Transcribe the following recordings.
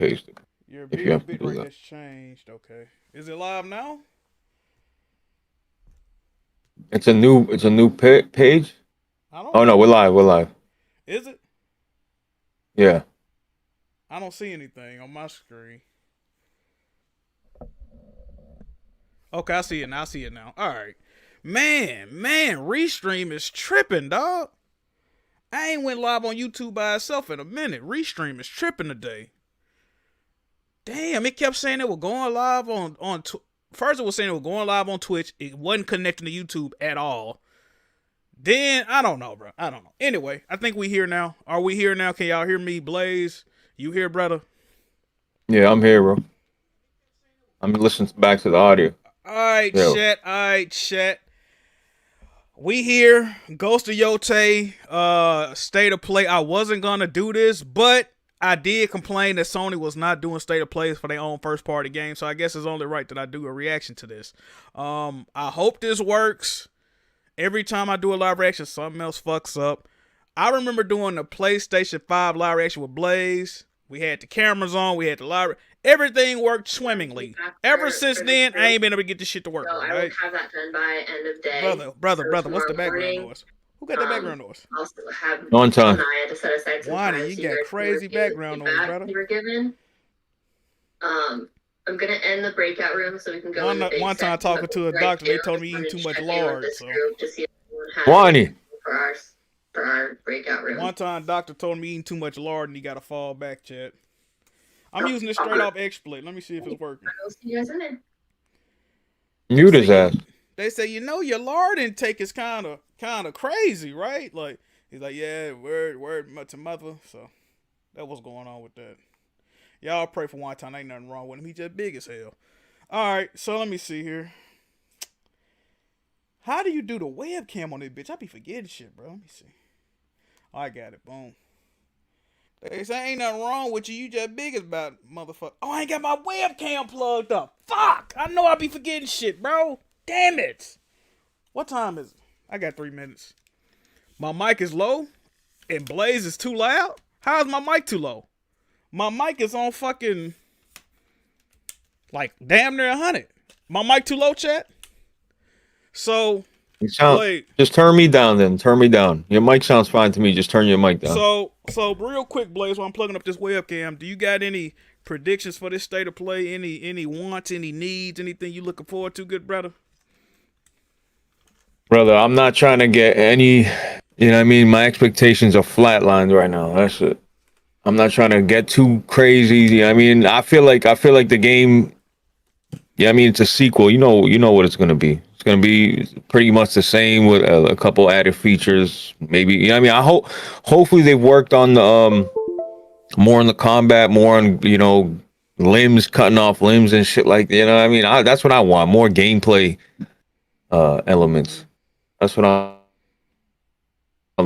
paste it. Your If you video have to bit do rate that. has changed. Okay. Is it live now? It's a new page. I don't Oh no, know. we're live. We're live. Is it? Yeah. I don't see anything on my screen. Okay, I see it now. I see it now. All right. Man, Restream is tripping, dog. I ain't went live on YouTube by itself in a minute. Restream is tripping today. Damn, it kept saying it was going live first it was saying it was going live on Twitch. It wasn't connecting to YouTube at all. Then I don't know, bro. I don't know. Anyway, I think we here now. Are we here now? Can y'all hear me, Blaze? You here, brother? Yeah, I'm here, bro. I'm listening back to the audio. All right, Yeah. chat. All right, chat. We here. Ghost of Yōtei. State of play. I wasn't gonna do this, but I did complain that Sony was not doing state of plays for their own first party game. So I guess it's only right that I do a reaction to this. I hope this works. Every time I do a live reaction, something else fucks up. I remember doing the PlayStation 5 live reaction with Blaze. We had the cameras on. We had the live. Everything worked swimmingly. Ever since then, I ain't been able to get this shit to work. So I will have that done by end of day. Brother, what's the Tomorrow background morning, noise? Who got that background noise? I'll have On Jill time. and I had to set aside some Wonny, time you so got you guys can crazy review the background noise, feedback brother. you were given. I'm gonna end the breakout room so we can go in the big One time section, talking to a right doctor, they too. told me Just eating too wanted to much check in with lard. this So group to see if anyone had Wonny. for our breakout room. one time doctor told me eating too much lard and he got to fall back, chat. I'm using this straight off XSplit. Let me see if it's working. I'll see you guys in there. Mute his ass. They say, you know, your lard intake is kind of crazy, right? Like he's like, yeah, word to mother. So that was going on with that. Y'all pray for one time. Ain't nothing wrong with him. He just big as hell. All right, so let me see here. How do you do the webcam on this bitch? I be forgetting shit, bro. Let me see. I got it. Boom. They say ain't nothing wrong with you. You just big as about motherfucker. Oh, I ain't got my webcam plugged up. Fuck. I know I be forgetting shit, bro. Damn it. What time is it? I got 3 minutes. My mic is low and Blaze is too loud. How is my mic too low? My mic is on fucking like damn near 100. My mic too low, chat? So, Blaze. Just turn me down then. Turn me down. Your mic sounds fine to me. Just turn your mic down. So real quick, Blaze, while I'm plugging up this webcam, do you got any predictions for this state of play? Any wants, any needs, anything you looking forward to, good brother? Brother, I'm not trying to get any, you know what I mean? My expectations are flatlined right now. That's it. I'm not trying to get too crazy. You know what I mean, I feel like the game, yeah, I mean, it's a sequel. You know what it's going to be. It's going to be pretty much the same with a couple added features. Maybe, you know what I mean? Hopefully they've worked on the more on the combat, more on, you know, limbs, cutting off limbs and shit like that. You know what I mean? That's what I want. More gameplay elements. That's what I'm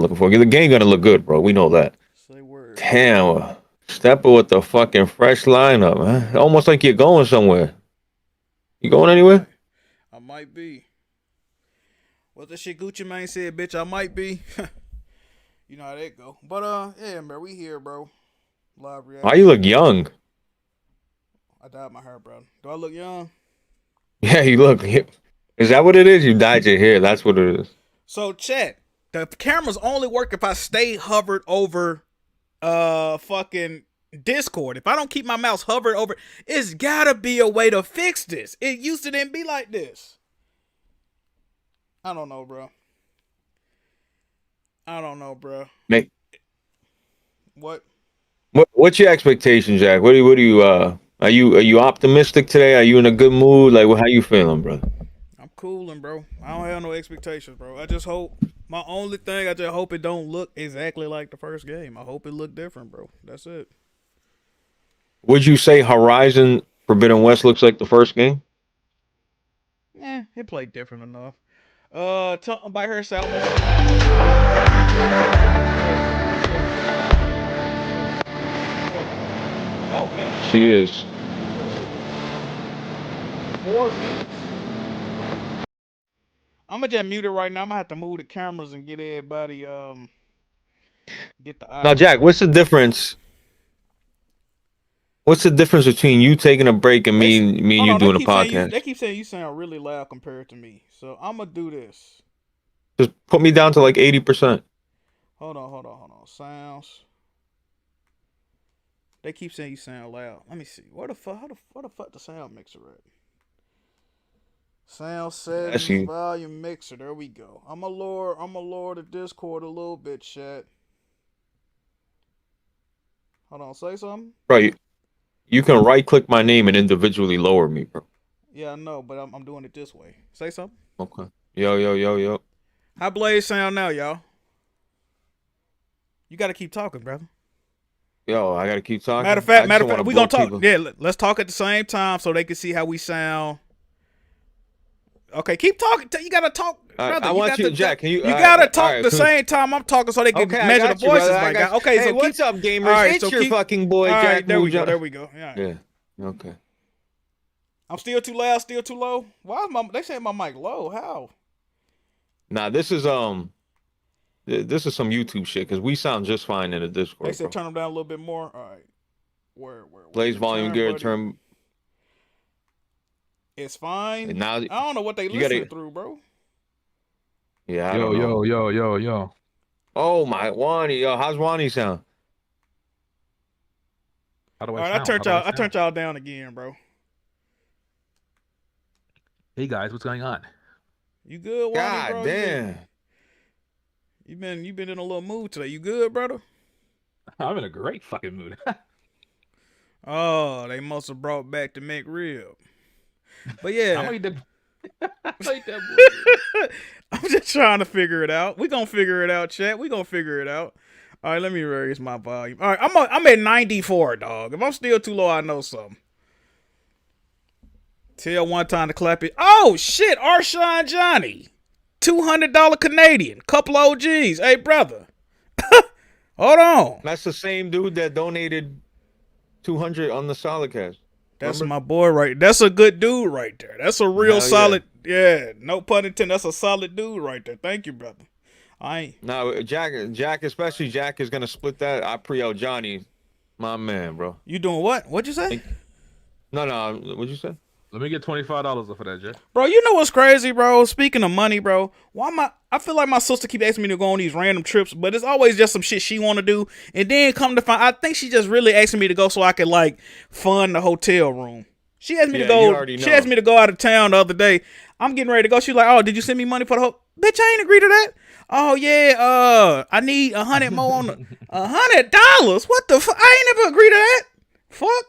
looking for. The game gonna look good, bro. We know that. Say word. Damn, Stepper with the fucking fresh lineup, man. Almost like you're going somewhere. You going anywhere? I might be. What the shit Gucci Mane said, bitch, I might be. You know how that go. But yeah, man, we here, bro. Live reaction. Why you look young? I dyed my hair, bro. Do I look young? Yeah, you look. Is that what it is? You dyed your hair. That's what it is. So chat. The cameras only work if I stay hovered over fucking Discord. If I don't keep my mouse hovered over, it's gotta be a way to fix this. It used to then be like this. I don't know, bro. Make What? what's your expectation, Jack? What do you are you optimistic today? Are you in a good mood? Like, how you feeling, brother? I'm cooling, bro. I don't have no expectations, bro. I just hope my only thing, I just hope it don't look exactly like the first game. I hope it look different, bro. That's it. Would you say Horizon Forbidden West looks like the first game? It played different enough. Tell by her Salmon. Oh man, she is. I'm gonna just mute it right now. I'm gonna have to move the cameras and get everybody get the Now, audio Jack, right. what's the difference? What's the difference between you taking a break and me and you Hold on, doing a podcast? they keep saying you sound really loud compared to me. So I'm gonna do this. Just put me down to like 80%. Hold on. Sounds. They keep saying you sound loud. Let me see. Where the fuck the sound mixer at? Sound settings, Actually, volume mixer. There we go. I'm a lower the Discord a little bit, chat. Hold on, say something. bro, you can right click my name and individually lower me, bro. Yeah, I know, but I'm doing it this way. Say something. Okay. Yo. How Blaze sound now, y'all? You gotta keep talking, brother. Yo, I gotta keep talking. Matter of fact, we gonna talk. People. Yeah, let's talk at the same time so they can see how we sound. Okay, keep talking. You gotta talk, brother. I want you, Jack. Can you? You gotta talk the same time I'm talking so they can measure the voices. Okay, hey, so what's up, gamers? Right, it's your fucking boy, all Jack. Right, there we go. There we go. Yeah. Okay. I'm still too loud, still too low. Why is they saying my mic low? How? Nah, this is some YouTube shit because we sound just fine in the Discord. They said turn them down a little bit more. All right. Where? Blaze volume gear turn. It's fine. And now I don't know what they listening through, bro. Yeah. I don't know. Yo. Oh my Wonny, yo, how's Wonny sound? How do All right, I turned y'all down again, bro. Hey guys, what's going on? You good, Wonny, God bro? damn. You been in a little mood today. You good, brother? I'm in a great fucking mood. Oh, they must have brought back the McRib. But yeah, I like that. I'm just trying to figure it out. We gonna figure it out, chat. We gonna figure it out. All right, let me raise my volume. All right, I'm at 94, dog. If I'm still too low, I know something. Tell one time to clap it. Oh shit, Arshawn Johnny, $200 Canadian, couple OGs. Hey brother, hold on. That's the same dude that donated 200 on the solid cast. That's my boy right. That's a good dude right there. That's a real solid. Yeah, no pun intended. That's a solid dude right there. Thank you, brother. No, Jack, especially Jack is gonna split that. I pre-out Johnny, my man, bro. You doing what? What'd you say? No. What'd you say? Let me get $25 for that, Jack. Bro, you know what's crazy, bro? Speaking of money, bro, I feel like my sister keep asking me to go on these random trips, but it's always just some shit she want to do. And then come to find, I think she just really asking me to go so I can like fund the hotel room. She asked me to go. She asked me to go out of town the other day. I'm getting ready to go. She's like, "Oh, did you send me money for the whole?" Bitch, I ain't agree to that. Oh yeah, I need 100 more on $100. What the fuck? I ain't never agreed to that. Fuck.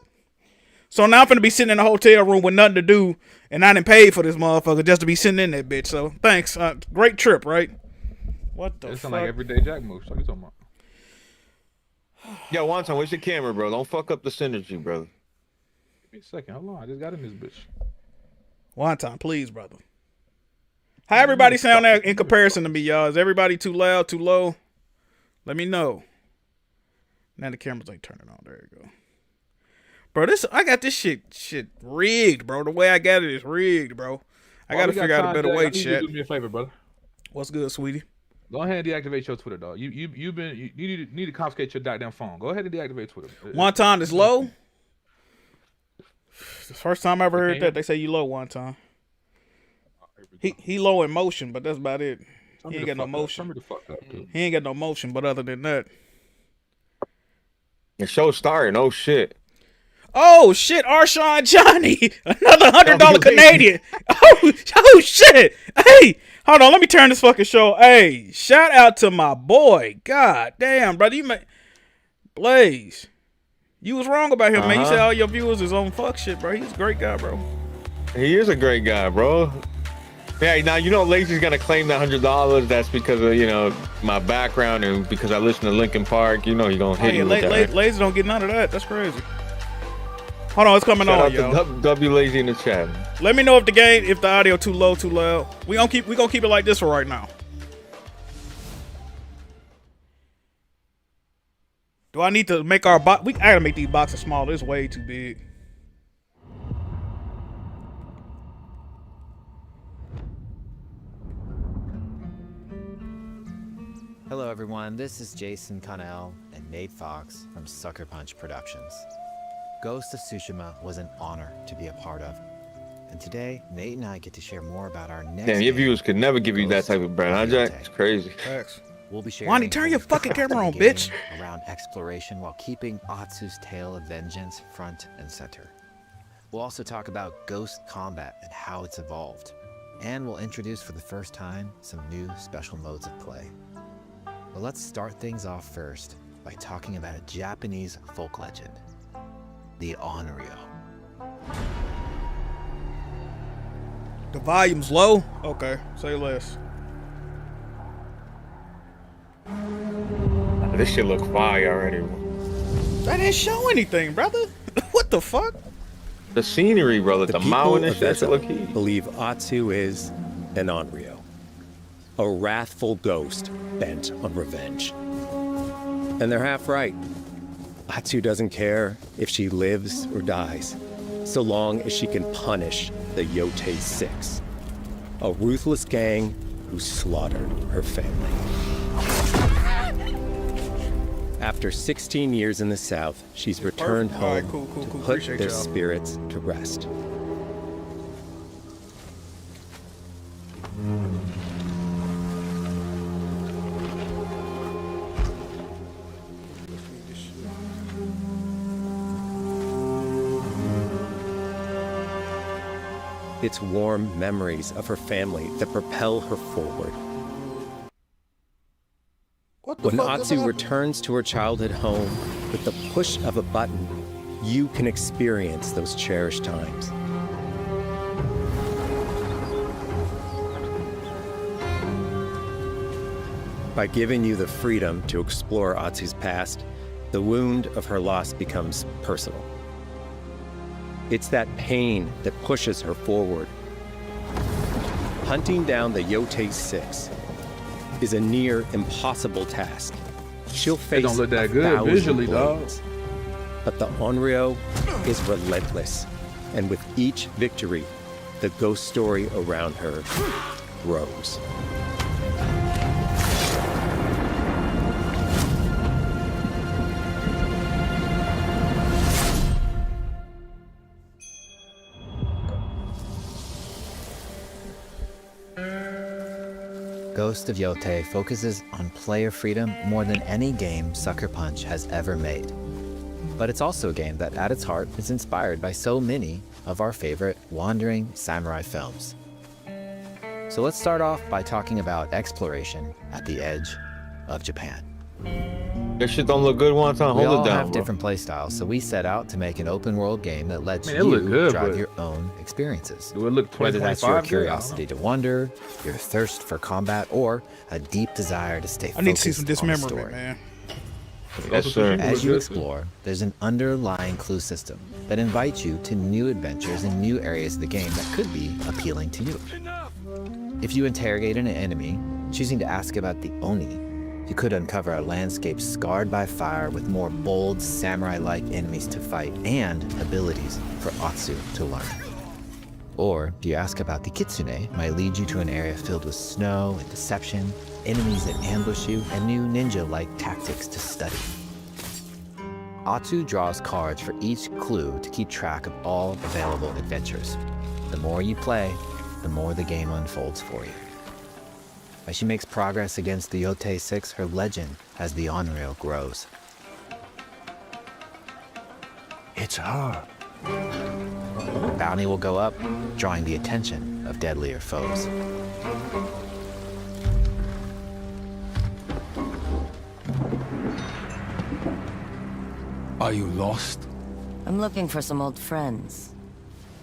So now I'm finna be sitting in a hotel room with nothing to do, and I didn't pay for this motherfucker just to be sitting in that bitch. So thanks. Great trip, right? What the fuck? It sound like everyday Jack moves. What are you talking about? Yo, Wonton, where's your camera, bro? Don't fuck up the synergy, brother. Give me a second. Hold on. I just got in this bitch. One time, please, brother. How everybody sound there in comparison to me, y'all? Is everybody too loud, too low? Let me know. Now the cameras ain't turning on. There you go. Bro, I got this shit rigged, bro. The way I got it is rigged, bro. I gotta figure out a better way, chat. Do me a favor, brother. What's good, sweetie? Go ahead and deactivate your Twitter, dog. You need to confiscate your goddamn phone. Go ahead and deactivate Twitter. One time is low. The first time I ever heard that, they say you low one time. He low in motion, but that's about it. He ain't got no motion. He ain't got no motion, but other than that. The show's starting. Oh shit. Oh shit, Arshawn Johnny, another $100 Canadian. Oh shit. Hey, hold on, let me turn this fucking show. Hey, shout out to my boy. God damn, brother, Blaze. You was wrong about him, man. You said all your viewers is on fuck shit, bro. He's a great guy, bro. He is a great guy, bro. Yeah, now you know Lazy's gonna claim that $100. That's because of my background and because I listen to Linkin Park. You know he's gonna hit you with that. Lazy don't get none of that. That's crazy. Hold on, it's coming on, yo. Shout out to W Lazy in the chat. Let me know if the audio too low, too loud. We gonna keep it like this for right now. Do I need to make our box? I gotta make these boxes smaller. It's way too big. Hello everyone, this is Jason Connell and Nate Fox from Sucker Punch Productions. Ghost of Tsushima was an honor to be a part of. And today, Nate and I get to share more about our next Damn, your game, viewers could never give you that Ghost type of bread, huh, of Jack? Yōtei. It's crazy. Facts. We'll be sharing Wonny, turn your some fucking facts of camera the on, game bitch. around exploration while keeping Atsu's tale of vengeance front and center. We'll also talk about ghost combat and how it's evolved. And we'll introduce for the first time some new special modes of play. But let's start things off first by talking about a Japanese folk legend, the Onryo. The volume's low? Okay, say less. This shit look fire already. That didn't show anything, brother. What the fuck? The scenery, brother, the people mountain and of shit, Eza look heat. believe Atsu is an Onryo, a wrathful ghost bent on revenge. And they're half right. Atsu doesn't care if she lives or dies, so long as she can punish the Yōtei 6, a ruthless gang who slaughtered her family. After 16 years in the South, she's returned All right, home cool. to put Appreciate their y'all. spirits to rest. It's warm memories of her family that propel her forward. What the When fuck just Atsu happened? returns to her childhood home, with the push of a button, you can experience those cherished times. By giving you the freedom to explore Atsu's past, the wound of her loss becomes personal. It's that pain that pushes her forward. Hunting down the Yōtei 6 is a near impossible task. She'll face don't look that a good 1,000 visually, dog. blades. But the Onryo is relentless, and with each victory, the ghost story around her grows. Ghost of Yōtei focuses on player freedom more than any game Sucker Punch has ever made. But it's also a game that at its heart is inspired by so many of our favorite wandering samurai films. So let's start off by talking about exploration at the edge of Japan. This shit don't look good one time. We Hold all it down, have bro. different playstyles, so we set out to make an open world game that lets Man, it look you good, drive but- your own experiences. Do it look 20, Whether that's your 25 good? I don't curiosity to wonder, your thirst for combat, or a deep desire to stay I need to see focused some on the dismemberment, story. man. know. Yes, Also, sir. Tsushima As look you good, explore, there's an underlying clue system that invites you to new adventures in new areas of the game that could be appealing to you. If you interrogate an enemy, choosing to ask about the Oni, you could uncover a landscape scarred by fire with more bold, samurai-like enemies to fight and abilities for Atsu to learn. Or if you ask about the Kitsune, might lead you to an area filled with snow and deception, enemies that ambush you, and new ninja-like tactics to study. Atsu draws cards for each clue to keep track of all available adventures. The more you play, the more the game unfolds for you. As she makes progress against the Yōtei 6, her legend as the Onryo grows. It's her. Bounty will go up, drawing the attention of deadlier foes. Are you lost? I'm looking for some old friends.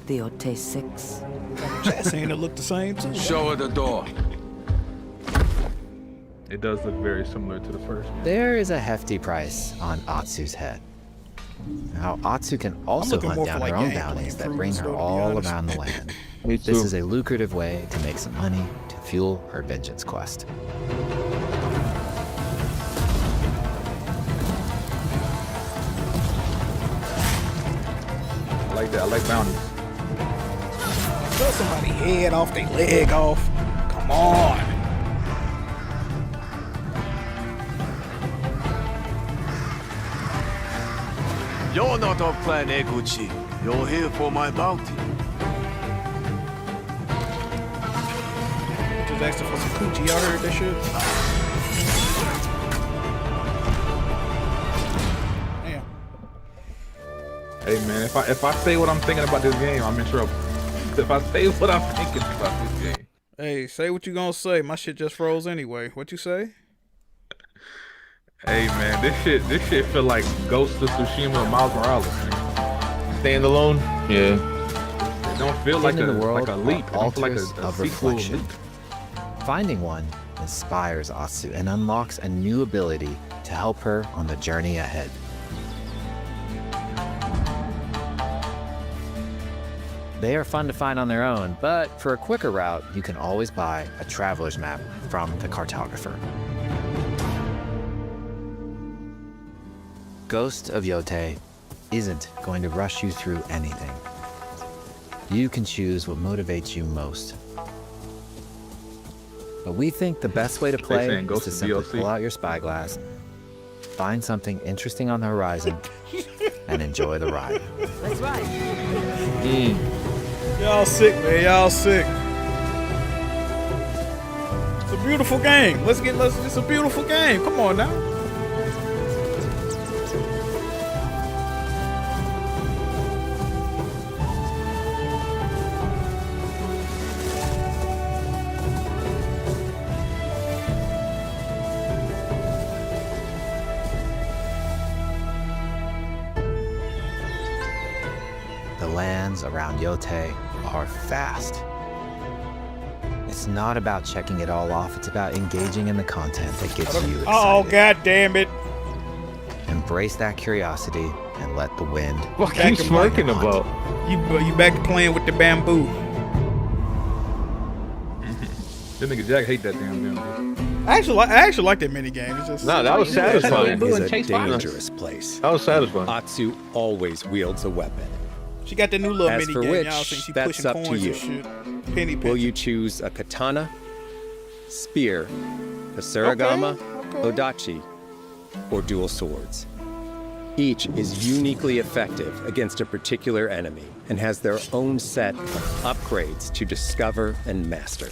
The Yōtei 6. Chat saying it looked the same too. Show her the door. It does look very similar to the first one. There is a hefty price on Atsu's head. Now, Atsu can also looking hunt more for, down like, her own gameplay bounties that bring improvements, her though, to be all honest. around the land. Me This too. is a lucrative way to make some money to fuel her vengeance quest. I like that. I like bounties. Cut somebody head off, they leg off. Come on. You're not of Clan Eguchi. You're here for my bounty. Just asking for some coochie. Y'all heard that shit? Damn. Hey man, if I say what I'm thinking about this game, I'm in trouble. If I say what I'm thinking about this game. Hey, say what you gonna say. My shit just froze anyway. What you say? Hey man, this shit feel like Ghost of Tsushima or Miles Morales. Man. Standalone? Yeah. It don't feel like In a the world leap. It don't feel like altars a of sequel reflection. leap. Finding one inspires Atsu and unlocks a new ability to help her on the journey ahead. They are fun to find on their own, but for a quicker route, you can always buy a traveler's map from the cartographer. Ghost of Yōtei isn't going to rush you through anything. You can choose what motivates you most. But we think the best way to play saying is Ghost to of simply DLC. pull out your spyglass, find something interesting on the horizon, and enjoy the ride. Let's ride. Y'all sick, man. Y'all sick. It's a beautiful game. It's a beautiful game. Come on now. The lands around Yōtei are fast. It's not about checking it all off, it's about engaging in the content that gets you excited. Oh, god damn it. Embrace that curiosity and let the wind. What are you smirking about? You back to playing with the bamboo. This nigga Jack hate that damn game. I actually like that mini game. It's just No, that was satisfying. Is a Chase fire. dangerous place. That was satisfying. Atsu always wields a weapon. She got that new little As mini for game. which, Y'all see she that's pushing up to coins you. and shit. Penny Will pinching. you choose a katana, spear, a surigama, Okay. odachi, or dual swords? Each is uniquely effective against a particular enemy and has their own set of upgrades to discover and master.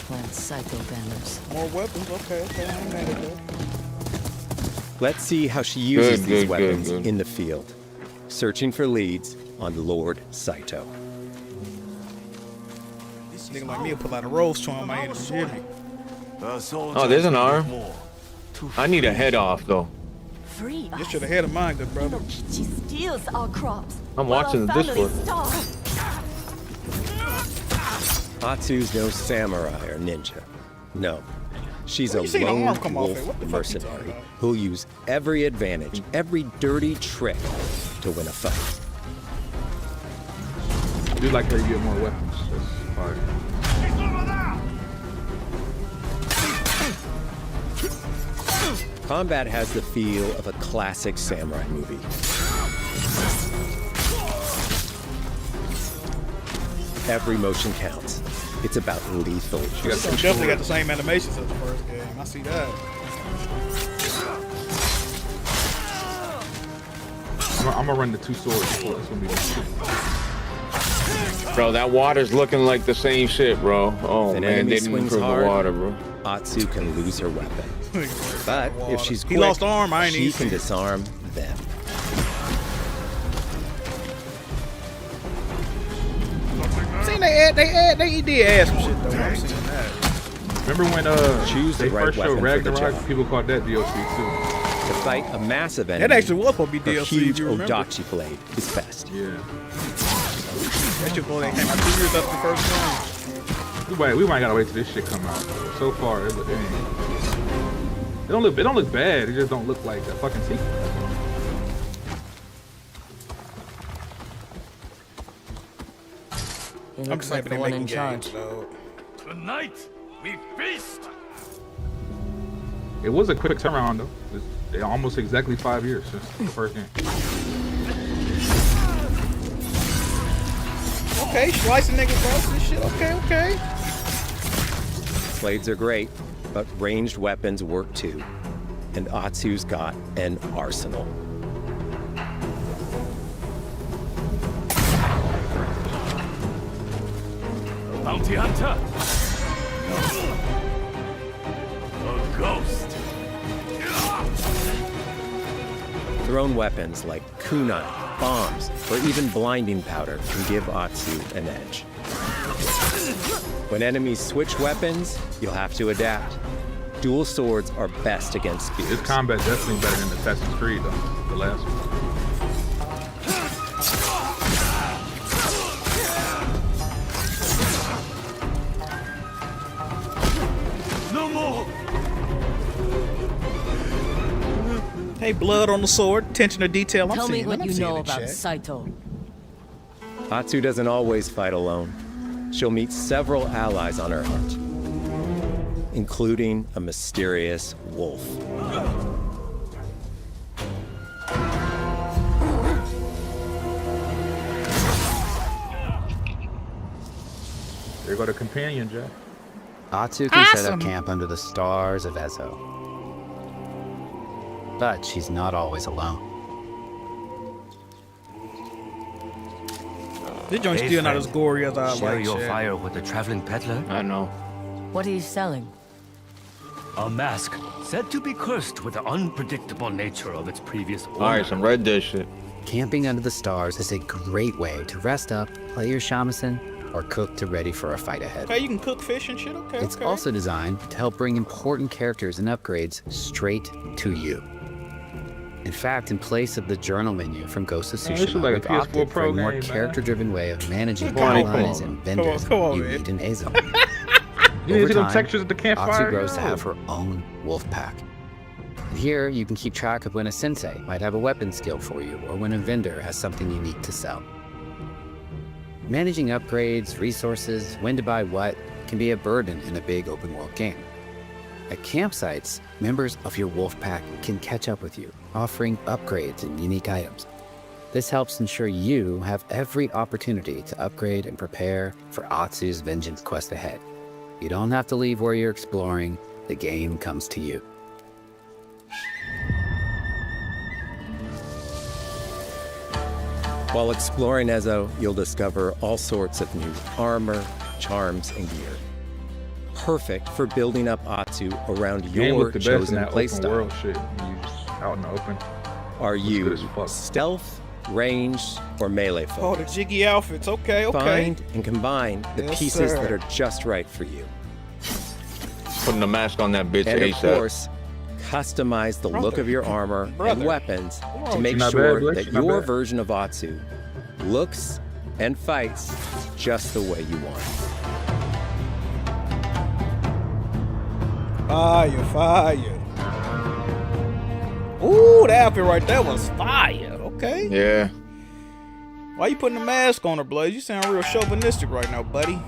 Clan Saito banners. More weapons. Okay. I ain't mad at that. Let's see how she uses Good, these good, weapons good. in the field, searching for leads on Lord Saito. This nigga like me will pull out a rose to him. I ain't hear me. Oh, there's an arm. I need a head off though. Free You us. should have had a mine, good brother. She steals our crops. I'm while watching our the Discord. families starve. Atsu's no samurai or ninja. No. She's Where a you seen the lone arm come off wolf at? What the fuck you mercenary talking about? who'll use every advantage, every dirty trick to win a fight. I do like how you get more weapons. That's fire. Combat has the feel of a classic samurai movie. Every motion counts. It's about lethal You got So precision. definitely got the same animations as the first game. I see that. I'm gonna run the two swords. It's gonna be Bro, that water's looking like the same shit, bro. Oh If an man, enemy they didn't swings improve hard, the water, bro. Atsu can lose her weapon. But if she's He quick, lost arm, I ain't she even can see it. disarm them. Seen they did add some shit though. I'm seeing that. Remember when Choose the they right first showed weapon for the Ragnarok? job. People called that DLC To fight a massive enemy, That actually was supposed to be her DLC. huge If you remember. odachi blade is best. too. Yeah. That shit boy came out 2 years after the first game. We might gotta wait till this shit come out. So far, it don't look bad. It just don't look like a fucking sequel. He I'm looks just like happy the they one making in charge. games, though. Tonight, we feast. It was a quick turnaround though. It's almost exactly 5 years since the first game. Okay, slicing niggas across and shit. Okay. Blades are great, but ranged weapons work too. And Atsu's got an arsenal. bounty hunter. A ghost. Thrown weapons like kunai, bombs, or even blinding powder can give Atsu an edge. When enemies switch weapons, you'll have to adapt. Dual swords are best against spears. This combat definitely better than Assassin's Creed, though. The last one. No more. Hey, blood on the sword, attention to detail. I'm Tell me seeing what I'm you seeing know it, about Shaq. Saito. Atsu doesn't always fight alone. She'll meet several allies on her hunt, including a mysterious wolf. There you go the companion, Jack. Atsu can set Awesome. up camp under the stars of Ezo. But she's not always alone. This joint's Hey, still not friend. as gory as I Share like. your Shaq. fire with the traveling peddler. I know. What are you selling? A mask said to be cursed with the unpredictable nature of its previous owner. All right, some Red Dead shit. Camping under the stars is a great way to rest up, play your shamisen, or cook to ready for a fight ahead. Okay, you can cook fish and shit. Okay, It's okay. also designed to help bring important characters and upgrades straight to you. In fact, in place of the journal menu from Ghost of Man, this Tsushima, is like a we've opted PS4 for Pro a more game, man. character-driven way of managing Come on, allies come on. and vendors Come on, you man. meet in Ezo. You Over see them time, textures at the campfire? Atsu grows to Yo. have her own wolf pack. And here, you can keep track of when a sensei might have a weapon skill for you, or when a vendor has something unique to sell. Managing upgrades, resources, when to buy what, can be a burden in a big open-world game. At campsites, members of your wolf pack can catch up with you, offering upgrades and unique items. This helps ensure you have every opportunity to upgrade and prepare for Atsu's vengeance quest ahead. You don't have to leave where you're exploring, the game comes to you. While exploring Ezo, you'll discover all sorts of new armor, charms, and gear. Perfect for building up Atsu around Game your looked the best in chosen that open playstyle. world shit. You just out in the open. Are good you as fuck. stealth, ranged, or melee Oh, the focused? jiggy outfits. Okay, okay. Find and combine the Yes, pieces sir. that are just right for you. Putting the mask on that bitch And of ASAP. course, customize the look Brother. of your armor and Brother. weapons wrong to with make you? Not sure bad, Blaze. that Not your bad. version of Atsu looks and fights just the way you want. Fire, fire. Ooh, that outfit right there was fire. Okay. Yeah. Why you putting the mask on her, Blaze? You sound real chauvinistic right now, buddy.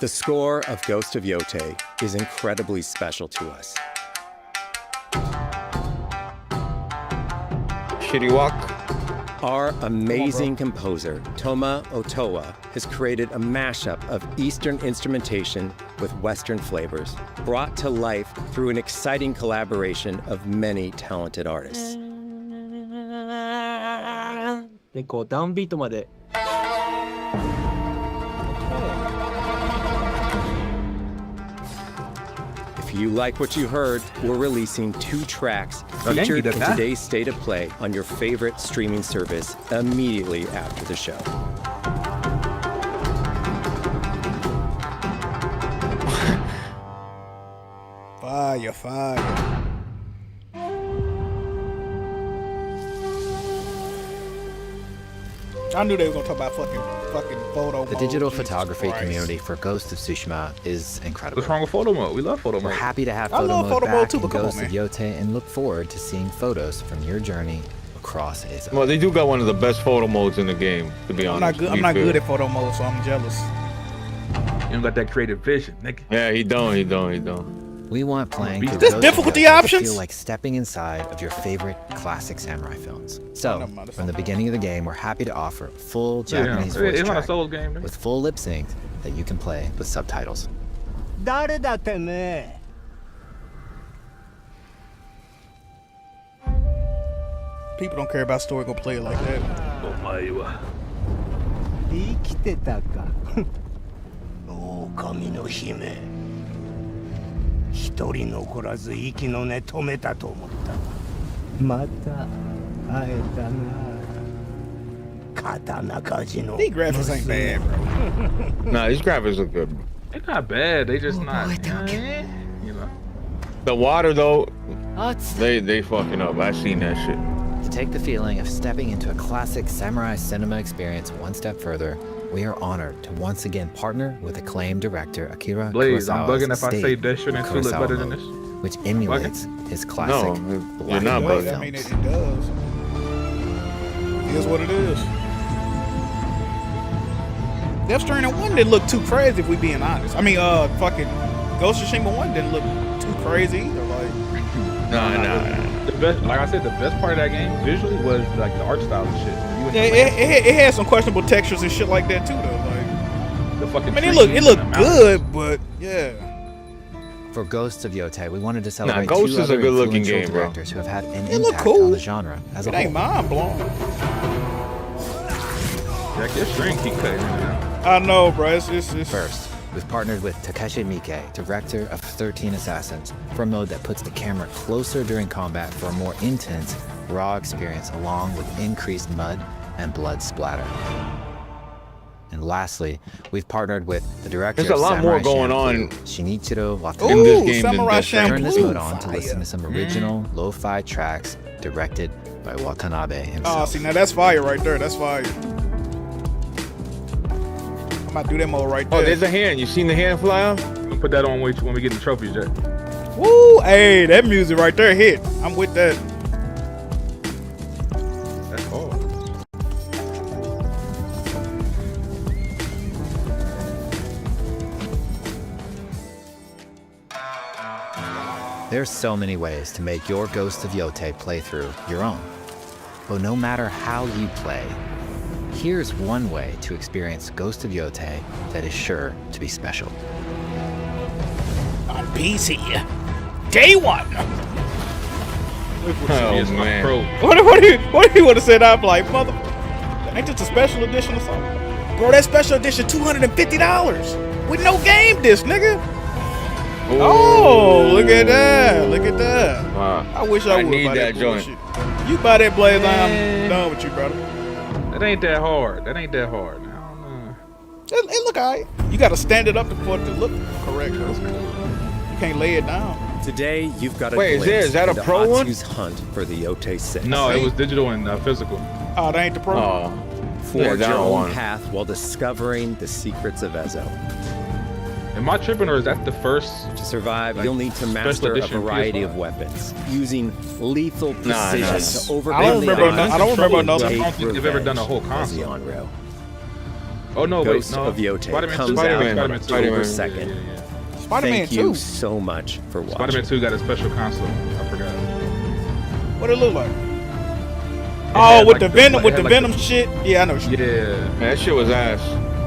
The score of Ghost of Yōtei is incredibly special to us. Shitty walk. Our amazing composer, Toma Otoa, has created a mashup of Eastern instrumentation with Western flavors, brought to life through an exciting collaboration of many talented artists. でこうダウンビートまで If you like what you heard, we're releasing 2 tracks featured in today's State of Play on your favorite streaming service immediately after the show. Fire, fire. I knew they were gonna talk about fucking photo. The mode. digital Jesus photography Christ. community for Ghost of Tsushima is incredible. What's wrong with photo mode? We love photo We're mode. happy to have I photo love mode photo mode back too, in but come on, Ghost of Yōtei and look forward to seeing photos from your journey across Ezo. Well, they do got one of the best photo modes in the game, to be I'm honest. not good. I'm not good at photo mode, so I'm jealous. You don't got that creative vision, nigga. Yeah, he don't. We want playing through This Ghost of difficulty Yōtei to options? feel like stepping inside of your favorite classic samurai films. Oh, So, never mind, it's from the not. beginning of the game, we're happy to offer full Yeah, Japanese voice it's not a track Souls game, nigga. with full lip sync that you can play with subtitles. 誰だてめえ People don't care about story. Gonna play it like that. お前は生きてたか。狼の姫。一人残らず息の根止めたと思った。また会えたな。刀鍛冶の。 These graphics ain't bad, bro. Nah, these graphics look good. They're not bad. They just not. boy, You know. The water though, What's they fucking up. I seen that shit. To take the feeling of stepping into a classic samurai cinema experience one step further, we are honored to once again partner with acclaimed director Akira Blaze, I'm bugging Kurosawa's if I say stage Death Stranding 2 look Kurosawa better than mode, this. which emulates his classic No, black you're not and white bugging. I mean, films. it does. It is what it is. Death Stranding 1 didn't look too crazy, if we being honest. I mean, fucking Ghost of Tsushima 1 didn't look too crazy either. Like, Nah. The best, like I said, the best part of that game visually was like the art style and shit. When you yeah, it had some questionable textures and shit like that too, though. Like, the fucking I mean, trees it and looked the mountains. good, but yeah. For Ghosts of Yōtei, we wanted to celebrate Ghost two is a other good-looking influential game, bro. directors who have had an It look impact cool. on the genre as a It ain't whole. mind blowing. Jack, your string keep cutting in and out. I know, bro. It's First, we've partnered with Takeshi Miike, director of 13 Assassins, for a mode that puts the camera closer during combat for a more intense, raw experience along with increased mud and blood splatter. And lastly, we've partnered with the director There's a of lot more Samurai going on Champloo, Shinichiro Watanabe. in this game Samurai than Death Stranding. Turn this Champloo. mode on to Fire. listen to some original lo-fi tracks directed by Watanabe Oh, himself. see, now that's fire right there. That's fire. I might do that mode right there. Oh, there's a hand. You seen the hand fly out? We'll put that on when we get the trophies, Jack. Woo! Hey, that music right there hit. I'm with that. That's hard. There's so many ways to make your Ghost of Yōtei playthrough your own. But no matter how you play, here's one way to experience Ghost of Yōtei that is sure to be special. On PC. Day one. Oh Yes, my man. pro. What do you want to say? I'm like, mother. Ain't this a special edition or something? Bro, that special edition $250 with no game disc, nigga. Oh, look at that. Look at that. Wow. I wish I would need buy that that joint. bullshit. You buy that Blaze, I'm done with you, brother. That ain't that hard. That ain't that hard. I don't know. It look alright. You gotta stand it up for it to look correct. Though. You can't lay it down. Today, you've got a Wait, glimpse is that a into pro one? Atsu's hunt for the Yōtei 6. No, it was digital and physical. Oh, that ain't the pro. Oh. Forge that your own one. path while discovering the secrets of Ezo. Am I tripping or is that the first? To survive, Like, you'll need to special master a edition variety PS5? of weapons, using lethal Nah, precision to I overcome don't the remember odds. I don't remember nothing. I don't think they've ever done a whole console. Onryo. Oh no, Ghost wait, no. of Yōtei Spider-Man comes 2. out Spider-Man October 2. 2nd. Yeah. Spider-Man Thank 2. you so much for watching. Spider-Man 2 got a special console. I forgot. What it look like? It Oh, had with like the the- Venom, it with had the like Venom the- shit. Yeah, I know. Shit. Yeah. Man, that shit was ass.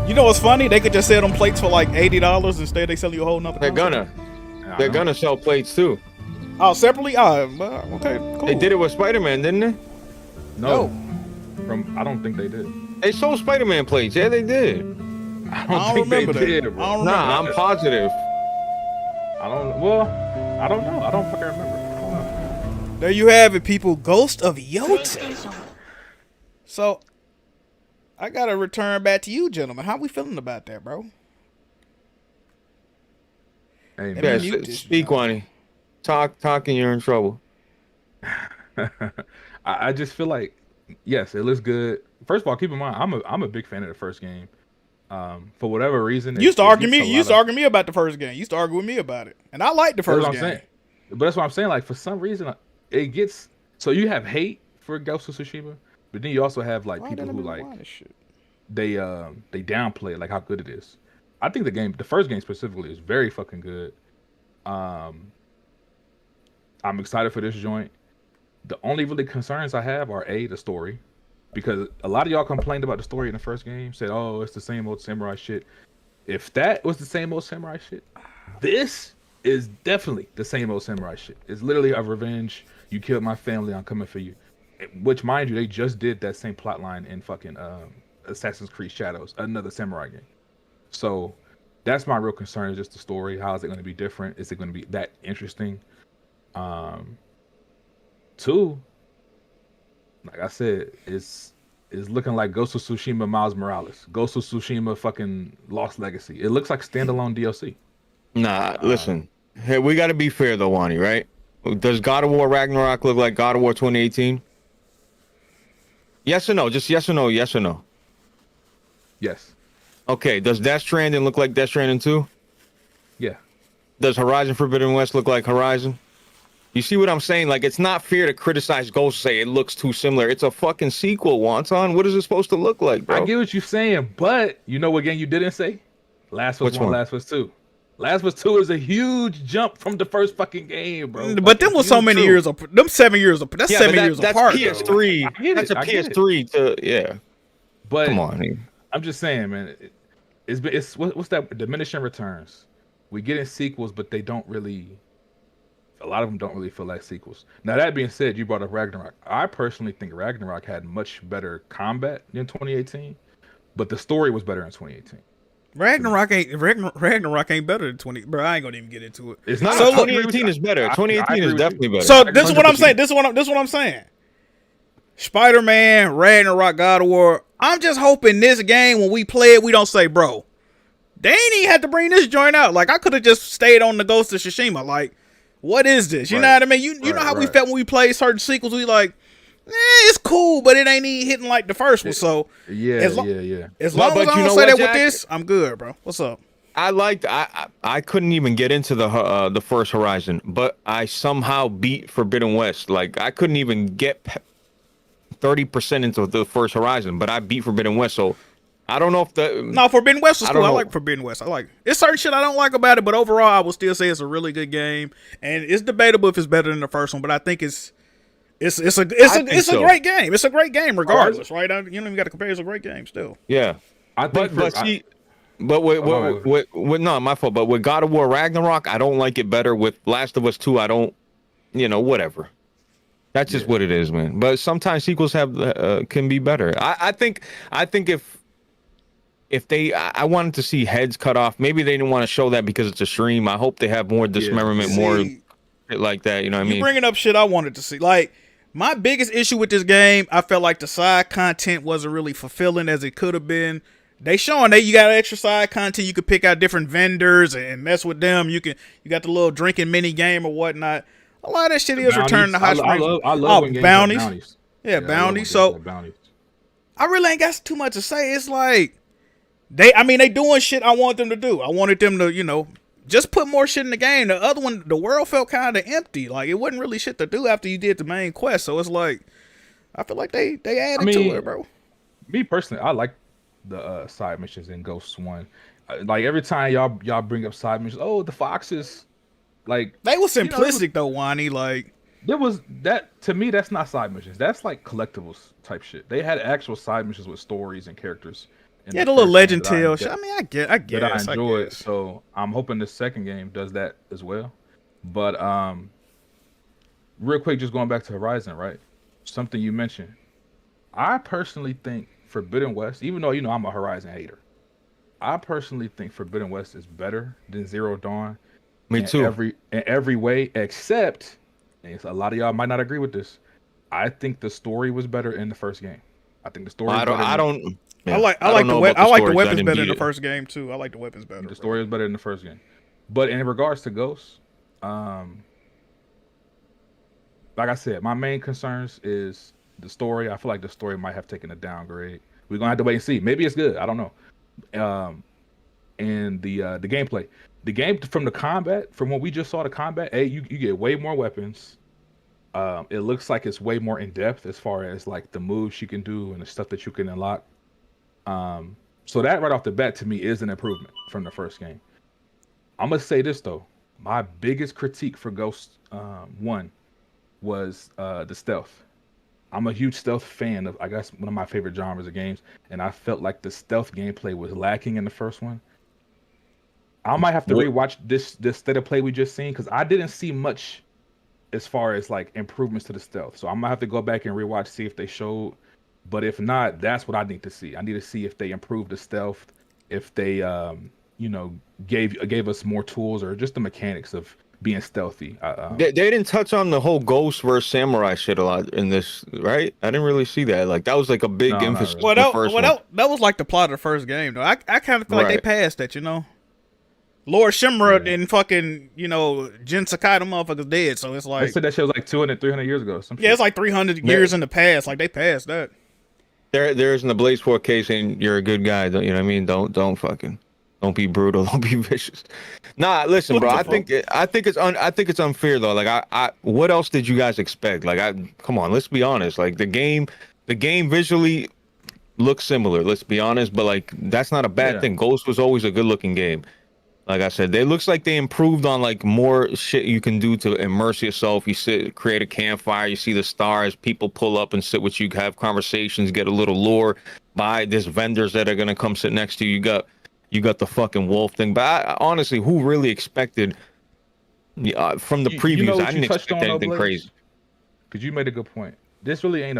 You know what's funny? They could just sell them plates for like $80 instead. They sell you a whole nother. They're console. They're gonna sell plates too. Oh, separately? Oh, well, okay, cool. They did it with Spider-Man, didn't they? No. I don't think they did. They sold Spider-Man plates. Yeah, they did. I I don't don't think they remember that. did, I bro. don't Nah, remember. I'm positive. I don't. Well, I don't know. I don't fucking remember. I don't know. There you have it, people. Ghost of Yōtei. So, I gotta return back to you, gentlemen. How we feeling about that, bro? Hey, Let man. me Yeah, mute this, speak, Wonny. Talk, and you're in trouble. I just feel like, yes, it looks good. First of all, keep in mind, I'm a big fan of the first game. For whatever reason, You used to argue me. gets a You used to lot of- argue me about the first game. You used to argue with me about it, and I liked the That's first what I'm game. saying. But that's what I'm saying. Like for some reason, it gets so you have hate for Ghost of Tsushima, but then you also have like Why people did I who never like watch this shit? they downplay like how good it is. I think the first game specifically is very fucking good. I'm excited for this joint. The only really concerns I have are the story, because a lot of y'all complained about the story in the first game, said, "Oh, it's the same old samurai shit." If that was the same old samurai shit, this is definitely the same old samurai shit. It's literally a revenge. You killed my family, I'm coming for you. Which, mind you, they just did that same plot line in fucking Assassin's Creed Shadows, another samurai game. So that's my real concern, is just the story. How is it going to be different? Is it going to be that interesting? Two, like I said, it's looking like Ghost of Tsushima Miles Morales, Ghost of Tsushima fucking Lost Legacy. It looks like standalone DLC. Nah, listen. Hey, we got to be fair though, Wonny, right? Does God of War Ragnarok look like God of War 2018? Yes or no? Just yes or no? Yes or no? Yes. Okay. Does Death Stranding look like Death Stranding 2? Yeah. Does Horizon Forbidden West look like Horizon? You see what I'm saying? Like, it's not fair to criticize Ghost and say it looks too similar. It's a fucking sequel, Wonton. What is it supposed to look like, bro? I get what you're saying, but you know what game you didn't say? Last of Us 1, Last of Us 2. Last of Us 2 is a huge jump from the first fucking game, bro. But them was so many years apart. Them 7 years apart. That's 7 years apart. That's PS3. That's a PS3 to, yeah. But come on, man. I'm just saying, man. It's what's that? Diminishing returns. We get in sequels, but they don't really. A lot of them don't really feel like sequels. Now that being said, you brought up Ragnarok. I personally think Ragnarok had much better combat in 2018, but the story was better in 2018. Ragnarok ain't better than 20. Bro, I ain't gonna even get into it. It's not. So 2018 is better. 2018 is definitely better. So this is what I'm saying. This is what I'm saying. Spider-Man, Ragnarok, God of War. I'm just hoping this game, when we play it, we don't say, bro, they ain't even had to bring this joint out. Like, I could have just stayed on the Ghost of Tsushima. Like, what is this? You know what I mean? You know how we felt when we played certain sequels. We like, it's cool, but it ain't even hitting like the first one. So as long as I don't say that with this, I'm good, bro. What's up? I couldn't even get into the first Horizon, but I somehow beat Forbidden West. Like, I couldn't even get 30% into the first Horizon, but I beat Forbidden West. So I don't know if Forbidden West was cool. I like Forbidden West. It's certain shit I don't like about it, but overall I will still say it's a really good game, and it's debatable if it's better than the first one, but I think it's a great game. It's a great game regardless, right? You don't even got to compare. It's a great game still. Yeah, but no, my fault. But with God of War Ragnarok, I don't like it better. With Last of Us 2, I don't, whatever. That's just what it is, man. But sometimes sequels can be better. I think if they, I wanted to see heads cut off. Maybe they didn't want to show that because it's a stream. I hope they have more dismemberment, more shit like that. You know what I mean? Bringing up shit I wanted to see. Like, my biggest issue with this game, I felt like the side content wasn't really fulfilling as it could have been. They showing that you got extra side content. You could pick out different vendors and mess with them. You got the little drinking mini game or whatnot. A lot of that shit is returning to Hot Springs. I love when games bounties. Yeah, bounties. So I really ain't got too much to say. It's like they doing shit I want them to do. I wanted them to, just put more shit in the game. The other one, the world felt kind of empty. Like, it wasn't really shit to do after you did the main quest. So it's like, I feel like they added to it, bro. Me personally, I like the side missions in Ghost 1. Like, every time y'all bring up side missions, the foxes, like, they were simplistic though, Wonny. Like, there was that, to me, that's not side missions. That's like collectibles type shit. They had actual side missions with stories and characters. Yeah, the little legend tale shit. I mean, I get I enjoy it. So I'm hoping the second game does that as well. But real quick, just going back to Horizon, right? Something you mentioned. I personally think Forbidden West, even though I'm a Horizon hater, I personally think Forbidden West is better than Zero Dawn. Me too. In every way, except, and a lot of y'all might not agree with this, I think the story was better in the first game. I think the story. I like the weapons better in the first game too. I like the weapons better. The story was better in the first game, but in regards to Ghosts, like I said, my main concerns is the story. I feel like the story might have taken a downgrade. We're gonna have to wait and see. Maybe it's good. I don't know. And the gameplay, the game from the combat, from what we just saw, the combat, you get way more weapons. It looks like it's way more in depth as far as like the moves you can do and the stuff that you can unlock. So that right off the bat to me is an improvement from the first game. I'm gonna say this though, my biggest critique for Ghost 1 was the stealth. I'm a huge stealth fan of, I guess, one of my favorite genres of games, and I felt like the stealth gameplay was lacking in the first one. I might have to rewatch this state of play we just seen, because I didn't see much as far as like improvements to the stealth. So I'm gonna have to go back and rewatch, see if they showed But if not, that's what I need to see. I need to see if they improve the stealth, if they, you know, gave us more tools, or just the mechanics of being stealthy. They didn't touch on the whole ghost versus samurai shit a lot in this, right? I didn't really see that. Like that was like a big No, not emphasis. really. in the first one. That was like the plot of the first game, though. I kind of feel like they Right. passed that, you know. Lord Shimura and fucking, you know, Jin Sakai, them motherfuckers dead, so it's They like, said that shit was like 200, 300 years ago. Some yeah, shit. it's like 300 years in the past. Like they passed that. There isn't a Blaze4k saying you're a good guy. You know what I mean? Don't be brutal. Don't be vicious. Nah, listen, What bro. the I think it's unfair though. Like what else did you guys expect? Like come on, let's be honest. Like the game visually looks similar. Let's be honest, but like that's not a bad thing. Ghost was always a good looking game. Like I said, it looks like they improved on like more shit you can do to immerse yourself. You create a campfire, you see the stars, people pull up and sit with you, have conversations, get a little lore. There's vendors that are gonna come sit next to you. You got the fucking wolf thing. But honestly, who really expected from the previews? You know what I didn't you touched expect on, anything Blaze? crazy. Because you made a good point. This really ain't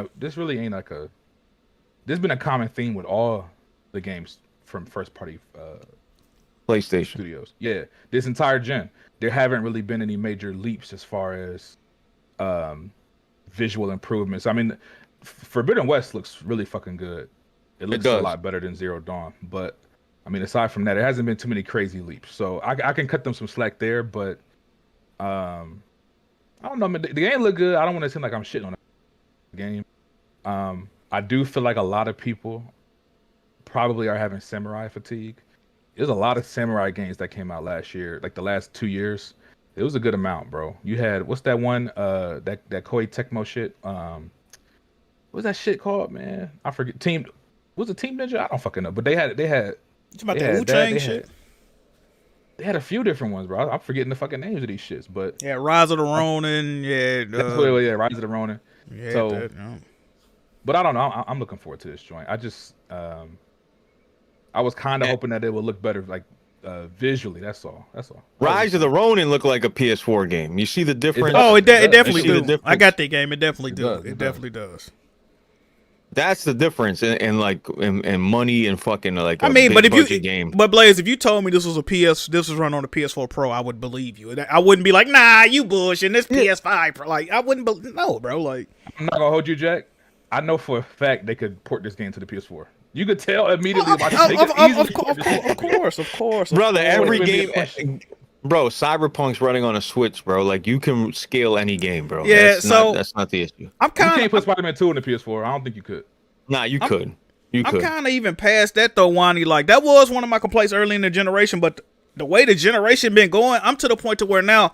like a. There's been a common theme with all the games from first party PlayStation studios. Yeah, this entire gen, there haven't really been any major leaps as far as visual improvements. I mean, Forbidden West looks really fucking good. It looks a lot better than Zero Dawn, but I mean, aside from that, it hasn't been too many crazy leaps. So I can cut them some slack there, but I don't know. Man, the game look good. I don't want to seem like I'm shitting on the game. I do feel like a lot of people probably are having samurai fatigue. There's a lot of samurai games that came out last year, like the last 2 years. It was a good amount, bro. You had what's that one? That Koei Tecmo shit. What's that shit called, man? I forget. Was it Team Ninja? I don't fucking know. But they had. It's about the Wu Chang shit. They had a few different ones, bro. I'm forgetting the fucking names of these shits, but yeah, Rise of the Ronin. Yeah, that's what. Yeah, Rise of the Ronin. Yeah, so, but I don't know. I'm looking forward to this joint. I just, I was kind of hoping that it would look better, like visually. That's all. Rise of the Ronin looked like a PS4 game. You see the difference? It definitely do. I got the game. It definitely do. It definitely does. That's the difference in money and fucking like. I mean, but if you, game. but Blaze, if you told me this was run on a PS4 Pro, I would believe you. I wouldn't be like, nah, you bullshit. This PS5 Pro, like, I wouldn't. No, bro. Like, I'm not gonna hold you, Jack. I know for a fact they could port this game to the PS4. You could tell immediately. Of course, brother. Every game. Bro, Cyberpunk's running on a Switch, bro. Like you can scale any game, bro. Yeah, that's not the issue. You can't put Spider-Man 2 on the PS4. I don't think you could. Nah, you could. I'm kind of even past that though, Wonny. Like that was one of my complaints early in the generation, but the way the generation been going, I'm to the point to where now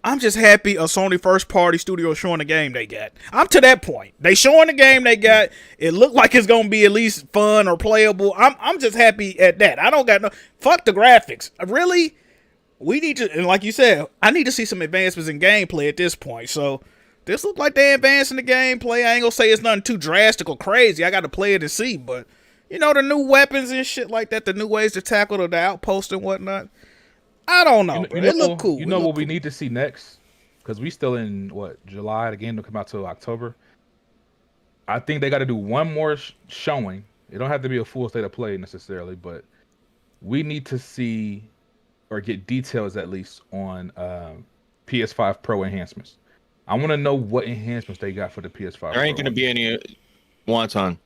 I'm just happy a Sony first party studio showing the game they got. I'm to that point. They showing the game they got. It looked like it's gonna be at least fun or playable. I'm just happy at that. I don't got no fuck the graphics. Really. We need to, and like you said, I need to see some advancements in gameplay at this point. So this looks like they're advancing the gameplay. I ain't gonna say it's nothing too drastic or crazy. I got to play it and see. But you know, the new weapons and shit like that, the new ways to tackle the outpost and whatnot. I don't know. It look cool. You know what we need to see next? Because we still in July. The game don't come out till October. I think they got to do one more showing. It don't have to be a full state of play necessarily, but we need to see or get details at least on PS5 Pro enhancements. I want to know what enhancements they got for the PS5 There ain't going to be any wonton.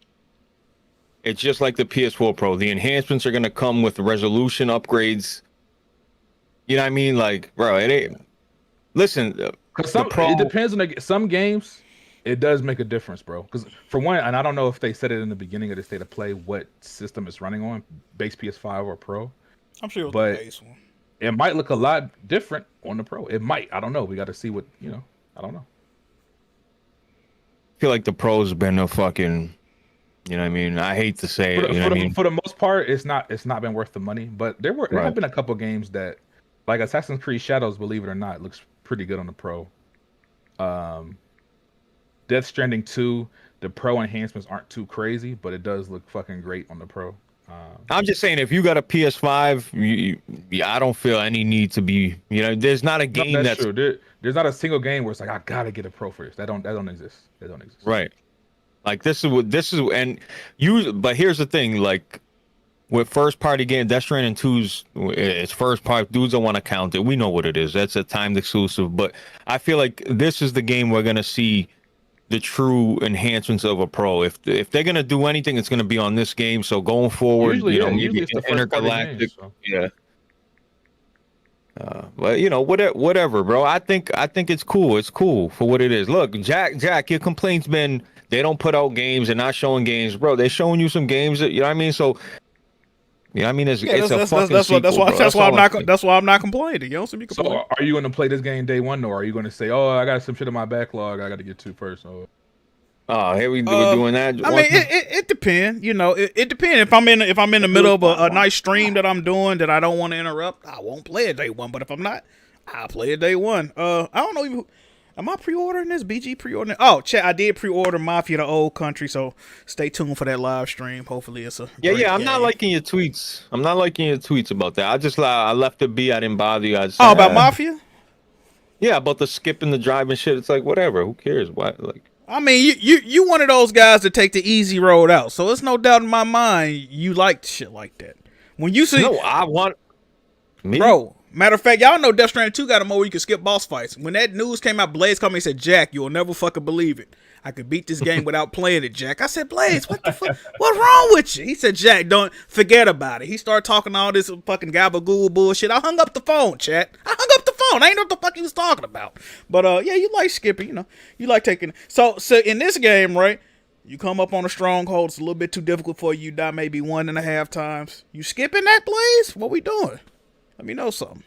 It's just like the PS4 Pro. The enhancements are going to come with resolution upgrades. You know what I mean? Like, bro, it ain't. Listen, it depends on some games. It does make a difference, bro. Because for one, and I don't know if they said it in the beginning of the state of play, what system it's running on, base PS5 or Pro. I'm sure it was the base one. It might look a lot different on the Pro. It might. I don't know. We got to see what, I don't know. I feel like the Pro's been a fucking, you know what I mean? I hate to say it. For the most part, it's not been worth the money. But there have been a couple games that, like Assassin's Creed Shadows, believe it or not, looks pretty good on the Pro. Death Stranding 2, the Pro enhancements aren't too crazy, but it does look fucking great on the Pro. I'm just saying, if you got a PS5, I don't feel any need to be. There's not a game that's true. There's not a single game where it's like I gotta get a Pro for this. That don't exist. They don't exist. Right. Like this is, and but here's the thing, like with first party game, Death Stranding 2's it's first party. Dudes don't want to count it. We know what it is. That's a timed exclusive. But I feel like this is the game we're gonna see the true enhancements of a pro. If they're gonna do anything, it's gonna be on this game. So going forward, Usually, you know, usually maybe it's the first party intergalactic, games, so. yeah. But you know, whatever, bro. I think it's cool. It's cool for what it is. Look, Jack, your complaints been they don't put out games. They're not showing games, bro. They're showing you some games that, you know what I mean. So, you know what I mean. It's a fucking sequel, bro. That's why I'm not complaining. You don't see me complaining. So, are you going to play this game day one, or are you going to say, "Oh, I got some shit in my backlog. I got to get to first"? Or... Oh, here we're doing that. I mean, it depends. You know, it depends. If I'm in the middle of a nice stream that I'm doing that I don't want to interrupt, I won't play it day one. But if I'm not, I'll play it day one. I don't know even. Am I pre-ordering this? BG pre-ordering? Oh, chat. I did pre-order Mafia: The Old Country, so stay tuned for that live stream. Hopefully, it's a great I'm game. not liking your tweets. I'm not liking your tweets about that. I left it be. I didn't bother you. About Mafia? Yeah, about the skipping the driving shit. It's like whatever. Who cares? What like? I mean, you one of those guys that take the easy road out. So it's no doubt in my mind you like shit like that. When you see, no, I want me, bro. Matter of fact, y'all know Death Stranding 2 got a mode where you can skip boss fights. When that news came out, Blaze called me and said, "Jack, you'll never fucking believe it. I could beat this game without playing it, Jack." I said, "Blaze, what the fuck? What's wrong with you?" He said, "Jack, don't forget about it." He started talking all this fucking gabagool bullshit. I hung up the phone, chat. I hung up the phone. I ain't know what the fuck he was talking about. But yeah, you like skipping, you know. You like taking. So in this game, right? You come up on a stronghold. It's a little bit too difficult for you. You die maybe 1.5 times. You skipping that, Blaze? What we doing? Let me know something.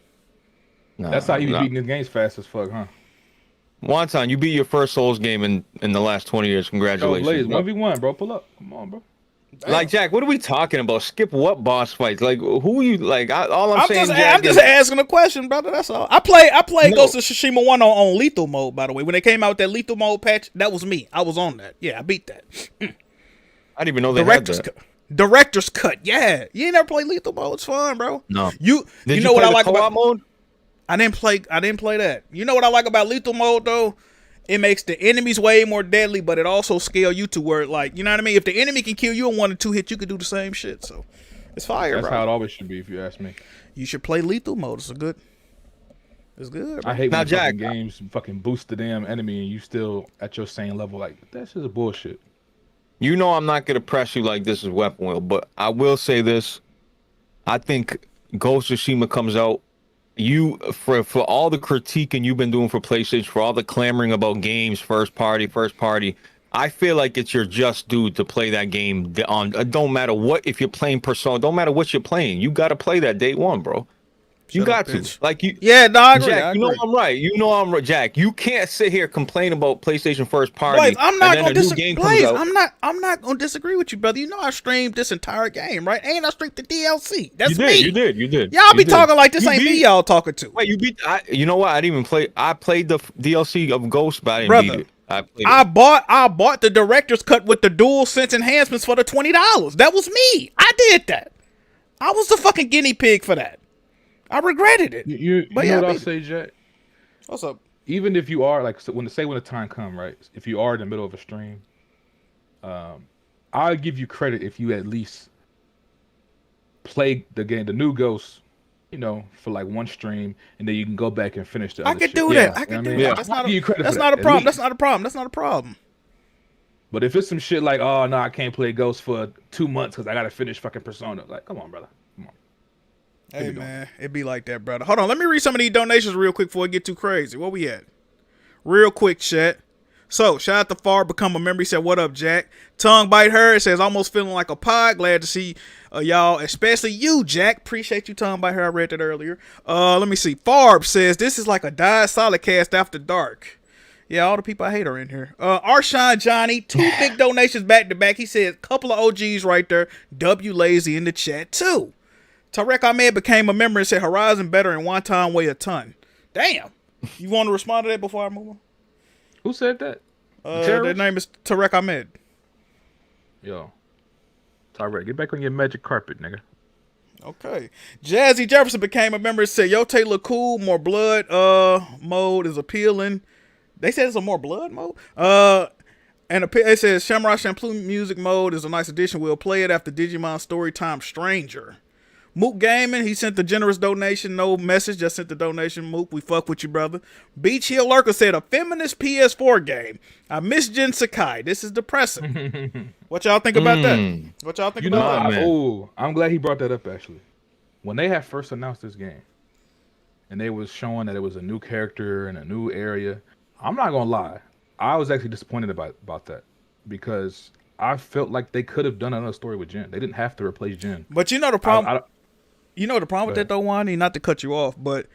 No, that's how you beating the games fast as fuck, huh? Wonton, you beat your first Souls game in the last 20 years. Congratulations. Yo, Blaze, 1v1, bro. Pull up. Come on, bro. Damn. Like, Jack, what are we talking about? Skip what boss fights? Like, who you like? I'm saying, I'm just asking a question, brother. That's all. I played Ghost of Tsushima 1 on lethal mode, by the way. When they came out with that lethal mode patch, that was me. I was on that. Yeah, I beat that. I didn't even know they had that. Director's cut. Yeah, you ain't never played lethal mode. It's fun, bro. No. You know what I like about mode? I didn't play that. You know what I like about lethal mode though? It makes the enemies way more deadly, but it also scale you to where, like, you know what I mean? If the enemy can kill you in 1 or 2 hits, you could do the same shit. So it's fire, That's bro. how it always should be, if you ask me. You should play lethal mode. It's good. Bro. I hate when Jack, games fucking boost the damn enemy and you still at your same level. Like, that's just bullshit. You know I'm not gonna press you like this is weapon wheel, but I will say this. I think Ghost of Tsushima comes out. You for all the critiquing you've been doing for PlayStation, for all the clamoring about games, first party. I feel like it's your just due to play that game on. Don't matter what, if you're playing Persona, don't matter what you're playing. You got to play that day one, bro. You got to. Like you. Yeah, no, I agree. Jack, you know I'm right. You know I'm right, Jack. You can't sit here complain about PlayStation first party. Blaze, I'm not gonna disagree. Blaze, I'm not gonna disagree with you, brother. You know I streamed this entire game, right? And I streamed the DLC. That's me. You did. Y'all be talking like this ain't me. Y'all talking to. Wait, you beat? You know what? I didn't even play. I played the DLC of Ghost, but I didn't beat it. I bought the director's cut with the dual sense enhancements for the $20. That was me. I did that. I was the fucking guinea pig for that. I regretted it. You know what I'll say, Jack? What's up? Even if you are like, when the time come, right? If you are in the middle of a stream, I'll give you credit if you at least play the game, the new Ghost, you know, for like one stream, and then you can go back and finish the other I could shit. do that. I could do that. That's not a problem. That's not a problem. But if it's some shit like, oh no, I can't play Ghost for 2 months because I gotta finish fucking Persona, like, come on, brother. Hey man, it be like that, brother. Hold on, let me read some of these donations real quick before I get too crazy. What we at? Real quick, chat. So, shout out to Far Become a Member. He said, "What up, Jack?" Tongue Bite Her says, "Almost feeling like a pod. Glad to see y'all, especially you, Jack. Appreciate you, Tongue Bite Her. I read that earlier. Let me see. Farb says, "This is like a Die Solid cast after dark." Yeah, all the people I hate are in here. Arshawn Johnny, 2 big donations back to back. He said, couple of OGs right there. W Lazy in the chat too. Tarek Ahmed became a member and said Horizon better and Wonton weigh a ton. Damn. You want to respond to that before I move on? Who said that? Their name is Tarek Ahmed. Yo. Tarek, get back on your magic carpet, nigga. Okay. Jazzy Jefferson became a member and said Yōtei look cool. More blood mode is appealing. They said it's a more blood mode. And it says Shamrock Champloo music mode is a nice addition. We'll play it after Digimon Storytime Stranger. Mook Gaming, he sent the generous donation. No message, just sent the donation. Mook, we fuck with you, brother. Beach Hill Lurker said, a feminist PS4 game. I miss Jin Sakai. This is depressing. What y'all think about that? What y'all think about that? I'm glad he brought that up, actually. When they had first announced this game, and they was showing that it was a new character and a new area, I'm not going to lie. I was actually disappointed about that. Because I felt like they could have done another story with Jin. They didn't have to replace Jin. But you know the problem... You know the problem with that though, Wonny? Not to cut you off, but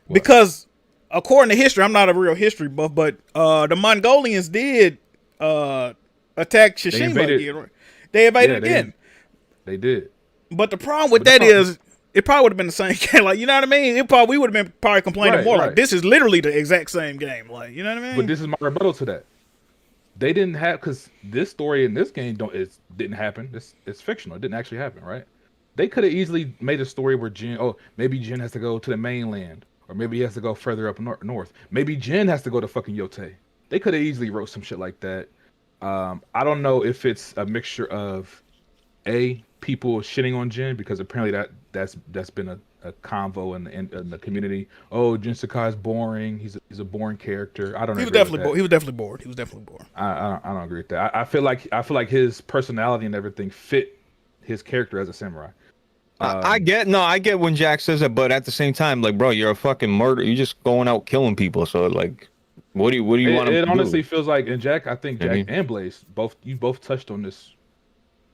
because according to history, I'm not a real history buff, but the Mongolians did attack Tsushima again. They invaded again. They did. But the problem with that is it probably would have been the same game. Like, you know what I mean? We would have been probably complaining more. Like, this is literally the exact same game. Like, you know what I mean? But this is my rebuttal to that. They didn't have, because this story in this game didn't happen. It's fictional. It didn't actually happen, right? They could have easily made a story where maybe Jin has to go to the mainland, or maybe he has to go further up north. Maybe Jin has to go to fucking Yōtei. They could have easily wrote some shit like that. I don't know if it's a mixture of people shitting on Jin, because apparently that's been a convo in the community. Oh, Jin Sakai is boring. He's a boring character. I don't know. He was definitely bored. I don't agree with that. I feel like his personality and everything fit his character as a samurai. I get when Jack says it, but at the same time, like, bro, you're a fucking murderer. You're just going out killing people. So, like, what do you want to do? It honestly feels like, and Jack, I think Jack and Blaze, you both touched on this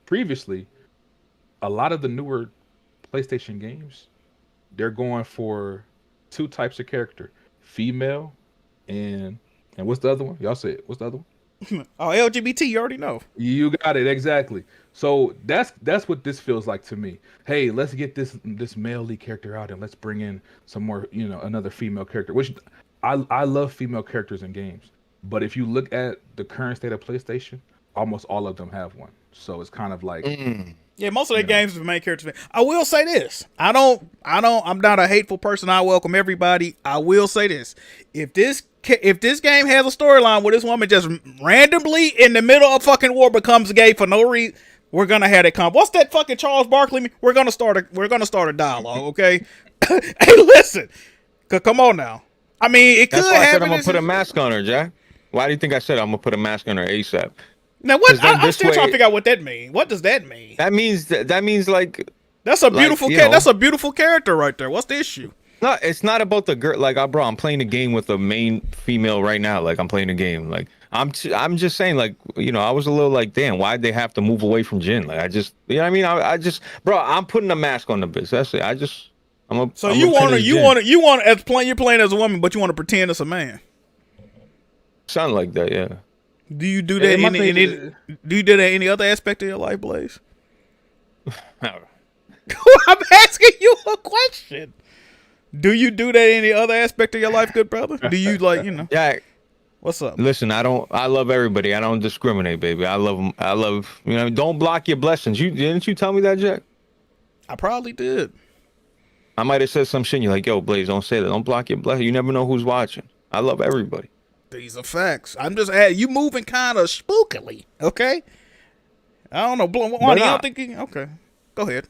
previously. A lot of the newer PlayStation games, they're going for two types of character: female and what's the other one? Y'all say it. What's the other one? Oh, LGBT, you already know. You got it, exactly. So that's what this feels like to me. Hey, let's get this male lead character out and let's bring in some more, another female character. Which I love female characters in games, but if you look at the current state of PlayStation, almost all of them have one. So it's kind of like yeah, most of the games the main characters. I will say this. I'm not a hateful person. I welcome everybody. I will say this. If this game has a storyline where this woman just randomly in the middle of fucking war becomes gay for no reason, we're gonna have that what's that fucking Charles Barkley? We're gonna start a dialogue, okay? Hey, listen, come on now. I mean, it could happen. I said I'm gonna put a mask on her, Jack. Why do you think I said I'm gonna put a mask on her ASAP? Now what? I'm still trying to figure out what that means. What does that mean? That means like that's a beautiful that's a beautiful character right there. What's the issue? No, it's not about the girl. Like, bro, I'm playing a game with a main female right now. Like, I'm playing a game. Like, I'm just saying, like, I was a little like, damn, why'd they have to move away from Jin? Like, what I mean? I just, bro, I'm putting a mask on the bitch. That's it. You're playing as a woman, but you want to pretend it's a man. Something like that, yeah. Do you do that in any other aspect of your life, Blaze? I'm asking you a question. Do you do that in any other aspect of your life, good brother? Do you Jack, what's up? Listen, I love everybody. I don't discriminate, baby. I love them. I love, don't block your blessings. Didn't you tell me that, Jack? I probably did. I might have said some shit. You're like, yo, Blaze, don't say that. Don't block your blessings. You never know who's watching. I love everybody. These are facts. I'm just you moving kind of spookily, okay? I don't know. Wonny, I don't think okay. Go ahead.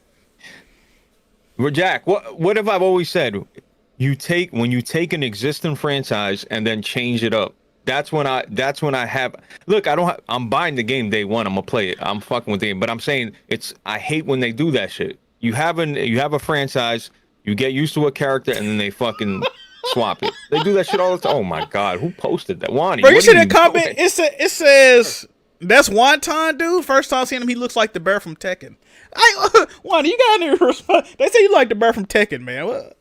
Well, Jack, what have I always said? When you take an existing franchise and then change it up. That's when I have. Look, I'm buying the game day one. I'm gonna play it. I'm fucking with the game. But I'm saying I hate when they do that shit. You have a franchise. You get used to a character and then they fucking swap it. They do that shit all the time. Oh my god, who posted that? Wonny. Bro, you see that comment? It says that's Wonton, dude. First time seeing him, he looks like the bear from Tekken. Wonny, you got any response? They say you like the bear from Tekken, man. What?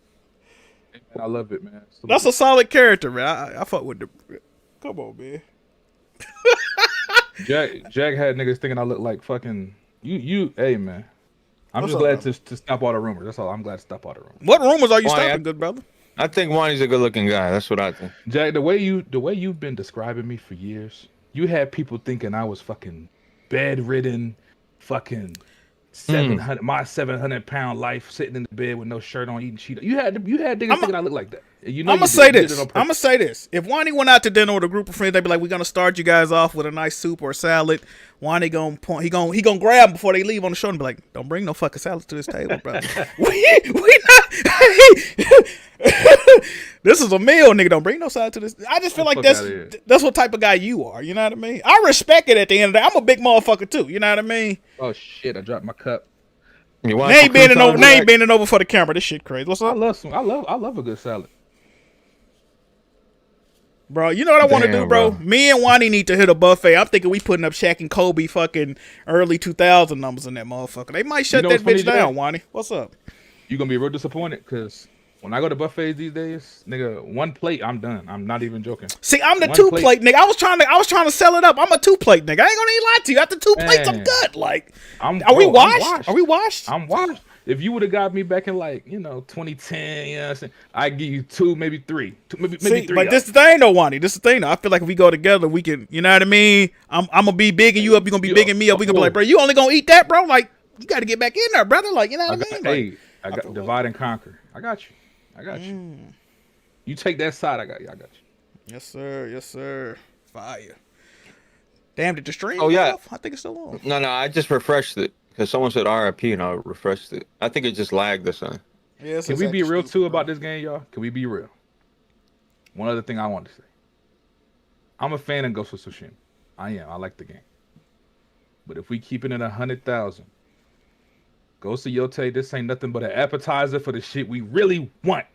I love it, man. That's a solid character, man. I fuck with the. Come on, man. Jack had niggas thinking I look like fucking you. Hey, man. I'm just glad to stop all the rumors. That's all. I'm glad to stop all the rumors. What rumors are you stopping, good brother? I think Wonny's a good-looking guy. That's what I think. Jack, the way you've been describing me for years, you had people thinking I was fucking bedridden, fucking 700 my 700-pound life sitting in the bed with no shirt on, eating Cheetos. You had niggas thinking I look like that. You know I'm gonna say this. I'm gonna say this. If Wonny went out to dinner with a group of friends, they'd be like, "We're gonna start you guys off with a nice soup or a salad." Wonny gonna point. He gonna grab them before they leave on the show and be like, "Don't bring no fucking salads to this table, bro. we not. This is a meal, nigga. Don't bring no salad to this." I just feel like that's what type of guy you are. You know what I mean? I respect it. At the end of the day, I'm a big motherfucker too. You know what I mean? Oh shit! I dropped my cup. They ain't bending over for the camera. This shit crazy. What's up? I love a good salad. Bro, you know what I want to do, bro? Me and Wonny need to hit a buffet. I'm thinking we putting up Shaq and Kobe fucking early 2000 numbers in that motherfucker. They might shut that bitch down, Wonny. What's up? You gonna be real disappointed because when I go to buffets these days, nigga, one plate, I'm done. I'm not even joking. See, I'm the two plate nigga. I was trying to sell it up. I'm a 2 plate nigga. I ain't gonna even lie to you. After 2 plates, I'm good. Like, are we washed? Are we washed? I'm washed. If you would have got me back in 2010, you know what I'm saying? I'd give you 2, maybe 3. Maybe 3. But this the thing though, Wonny. This the thing though. I feel like if we go together, we can, you know what I mean? I'm gonna be bigging you up, you're gonna be bigging me up. We gonna be like, bro, you only gonna eat that, bro? Like, you gotta get back in there, brother. Like, you know what I mean? I got divide and conquer. I got you. You take that side, I got you. Yes, sir. Yes, sir. Fire. Damn, did the stream off? I think it's still on. No, I just refreshed it. Because someone said RIP and I refreshed it. I think it just lagged this time. Yeah, can we be real too about this game, y'all? Can we be real? One other thing I want to say. I'm a fan of Ghost of Tsushima. I am. I like the game. But if we keeping it 100,000, Ghost of Yōtei, this ain't nothing but an appetizer for the shit we really want.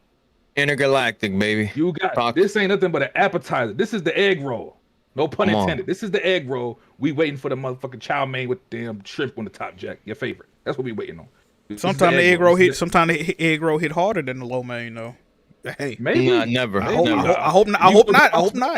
Intergalactic, baby. You got this ain't nothing but an appetizer. This is the egg roll. No pun intended. This is the egg roll. We waiting for the motherfucking chow mein with damn shrimp on the top, Jack. Your favorite. That's what we waiting on. Sometimes the egg roll hit. Sometimes the egg roll hit harder than the lo mein, though. Hey, maybe. Nah, never. I hope not. I hope not.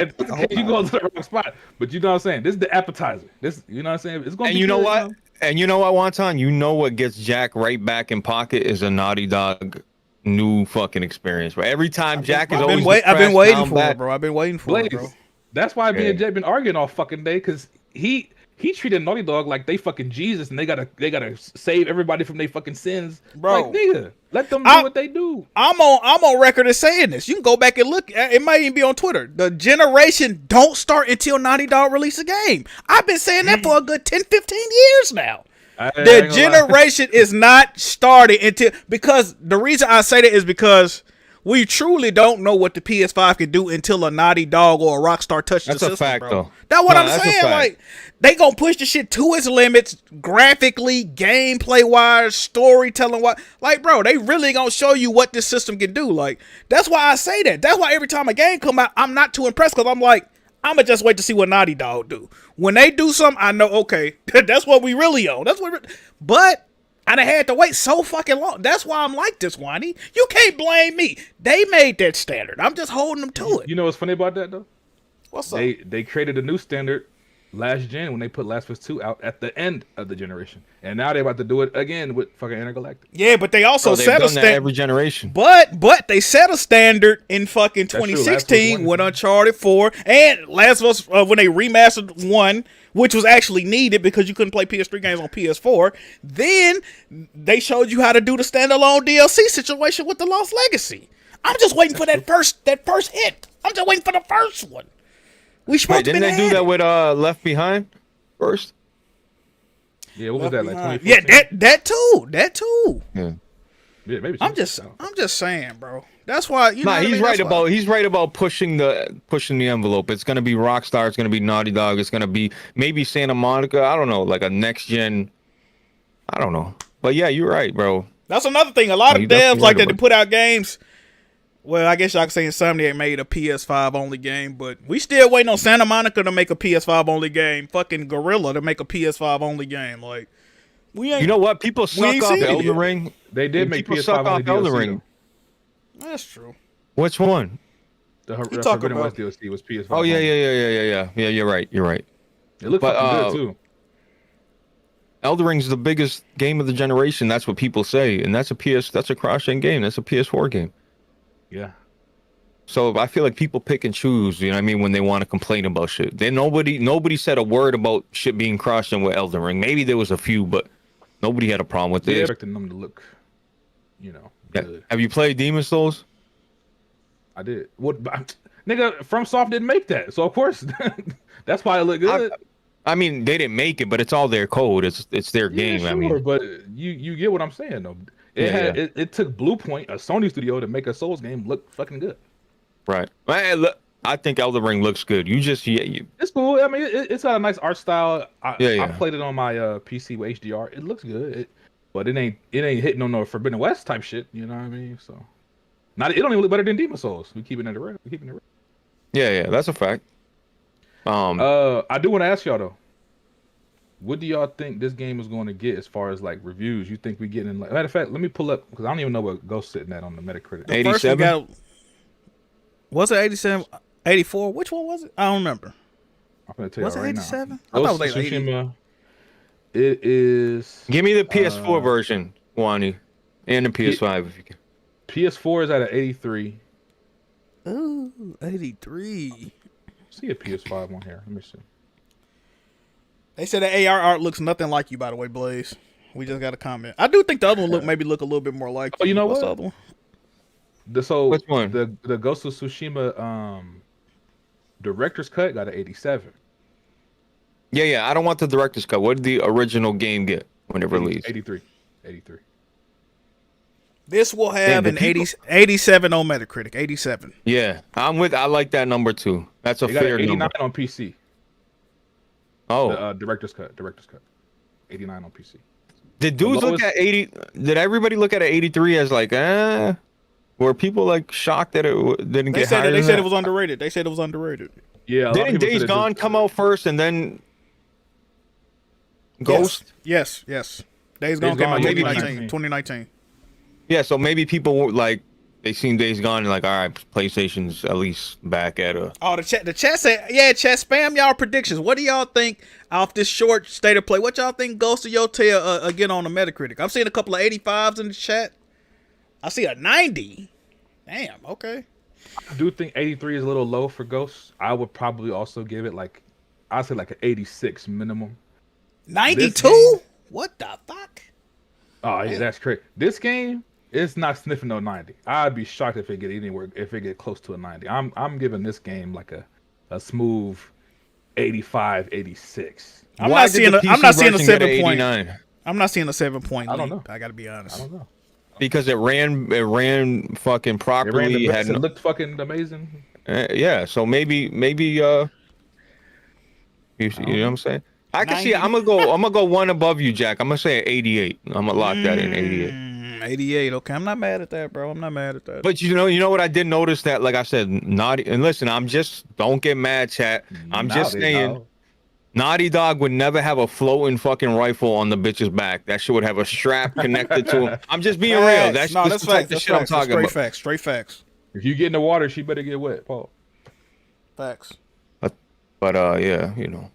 You go to the wrong spot. But you know what I'm saying. This is the appetizer. This, you know what I'm saying. It's gonna. And you know what? And you know what, Wonton? You know what gets Jack right back in pocket is a Naughty Dog new fucking experience. But every time Jack is always I've been waiting for it, bro. I've been waiting for it, bro. That's why me and Jay been arguing all fucking day because he treated Naughty Dog like they fucking Jesus and they gotta save everybody from their fucking sins, bro. Like, nigga, let them do what they do. I'm on record as saying this. You can go back and look. It might even be on Twitter. The generation don't start until Naughty Dog release a game. I've been saying that for a good 10, 15 years now. The generation is not starting until, because the reason I say that is because we truly don't know what the PS5 can do until a Naughty Dog or a Rockstar touch the system. That's a fact, though. That's what I'm saying. Like, they gonna push the shit to its limits, graphically, gameplay wise, storytelling wise. Like, bro, they really gonna show you what this system can do. Like, that's why I say that. That's why every time a game come out, I'm not too impressed because I'm like, I'm gonna just wait to see what Naughty Dog do. When they do something, I know, okay, that's what we really own. But I done had to wait so fucking long. That's why I'm like this, Wonny. You can't blame me. They made that standard. I'm just holding them to it. You know what's funny about that, though? What's up? They created a new standard last gen when they put Last of Us 2 out at the end of the generation. And now they're about to do it again with fucking Intergalactic. Yeah, but they also set a standard every generation. But they set a standard in fucking 2016 when Uncharted 4 and Last of Us when they remastered 1, which was actually needed because you couldn't play PS3 games on PS4. Then they showed you how to do the standalone DLC situation with The Lost Legacy. I'm just waiting for that first hit. I'm just waiting for the first one. We supposed didn't they do that with Left Behind first? Yeah, what was that, like 2014? Yeah, that too. Yeah. Yeah, maybe. I'm just saying, bro. That's why you know. He's right about pushing the envelope. It's gonna be Rockstar. It's gonna be Naughty Dog. It's gonna be maybe Santa Monica. I don't know, like a next gen. I don't know, but yeah, you're right, bro. That's another thing. A lot of devs like that to put out games. Well, I guess y'all can say Insomniac made a PS5 only game, but we still waiting on Santa Monica to make a PS5 only game. Fucking Gorilla to make a PS5 only game. Like, we ain't. You know what? People suck off Elden Ring. They did make PS5 only Elden Ring. That's true. Which one? The Forbidden West DLC was PS5. Oh yeah. Yeah, you're right. It looked good too. Elden Ring's the biggest game of the generation. That's what people say, and that's a cross-gen game. That's a PS4 game. Yeah. So I feel like people pick and choose, you know what I mean, when they want to complain about shit. Then nobody said a word about shit being cross-gen with Elden Ring. Maybe there was a few, but nobody had a problem with it. Expecting them to look, good. Have you played Demon's Souls? I I did. What, nigga? FromSoft didn't make that, so of course that's why it looked good. I mean, they didn't make it, but it's all their code. It's their game. Sure, I mean, but you get what I'm saying though. It took Bluepoint, a Sony studio, to make a Souls game look fucking good. right. I think Elden Ring looks good. It's cool. I mean, it's got a nice art style. Yeah. I played it on my PC with HDR. It looks good, but it ain't hitting on no Forbidden West type shit. You know what I mean? So, it don't even look better than Demon Souls. We keeping it real. Yeah, that's a fact. I do want to ask y'all though. What do y'all think this game is going to get as far as like reviews? You think we getting like? Matter of fact, let me pull up because I don't even know what Ghost sitting at on the Metacritic. 87. Was it 87? 84? Which one was it? I don't remember. I'm gonna tell you was right it 87? now. I thought it was like 80. It is. Give me the PS4 version, Wonny, and the PS5 if you can. PS4 is at an 83. Ooh, 83. See a PS5 on here. Let me see. They said the AR art looks nothing like you, by the way, Blaze. We just got a comment. I do think the other one look a little bit more like you. Oh, you know What's what? the other one? Which one? The Ghost of Tsushima director's cut got an 87. Yeah. I don't want the director's cut. What did the original game get when it released? 83. This will have an 87 on Metacritic. 87. Yeah, I like that number too. That's a fair 89 number. on PC. Oh, the director's cut. 89 on PC. Did dudes look at 80? Did everybody look at 83 as like, were people like shocked that it didn't get higher? They said it was underrated. They said it was underrated. Yeah. Didn't Days Gone come out first and then Ghost? Yes. Days Gone came out 2019. Yeah, so maybe people were like, they seen Days Gone and like, all right, PlayStation's at least back at a. Oh, the chat said, yeah, chat, spam y'all predictions. What do y'all think off this short state of play? What y'all think Ghost of Yōtei again on the Metacritic? I'm seeing a couple of 85s in the chat. I see a 90. Damn, okay. I do think 83 is a little low for Ghost. I would probably also give it like, I'd say like an 86 minimum. 92? What the fuck? Oh yeah, that's crazy. This game, it's not sniffing no 90. I'd be shocked if it get close to a 90. I'm giving this game like a smooth 85, 86. I'm not seeing a 7.9. I'm not seeing a 7-point. I don't know. I gotta be honest. I don't know. Because it ran fucking properly. It looked fucking amazing. Yeah, so maybe you know what I'm saying? I can see it. I'm gonna go one above you, Jack. I'm gonna say 88. I'm gonna lock that in 88. 88. Okay, I'm not mad at that, bro. I'm not mad at that. But you know what I did notice that, like I said, Naughty. And listen, don't get mad, chat. I'm just saying, Naughty Dog would never have a floating fucking rifle on the bitch's back. That shit would have a strap connected to him. I'm just being real. That's facts. the shit I'm talking about. Straight facts. If you get in the water, she better get wet, Paul. Facts. But yeah, you know,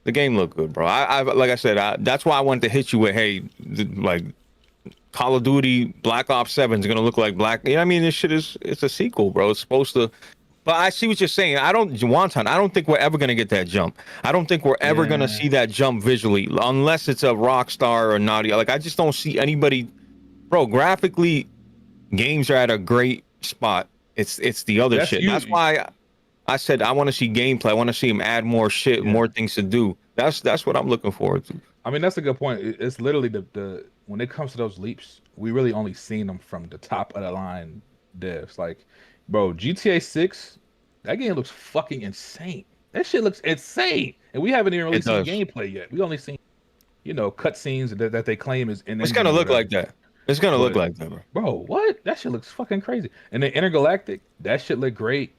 the game looked good, bro. I like I said, that's why I wanted to hit you with, hey, like Call of Duty Black Ops 7 is gonna look like Black. You know what I mean? This shit it's a sequel, bro. It's supposed to. But I see what you're saying. I don't think we're ever gonna get that jump. I don't think we're ever gonna see that jump visually, unless it's a Rockstar or Naughty. Like I just don't see anybody, bro. Graphically, games are at a great spot. It's the other shit. That's why I said I want to see gameplay. I want to see him add more shit, more things to do. That's what I'm looking forward to. I mean, that's a good point. It's literally the when it comes to those leaps, we really only seen them from the top of the line devs. Like, bro, GTA 6, that game looks fucking insane. That shit looks insane, and we haven't even really seen gameplay yet. We only seen, cutscenes that they claim is in. It's gonna look like that. It's gonna look like that, bro. What? That shit looks fucking crazy. And then Intergalactic, that shit looked great.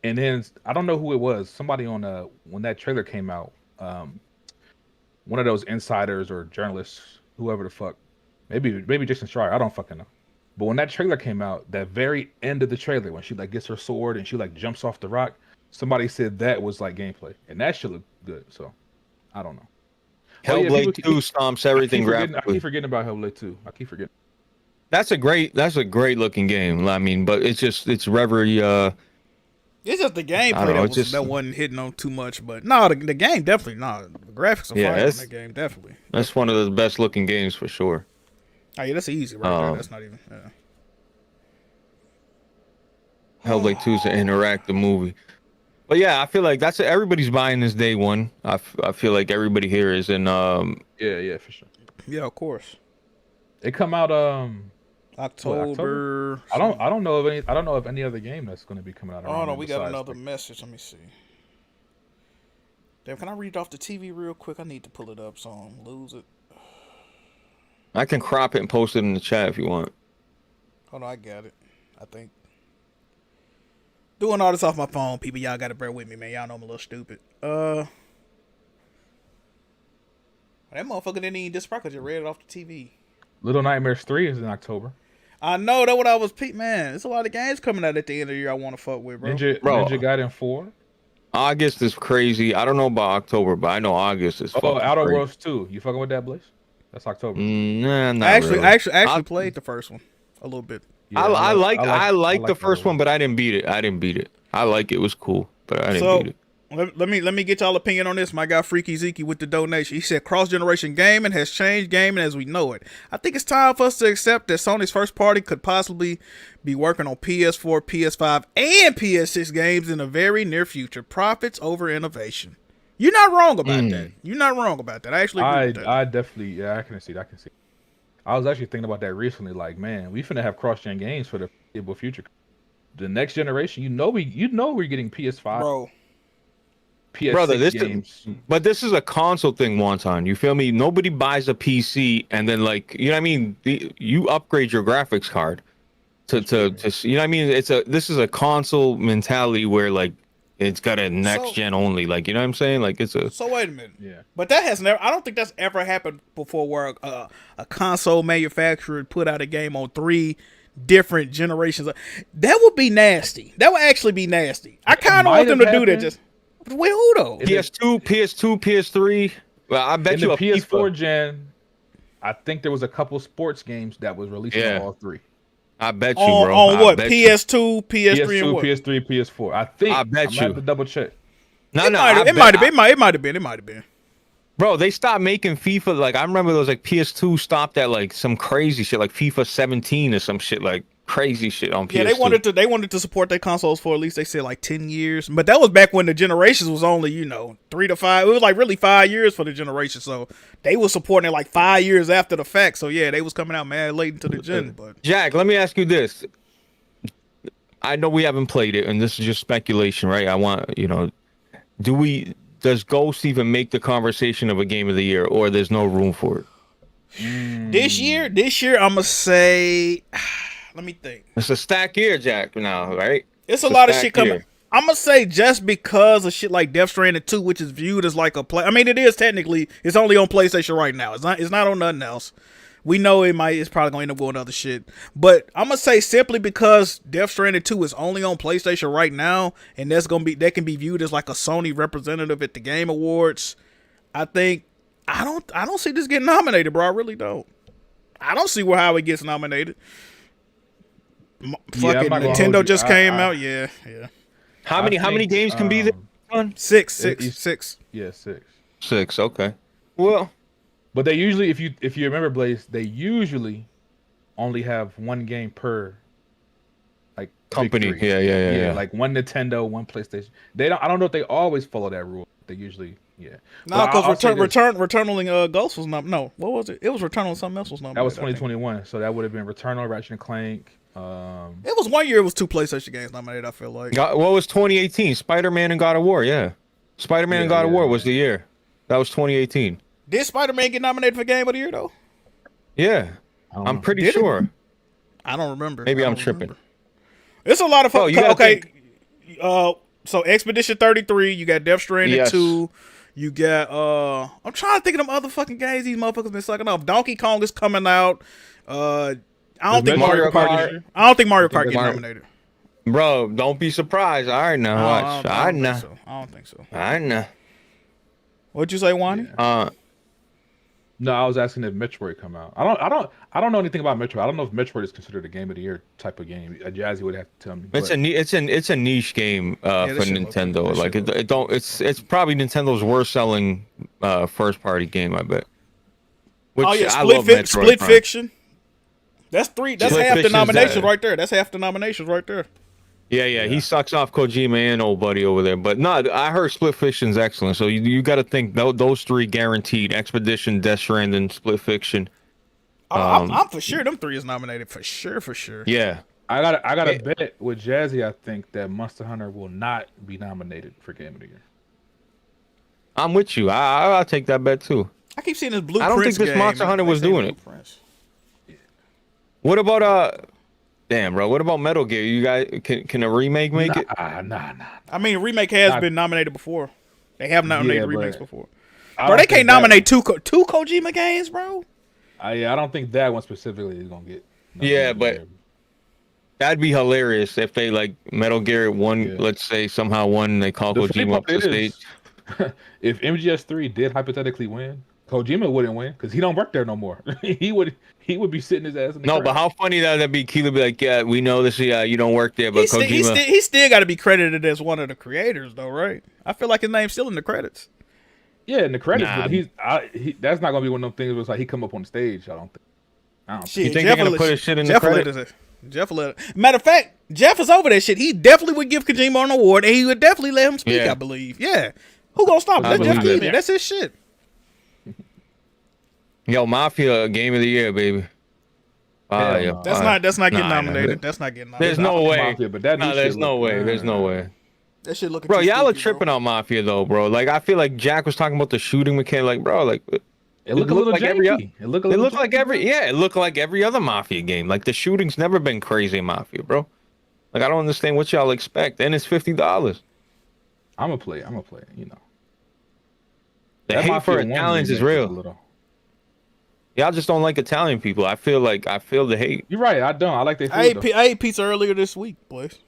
And then I don't know who it was. Somebody on when that trailer came out, one of those insiders or journalists, whoever the fuck, maybe Jason Schreier, I don't fucking know. But when that trailer came out, that very end of the trailer, when she like gets her sword and she like jumps off the rock, somebody said that was like gameplay, and that shit looked good. So I don't know. Hellblade 2 stomps everything graphically. I keep forgetting about Hellblade 2. I keep forgetting. That's a great looking game. I mean, but it's Reverie. It's just the gameplay that wasn't hitting on too much, but no, the game definitely the graphics are fire in that game, definitely. That's one of the best looking games for sure. Oh yeah, that's easy right there. That's not even. Hellblade 2 is an interactive movie. But yeah, I feel like everybody's buying this day one. I feel like everybody here is in Yeah, for sure. Yeah, of course. It come out October. I don't know of any other game that's going to be coming out. Oh no, we got another message. Let me see. Damn, can I read it off the TV real quick? I need to pull it up so I don't lose it. I can crop it and post it in the chat if you want. Hold on, I got it. I think. Doing all this off my phone, people. Y'all gotta bear with me, man. Y'all know I'm a little stupid. That motherfucker didn't even disrupt because you read it off the TV. Little Nightmares 3 is in October. I know, that's what I was man. There's a lot of games coming out at the end of the year I want to fuck with, bro. Ninja Gaiden 4. August is crazy. I don't know about October, but I know August is fucking Outer crazy. Worlds 2. You fucking with that, Blaze? That's October. Nah, not I actually really. played the first one a little bit. Yeah, I like the first one, but I didn't beat it. I like it. It was cool, but I didn't beat it. Let me get y'all opinion on this. My guy Freaky Zeke with the donation. He said cross-generation gaming has changed gaming as we know it. I think it's time for us to accept that Sony's first party could possibly be working on PS4, PS5, and PS6 games in the very near future. Profits over innovation. You're not wrong about that. You're not wrong about that. I actually agree with that. I definitely, I can see that. I was actually thinking about that recently. Like, man, we finna have cross-gen games for the foreseeable future. The next generation, we're getting PS5. Bro. PS6 Brother, this is a console thing, Wonton. You feel me? Nobody buys a PC and then you upgrade your graphics card to you know what I mean? This is a console mentality where like it's got a next gen only, like, you know what I'm saying? Like So wait a minute. Yeah. But that has never. I don't think that's ever happened before, where a console manufacturer put out a game on 3 different generations. That would be nasty. That would actually be nasty. I kind of want them to do that. Just wait, who though? PS2, PS3. Well, I bet you the PS4 gen. I think there was a couple sports games that was released on all 3. I bet you, bro. On what? PS2, PS3, and what? PS3, PS4. I think. I bet you. I have to double check. It might have been. Bro, they stopped making FIFA. Like, I remember those like PS2 stopped at like some crazy shit, like FIFA 17 or some shit, like crazy shit on PS2. Yeah, they wanted to support their consoles for at least, they said, like 10 years. But that was back when the generations was only 3 to 5. It was like really 5 years for the generation. So they was supporting it like 5 years after the fact. So yeah, they was coming out mad late into the gen. But Jack, let me ask you this. I know we haven't played it, and this is just speculation, right? I want, does Ghost even make the conversation of a game of the year, or there's no room for it? This year, I'm gonna say, let me think. It's a stack year, Jack. Now, right? It's a lot of shit coming. I'm gonna say just because of shit like Death Stranding 2, which is viewed as like a play. I mean, it is technically. It's only on PlayStation right now. It's not on nothing else. We know it's probably gonna end up going other shit. But I'm gonna say simply because Death Stranding 2 is only on PlayStation right now, and that can be viewed as like a Sony representative at the Game Awards. I don't see this getting nominated, bro. I really don't. I don't see how it gets nominated. Fucking Nintendo just came out. Yeah. How many games can be there? Six. Yeah, 6. 6. Okay. Well. But they usually, if you remember, Blaze, they usually only have one game per like company. Victory. Yeah. Like one Nintendo, one PlayStation. I don't know if they always follow that rule. They usually, yeah. No, because Returnaling Ghost was not. No, what was it? It was Returnal. Something else was not. That was 2021. So that would have been Returnal, Ratchet and Clank. It was 1 year. It was 2 PlayStation games nominated. I feel like. What was 2018? Spider-Man and God of War. Yeah, Spider-Man and God of War was the year. That was 2018. Did Spider-Man get nominated for Game of the Year though? Yeah, I'm pretty sure. I don't remember. Maybe I'm tripping. It's a lot of fun. Okay. So Expedition 33, you got Death Stranding 2, you got I'm trying to think of them other fucking games these motherfuckers been sucking off. Donkey Kong is coming out. I don't think Mario Kart get nominated. Bro, don't be surprised. All right now, watch. I don't think so. I know. What'd you say, Wonny? No, I was asking if Metroid come out. I don't know anything about Metroid. I don't know if Metroid is considered a game of the year type of game. Jazzy would have to tell me. It's a niche game for Nintendo. Like it's probably Nintendo's worst selling first party game, I bet. Which Split Fiction. That's 3. That's half the nominations right there. Yeah, he sucks off Kojima and old buddy over there. But no, I heard Split Fiction's excellent. So you got to think those three guaranteed: Expedition, Death Stranding, Split Fiction. I'm for sure them 3 is nominated for sure. Yeah, I gotta bet with Jazzy. I think that Monster Hunter will not be nominated for Game of the Year. I'm with you. I'll take that bet too. I keep seeing this Blueprints. I don't think this game, Monster Hunter was doing it. What about damn, bro. What about Metal Gear? You guys can a remake make it? Nah. I mean, a remake has been nominated before. They have nominated remakes before. Bro, Bro, they can't nominate two Kojima games, bro. I don't think that one specifically is gonna get. Yeah, but that'd be hilarious if they like Metal Gear won. Let's say somehow won. They call Kojima up to the stage. If MGS3 did hypothetically win, Kojima wouldn't win because he don't work there no more. he would be sitting his ass in the No, crowd. but how funny that'd be. Keely be like, yeah, we know this. Yeah, you don't work there, but Kojima. He still got to be credited as one of the creators, though, right? I feel like his name's still in the credits. Yeah, in the credits, but that's not gonna be one of them things where it's like he come up on stage. I don't think. Shit, you think they're gonna put his shit in the credits? Matter of fact, Jeff is over that shit. He definitely would give Kojima an award, and he would definitely let him speak. I believe. Yeah, who gonna stop him? That's Jeff Keighley. That's his shit. Yo, Mafia Game of the Year, baby. That's not getting nominated. That's not getting nominated. There's no way. Mafia, but that there's no way. There's no way. That shit looking. Bro, y'all are tripping on Mafia though, bro. Like I feel like Jack was talking about the shooting mechanic. Like, bro, like it looked like janky. It looked like every other Mafia game. Like the shooting's never been crazy in Mafia, bro. Like I don't understand what y'all expect. And it's $50. I'm gonna play. You know. The hate for Italians is real. Y'all just don't like Italian people. I feel the hate. You're right. I don't. I like their food. I ate pizza earlier this week, boys.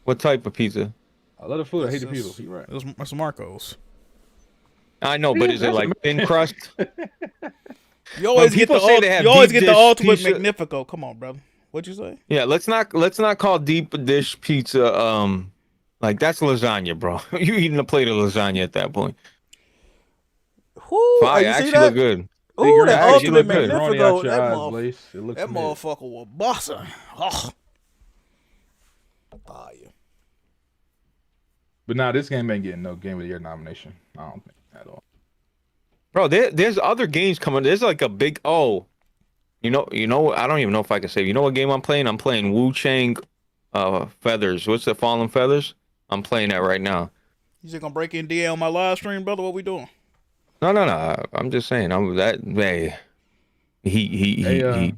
What type of pizza? I love the food. I hate the people. You're right. It's Marco's. I know, but is it like thin crust? You always get the ultimate pizza. Magnifico. Come on, brother. What'd you say? Yeah, let's not call deep dish pizza like that's lasagna, bro. You eating a plate of lasagna at that point. Whoo, Fire, actually look good. Ooh, that ultimate Magnifico. That motherfucker was bossing. Oh. Fire. But now this game ain't getting no Game of the Year nomination. I don't think at all. Bro, there's other games coming. There's like a big you know. I don't even know if I can say. You know what game I'm playing? I'm playing Wu Chang, Feathers. What's the Fallen Feathers? I'm playing that right now. You just gonna break in DA on my live stream, brother? What we doing? No. I'm just saying. I'm that. Hey, he.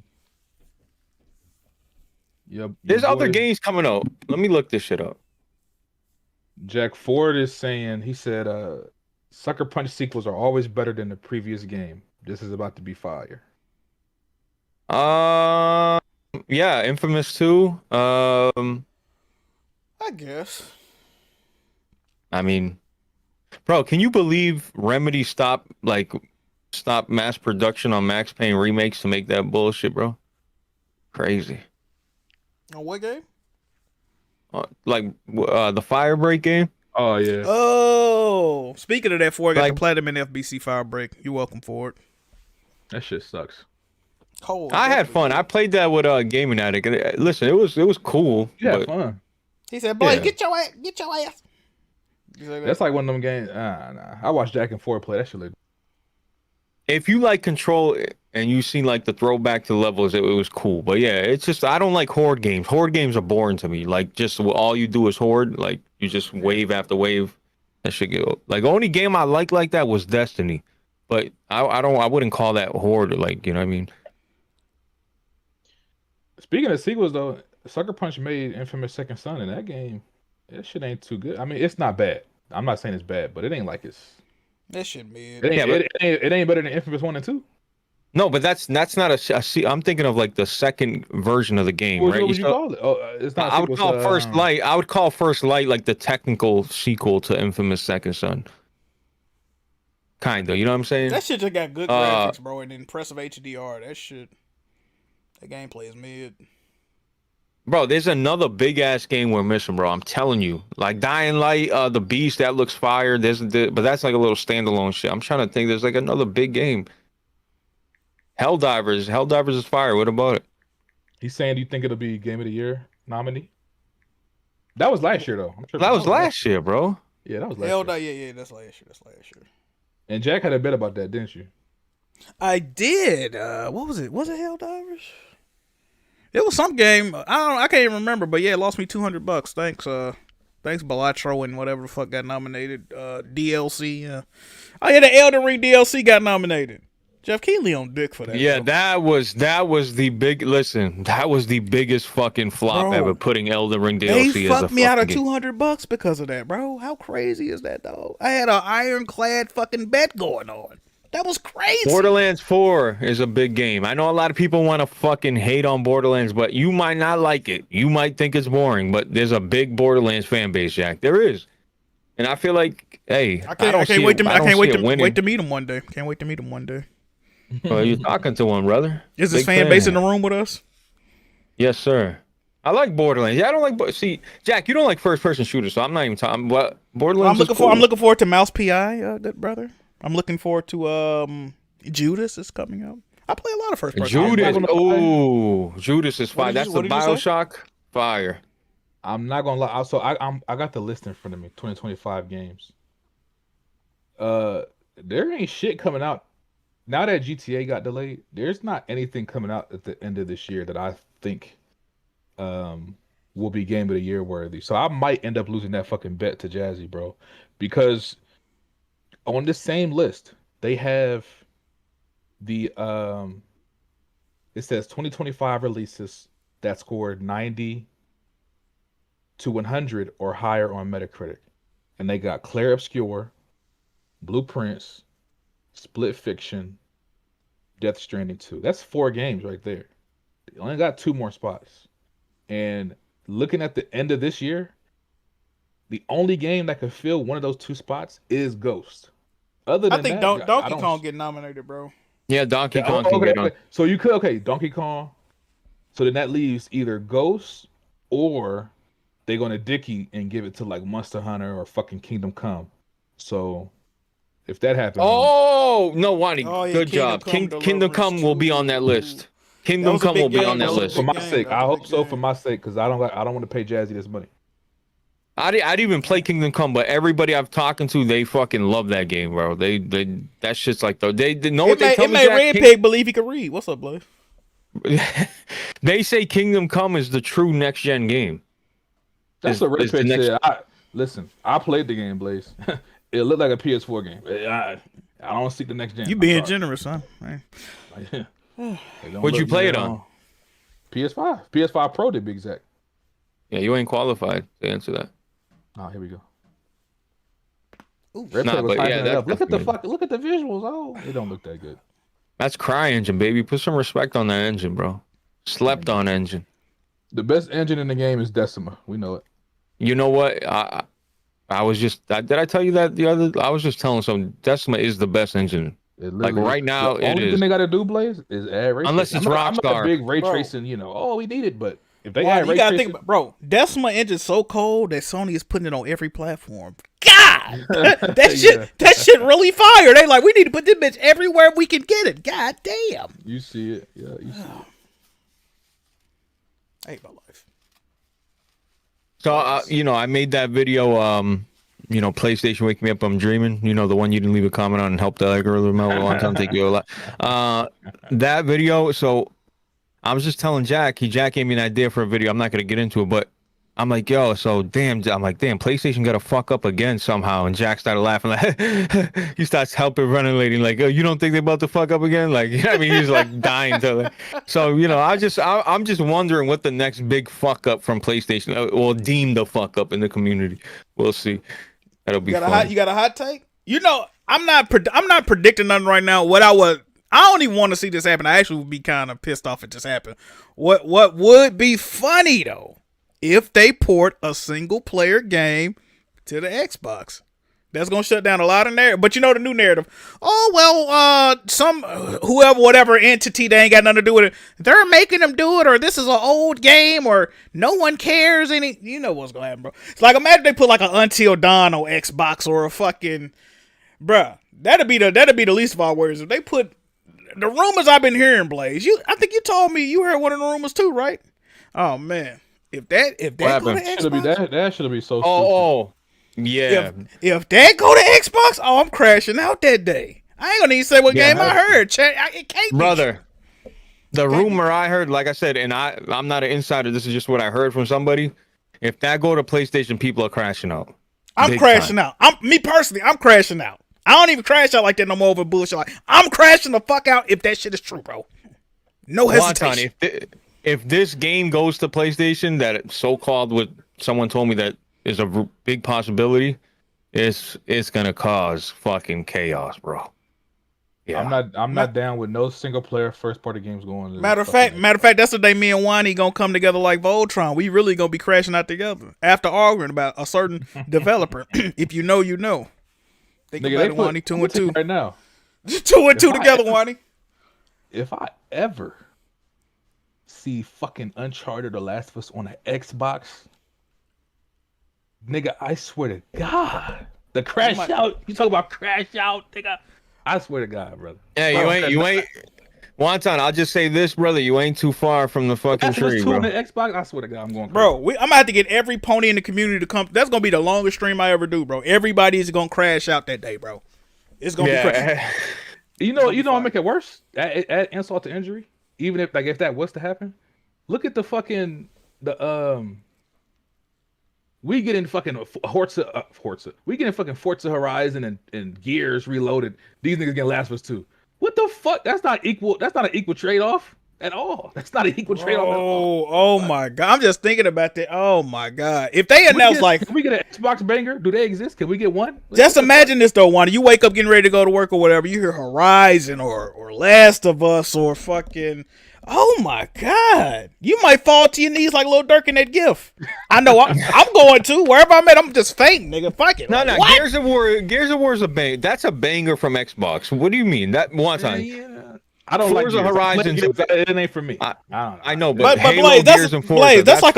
There's other games coming out. Let me look this shit up. Jack Ford is saying, he said, Sucker Punch sequels are always better than the previous game. This is about to be fire. Yeah, Infamous 2. I guess. I mean, bro, can you believe Remedy stopped mass production on Max Payne remakes to make that bullshit, bro? Crazy. On what game? The Firebreak game. Oh yeah. Oh, speaking of that, Ford got the platinum in FBC Firebreak. You're welcome, Ford. That shit sucks. Cold. I had fun. I played that with Gaming Addict. Listen, it was cool. Yeah, fun. He said, "Boy, get your ass." That's like one of them games. Nah. I watched Jack and Ford play that shit. If you like Control and you seen like the throwback to the levels, it was cool. But yeah, it's just I don't like horde games. Horde games are boring to me. Like just all you do is horde. Like you just wave after wave. That shit get like the only game I like that was Destiny. But I wouldn't call that horde. Like you know what I mean. Speaking of sequels though, Sucker Punch made Infamous Second Son in that game. That shit ain't too good. I mean, it's not bad. I'm not saying it's bad, but it ain't like it's. That shit mid. It ain't better than Infamous 1 and 2. No, but that's not a. I'm thinking of like the second version of the game, right? What would you call it? Oh, it's not. I would call First Light. I would call First Light like the technical sequel to Infamous Second Son. Kinda, you know what I'm saying? That shit just got good graphics, bro, and impressive HDR. That gameplay is mid. Bro, there's another big ass game we're missing, bro. I'm telling you, like Dying Light, the Beast that looks fire. But that's like a little standalone shit. I'm trying to think. There's like another big game. Helldivers is fire. What about it? He's saying, do you think it'll be Game of the Year nominee? That was last year though. I'm sure That was last year, bro. Yeah, that was last Hell, year. yeah, that's last year. That's last year. And Jack had a bet about that, didn't you? I did. What was it? Was it Helldivers? It was some game. I can't even remember, but yeah, it lost me $200. Thanks Balatro and whatever the fuck got nominated. DLC. Oh yeah, the Elden Ring DLC got nominated. Jeff Keighley on dick for that. Yeah, bro. that was the big listen. That was the biggest fucking flop Bro, ever. Putting Elden Ring DLC They as a fucked me out of fucking game. $200 because of that, bro. How crazy is that, dog? I had an ironclad fucking bet going on. That was crazy. Borderlands 4 is a big game. I know a lot of people want to fucking hate on Borderlands, but you might not like it. You might think it's boring, but there's a big Borderlands fan base, Jack. There is. And I feel like, hey, I can't wait to meet him one day. Can't wait to meet him one day. Well, you're talking to one, brother. Is this Big fan base in the room with us? Yes, sir. I like Borderlands. Yeah, I don't like. See, Jack, you don't like first-person shooters, so I'm not even talking. What Borderlands? I'm looking forward to Mouse PI, good brother. I'm looking forward to Judas is coming up. I play a lot of first person. Judas. Oh, Judas is fire. That's the BioShock fire. I'm not gonna lie. So I got the list in front of me. 2025 games. There ain't shit coming out. Now that GTA got delayed, there's not anything coming out at the end of this year that I think will be Game of the Year worthy. So I might end up losing that fucking bet to Jazzy, bro. Because on this same list, they have the it says 2025 releases that scored 90 to 100 or higher on Metacritic. And they got Claire Obscure, Blueprints, Split Fiction, Death Stranding 2. That's 4 games right there. They only got 2 more spots. And looking at the end of this year, the only game that could fill one of those 2 spots is Ghost. Other than I think that, Donkey Kong get nominated, bro. Yeah, Donkey Kong can get on. So you could, Donkey Kong. So then that leaves either Ghost or they're gonna dicky and give it to like Monster Hunter or fucking Kingdom Come. So if that happens, oh no, Wonny, yeah, good job. Kingdom Come will be on that list. Kingdom Come will be on that list. For my sake, I hope so. For my sake, because I don't want to pay Jazzy this money. I'd even play Kingdom Come, but everybody I've talked to, they fucking love that game, bro. They that shit's like they know what they tell me. It made Red Pig believe he could read. What's up, Blaze? They say Kingdom Come is the true next gen game. That's what Red Pig said. Listen, I played the game, Blaze. It looked like a PS4 game. I don't see the next gen. You being generous, huh? What'd you play it on? PS5. PS5 Pro to be exact. Yeah, you ain't qualified to answer that. Oh, here we go. Ooh, Look at the visuals. Oh, it don't look that good. That's CryEngine, baby. Put some respect on that engine, bro. Slept on engine. The best engine in the game is Decima. We know it. You know what? I was just did I tell you that the other? I was just telling some Decima is the best engine. Like right now, the only thing they got to do, Blaze, is add ray tracing. Unless it's I'm not a big ray Bro. tracing. We need it, but if they add ray you gotta tracing, think about, bro. Decima engine's so cold that Sony is putting it on every platform. God, that shit really fire. They like, we need to put this bitch everywhere we can get it. God damn. You see it, yeah. You see it. I hate my life. So I made that video. PlayStation Wake Me Up, I'm Dreaming. The one you didn't leave a comment on and helped the algorithm out a long time. Take you a lot. That video. So I was just telling Jack. Jack gave me an idea for a video. I'm not gonna get into it, but I'm like, yo, so damn. I'm like, damn, PlayStation got to fuck up again somehow. And Jack started laughing. Like, he starts helping running lady. Like, oh, you don't think they're about to fuck up again? Like, I mean, he's like dying to. So I'm just wondering what the next big fuck up from PlayStation will deem the fuck up in the community. We'll see. That'll be fun. You got a hot take? I'm not predicting nothing right now. I don't even want to see this happen. I actually would be kind of pissed off if this happened. What would be funny though, if they port a single player game to the Xbox? That's gonna shut down a lot of narrative. But the new narrative. Oh well, some whatever entity they ain't got nothing to do with it. They're making them do it, or this is an old game, or no one cares. You know what's gonna happen, bro? It's like, imagine they put like an Until Dawn on Xbox or a fucking, bruh. That'd be the least of our worries. If they put the rumors I've been hearing, Blaze. I think you told me you heard one of the rumors too, right? Oh man. If that go to Xbox, that should be so stupid. Oh, yeah. If that go to Xbox, oh, I'm crashing out that day. I ain't gonna even say what game I heard. Chat, it can't brother. be. The rumor I heard, like I said, and I'm not an insider. This is just what I heard from somebody. If that go to PlayStation, people are crashing out. I'm crashing out. Me personally, I'm crashing out. I don't even crash out like that no more over bullshit. Like, I'm crashing the fuck out if that shit is true, bro. No hesitation. If this game goes to PlayStation, that so-called what someone told me that is a big possibility, it's gonna cause fucking chaos, bro. Yeah, I'm not down with no single player first party games going. Matter of fact, that's the day me and Wonny gonna come together like Voltron. We really gonna be crashing out together after arguing about a certain developer. If you know, you know. Think about it, Wonny. 2 and 2 right now. 2 and 2 together, Wonny. If I ever see fucking Uncharted or Last of Us on an Xbox, nigga, I swear to God, the crash out. You talk about crash out, nigga. I swear to God, brother. Yeah, you ain't. Wonton, I'll just say this, brother. You ain't too far from the fucking tree, bro. On the Xbox, I swear to God, I'm going crazy. Bro, I'm gonna have to get every pony in the community to come. That's gonna be the longest stream I ever do, bro. Everybody's gonna crash out that day, bro. It's gonna be crazy. You know, I'll make it worse. Add insult to injury. Even if that was to happen, look at we get in fucking Forza. We get in fucking Forza Horizon and Gears Reloaded. These niggas get Last of Us 2. What the fuck? That's not equal. That's not an equal trade off at all. That's not an equal trade off at all. Oh my God! I'm just thinking about that. Oh my God! If they announce can we get an Xbox banger? Do they exist? Can we get one? Just imagine this though, Wonny. You wake up getting ready to go to work or whatever. You hear Horizon or Last of Us or fucking. Oh my God! You might fall to your knees like Lil Durk in that GIF. I know. I'm going to wherever I'm at. I'm just fainting, nigga. Fuck it. No. Gears of War is a bang. That's a banger from Xbox. What do you mean? That one time. Yeah. I don't Forza like Horizon. It ain't for me. I know, but Halo, Blaze, Gears, and Forza, that's like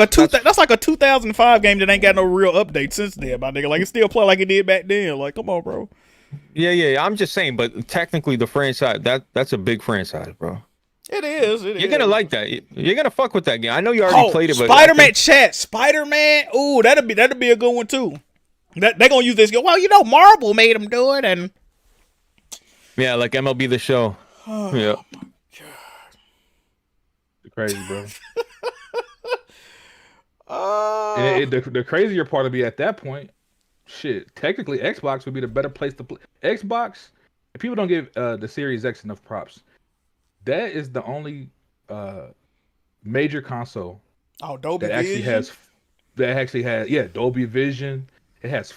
a 2005 game that ain't got no real update since then, my nigga. Like it still play like it did back then. Like, come on, bro. Yeah. I'm just saying, but technically, the franchise that's a big franchise, bro. It is. You're gonna like that. You're gonna fuck with that game. I know you already played it, but Spider-Man. Ooh, that'd be a good one too. They gonna use this. Well, you know, Marvel made them do it, and yeah, like MLB The Show. Oh, yeah. My God. Crazy, bro. The crazier part would be at that point. Shit, technically, Xbox would be the better place to play. Xbox. If people don't give the Series X enough props, that is the only major console Dolby that actually has Dolby Vision. It has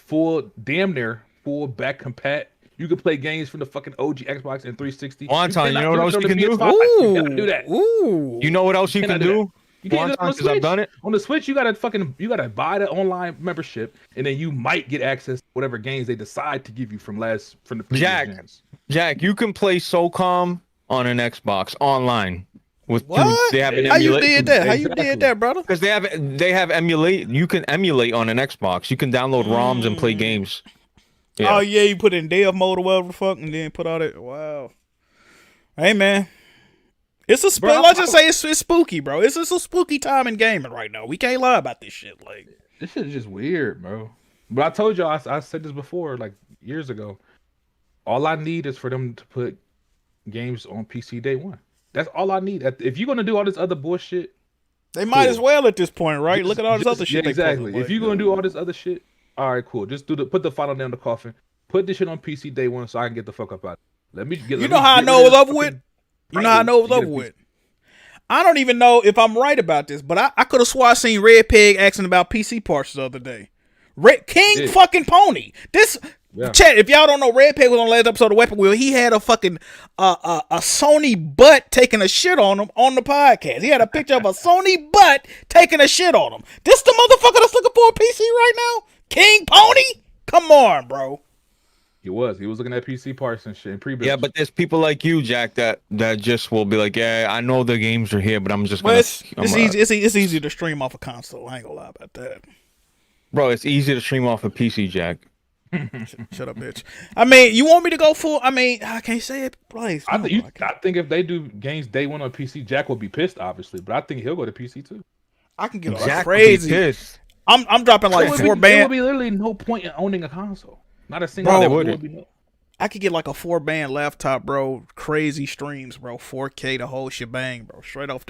damn near full back compat. You can play games from the fucking OG Xbox and 360. Wonton, you know what else you can do? You gotta do that. Ooh. You know what else you can do? You can't do it on the Switch. I've done it. On the Switch, you gotta buy the online membership, and then you might get access to whatever games they decide to give you from the previous gens. Jack, you can play SOCOM on an Xbox online. They have an How you did that? How you did that, brother? Because they have emulate. You can emulate on an Xbox. You can download ROMs and play games. Yeah. Oh yeah, you put it in dev mode or whatever the fuck, and then put all that. Wow. Hey man, it's a let's just say it's spooky, bro. It's just a spooky time in gaming right now. We can't lie about this shit. Like this shit is just weird, bro. But I told y'all, I said this before, like years ago. All I need is for them to put games on PC day one. That's all I need. If you're gonna do all this other bullshit, they might as well at this point, right? Look at all this other shit. Yeah, exactly. If you're gonna do all this other shit, all right, cool. Just put the final nail in the coffin. Put this shit on PC day one so I can get the fuck up out of it. You know how I know it was over with? You know how I know it was over with? I don't even know if I'm right about this, but I could have swore I seen Red Peg asking about PC parts the other day. King fucking Pony. Chat, if y'all don't know, Red Peg was on the last episode of Weapon Wheel. He had a fucking a Sony butt taking a shit on him on the podcast. He had a picture of a Sony butt taking a shit on him. This the motherfucker that's looking for a PC right now? King Pony? Come on, bro. He was looking at PC parts and shit and pre-built. Yeah, but there's people like you, Jack, that just will be like, yeah, I know the games are here, but I'm just gonna. It's easy to stream off a console. I ain't gonna lie about that. Bro, it's easy to stream off a PC, Jack. Shut up, bitch. I mean, you want me to go full? I mean, I can't say it. Blaze. I think if they do games day one on PC, Jack will be pissed, obviously, but I think he'll go to PC too. I can get like Jack would be crazy. pissed. I'm dropping like There $4 would band. be literally no point in owning a console. Not a single. Bro, There wouldn't. would be no. I could get like a 4-band laptop, bro. Crazy streams, bro. 4K, the whole shebang, bro. Straight off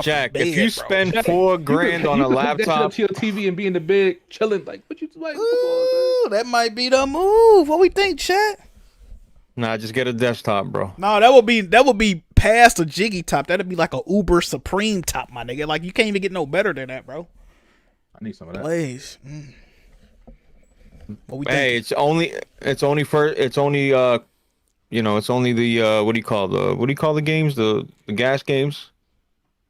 Jack, the bed, if you bro. spend $4,000 on a Hook that shit up laptop, to your TV and be in the bed chilling. Like, what you like? Ooh, that might be the move. What we think, chat? nah, just get a desktop, bro. No, that would be past a jiggy top. That'd be like a Uber Supreme top, my nigga. Like you can't even get no better than that, bro. I need some of that. Blaze. What we think? Hey, it's only you know, it's only the what do you call the games? The gas games?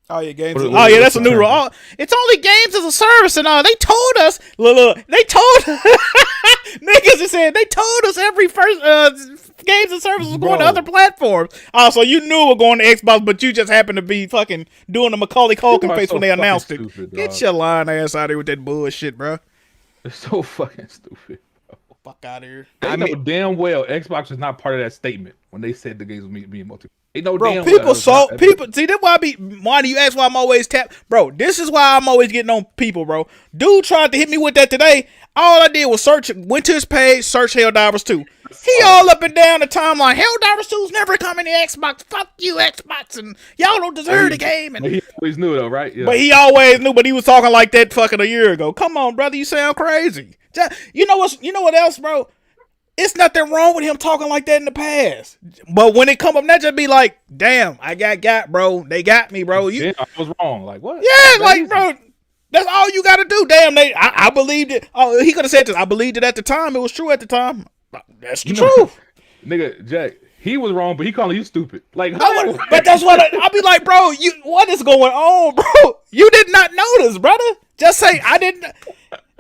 Oh yeah, games. What- That's a new rule. Oh, it's only games as a service, and they told us. Look, they told niggas. Just said they told us every first games and service was going to other platforms. Oh, so you knew it was going to Xbox, but you just happened to be fucking doing the Macaulay Culkin face when they announced it. Stupid, Get dog. your lying ass out of here with that bullshit, bro. It's so fucking stupid. Fuck out of here. They know damn well Xbox is not part of that statement when they said the games would being multi. They know Bro, damn people well. so people see that's why do you ask why I'm always tapped? Bro, this is why I'm always getting on people, bro. Dude tried to hit me with that today. All I did was went to his page, search Helldivers 2. He all up and down the timeline. Helldivers 2's never coming to Xbox. Fuck you, Xbox, and y'all don't deserve the game. And, But he always knew though, right? Yeah. but he always knew, but he was talking like that fucking a year ago. Come on, brother, you sound crazy. You know what else, bro? It's nothing wrong with him talking like that in the past. But when it come up, that just be like, damn, I got, bro. They got me, bro. Yeah, I was wrong. Like what? Yeah, like, bro, that's all you gotta do. Damn, I believed it. Oh, he could have said this. I believed it at the time. It was true at the time. That's the truth. Nigga, Jack, he was wrong, but he calling you stupid. Like, But that's what I'll be like, bro. What is going on, bro? You did not notice, brother. Just say I didn't.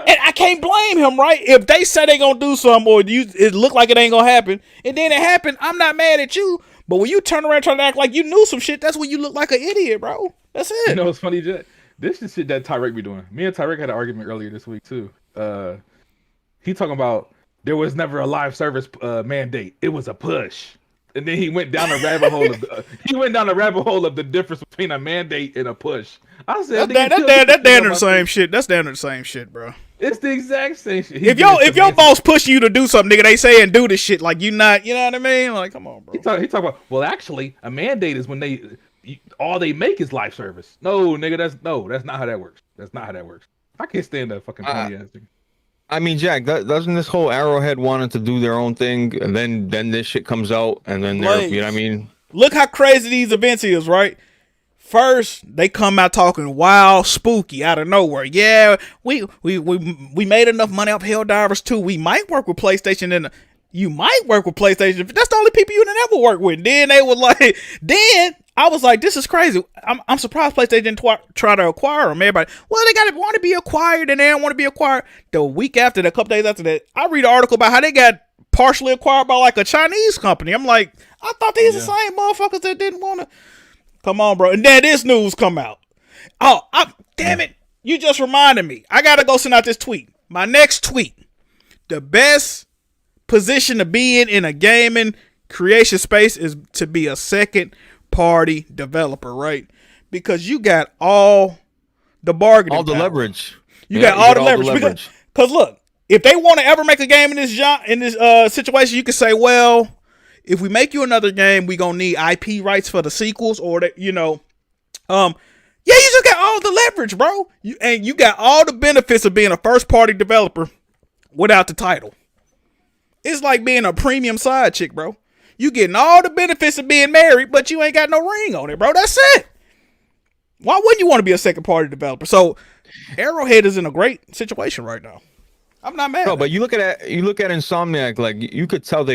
And I can't blame him, right? If they say they gonna do something or it look like it ain't gonna happen, and then it happened, I'm not mad at you. But when you turn around trying to act like you knew some shit, that's when you look like an idiot, bro. That's it. You know what's funny, Jack? This is shit that Tyreek be doing. Me and Tyreek had an argument earlier this week too. He talking about there was never a live service mandate. It was a push. And then he went down a rabbit hole of the difference between a mandate and a push. I said that's down to the same shit. That's down to the same shit, bro. It's the exact same shit. If your boss pushing you to do something, nigga, they say and do this shit like you not, you know what I mean? Like, come on, bro. He talk about, well, actually, a mandate is when all they make is live service. No, nigga, that's not how that works. That's not how that works. I can't stand that fucking funny ass thing. I mean, Jack, doesn't this whole Arrowhead wanted to do their own thing, and then this shit comes out, and then they're, you know what I mean? Look how crazy these events is, right? First, they come out talking wild, spooky out of nowhere. Yeah, we made enough money off Helldivers 2. We might work with PlayStation, and you might work with PlayStation. But that's the only people you never work with. Then they were like, then I was like, this is crazy. I'm surprised PlayStation didn't try to acquire them. Everybody, well, they got to want to be acquired, and they don't want to be acquired. The week after, a couple days after that, I read an article about how they got partially acquired by like a Chinese company. I'm like, I thought these the same motherfuckers that didn't want to. Come on, bro. And then this news come out. Oh, damn it. You just reminded me. I got to go send out this tweet. My next tweet. The best position to be in a gaming creation space is to be a second party developer, right? Because you got all the bargaining all the power. leverage. You got all the leverage. Because look, if they want to ever make a game in this situation, you can say, well, if we make you another game, we gonna need IP rights for the sequels, or that you just got all the leverage, bro. You got all the benefits of being a first party developer without the title. It's like being a premium side chick, bro. You getting all the benefits of being married, but you ain't got no ring on it, bro. That's it. Why wouldn't you want to be a second party developer? So Arrowhead is in a great situation right now. I'm not mad. No, but you look at Insomniac, like you could tell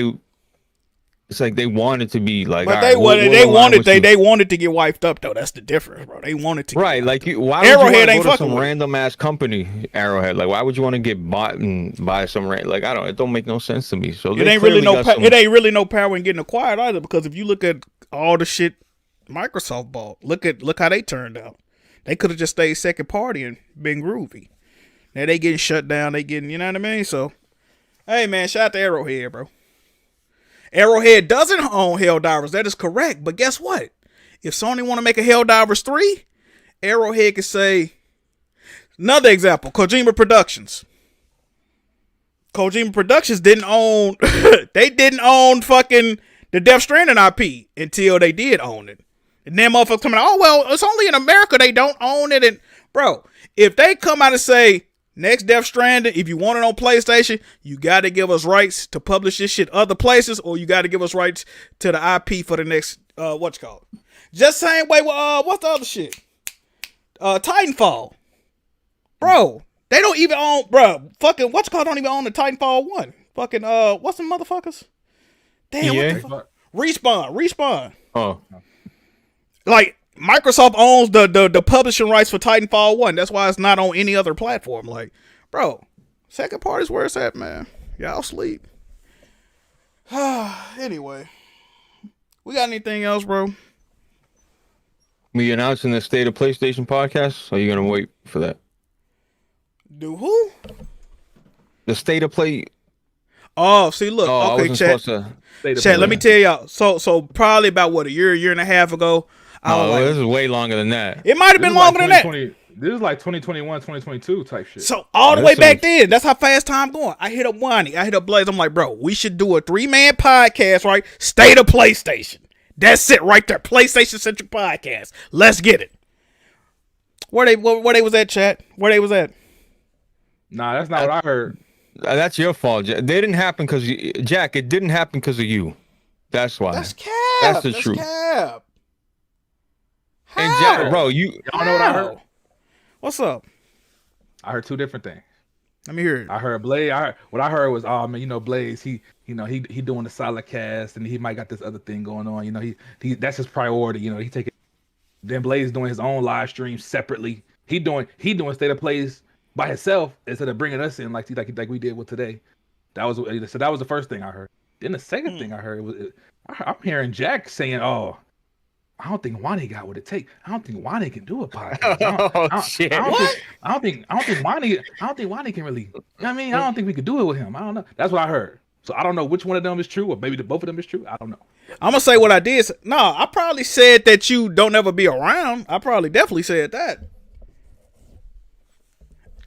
it's like they wanted to be like, but they wanted to get wiped up though. That's the difference, bro. They wanted to. Right, like why Arrowhead would you ain't go to fucking some with random ass company, Arrowhead? Like, why would you want to get bought and buy some like it don't make no sense to me. So it ain't really no power in getting acquired either, because if you look at all the shit Microsoft bought, look how they turned out. They could have just stayed second party and been groovy. Now they getting shut down. They getting, you know what I mean? So, hey man, shout out to Arrowhead, bro. Arrowhead doesn't own Helldivers. That is correct. But guess what? If Sony want to make a Helldivers 3, Arrowhead could say, Another example, Kojima Productions. Kojima Productions didn't own they didn't own fucking the Death Stranding IP until they did own it. And then motherfuckers coming out, oh well, it's only in America they don't own it. And bro, if they come out and say next Death Stranding, if you want it on PlayStation, you gotta give us rights to publish this shit other places, or you gotta give us rights to the IP for the next what's called. Just same way with what's the other shit? Titanfall. Bro, they don't even own, bro. Fucking what's called don't even own the Titanfall 1. Fucking what's the motherfuckers? Damn, what the fuck? Respawn. Oh. Like Microsoft owns the publishing rights for Titanfall 1. That's why it's not on any other platform. Like, bro, second party's where it's at, man. Y'all sleep. Anyway. We got anything else, bro? We announcing the State of PlayStation podcast? Or are you gonna wait for that? Do who? The State of Play. Oh, see, look. Oh, okay, chat. Let me tell y'all. So probably about what, a year and a half ago. This is way longer than that. It might have been longer than that. This is like 2021, 2022 type shit. So all the way back then, that's how fast time going. I hit up Wonny, I hit up Blaze. I'm like, bro, we should do a 3-man podcast, right? State of PlayStation. That's it right there. PlayStation centric podcast. Let's get it. Where they was at, chat? Where they was at? Nah, that's not what I heard. That's your fault. They didn't happen because Jack. It didn't happen because of you. That's why. That's cap. That's the truth. Cap. How? And Jack, bro, y'all know what I heard? What's up? I heard two different things. Let me hear it. I heard Blaze. What I heard was, oh man, you know Blaze. He doing the solid cast, and he might got this other thing going on. You know, he that's his priority. You know, he taking. Then Blaze doing his own live stream separately. He doing State of Plays by himself instead of bringing us in like we did with today. That was the first thing I heard. Then the second thing I heard was I'm hearing Jack saying, "Oh, I don't think Wonny got what it takes. I don't think Wonny can do a podcast. Shit! I don't think Wonny can really. I mean, I don't think we could do it with him. I don't know. That's what I heard. So I don't know which one of them is true, or maybe both of them is true. I don't know. I'm gonna say what I did. No, I probably said that you don't ever be around. I probably definitely said that.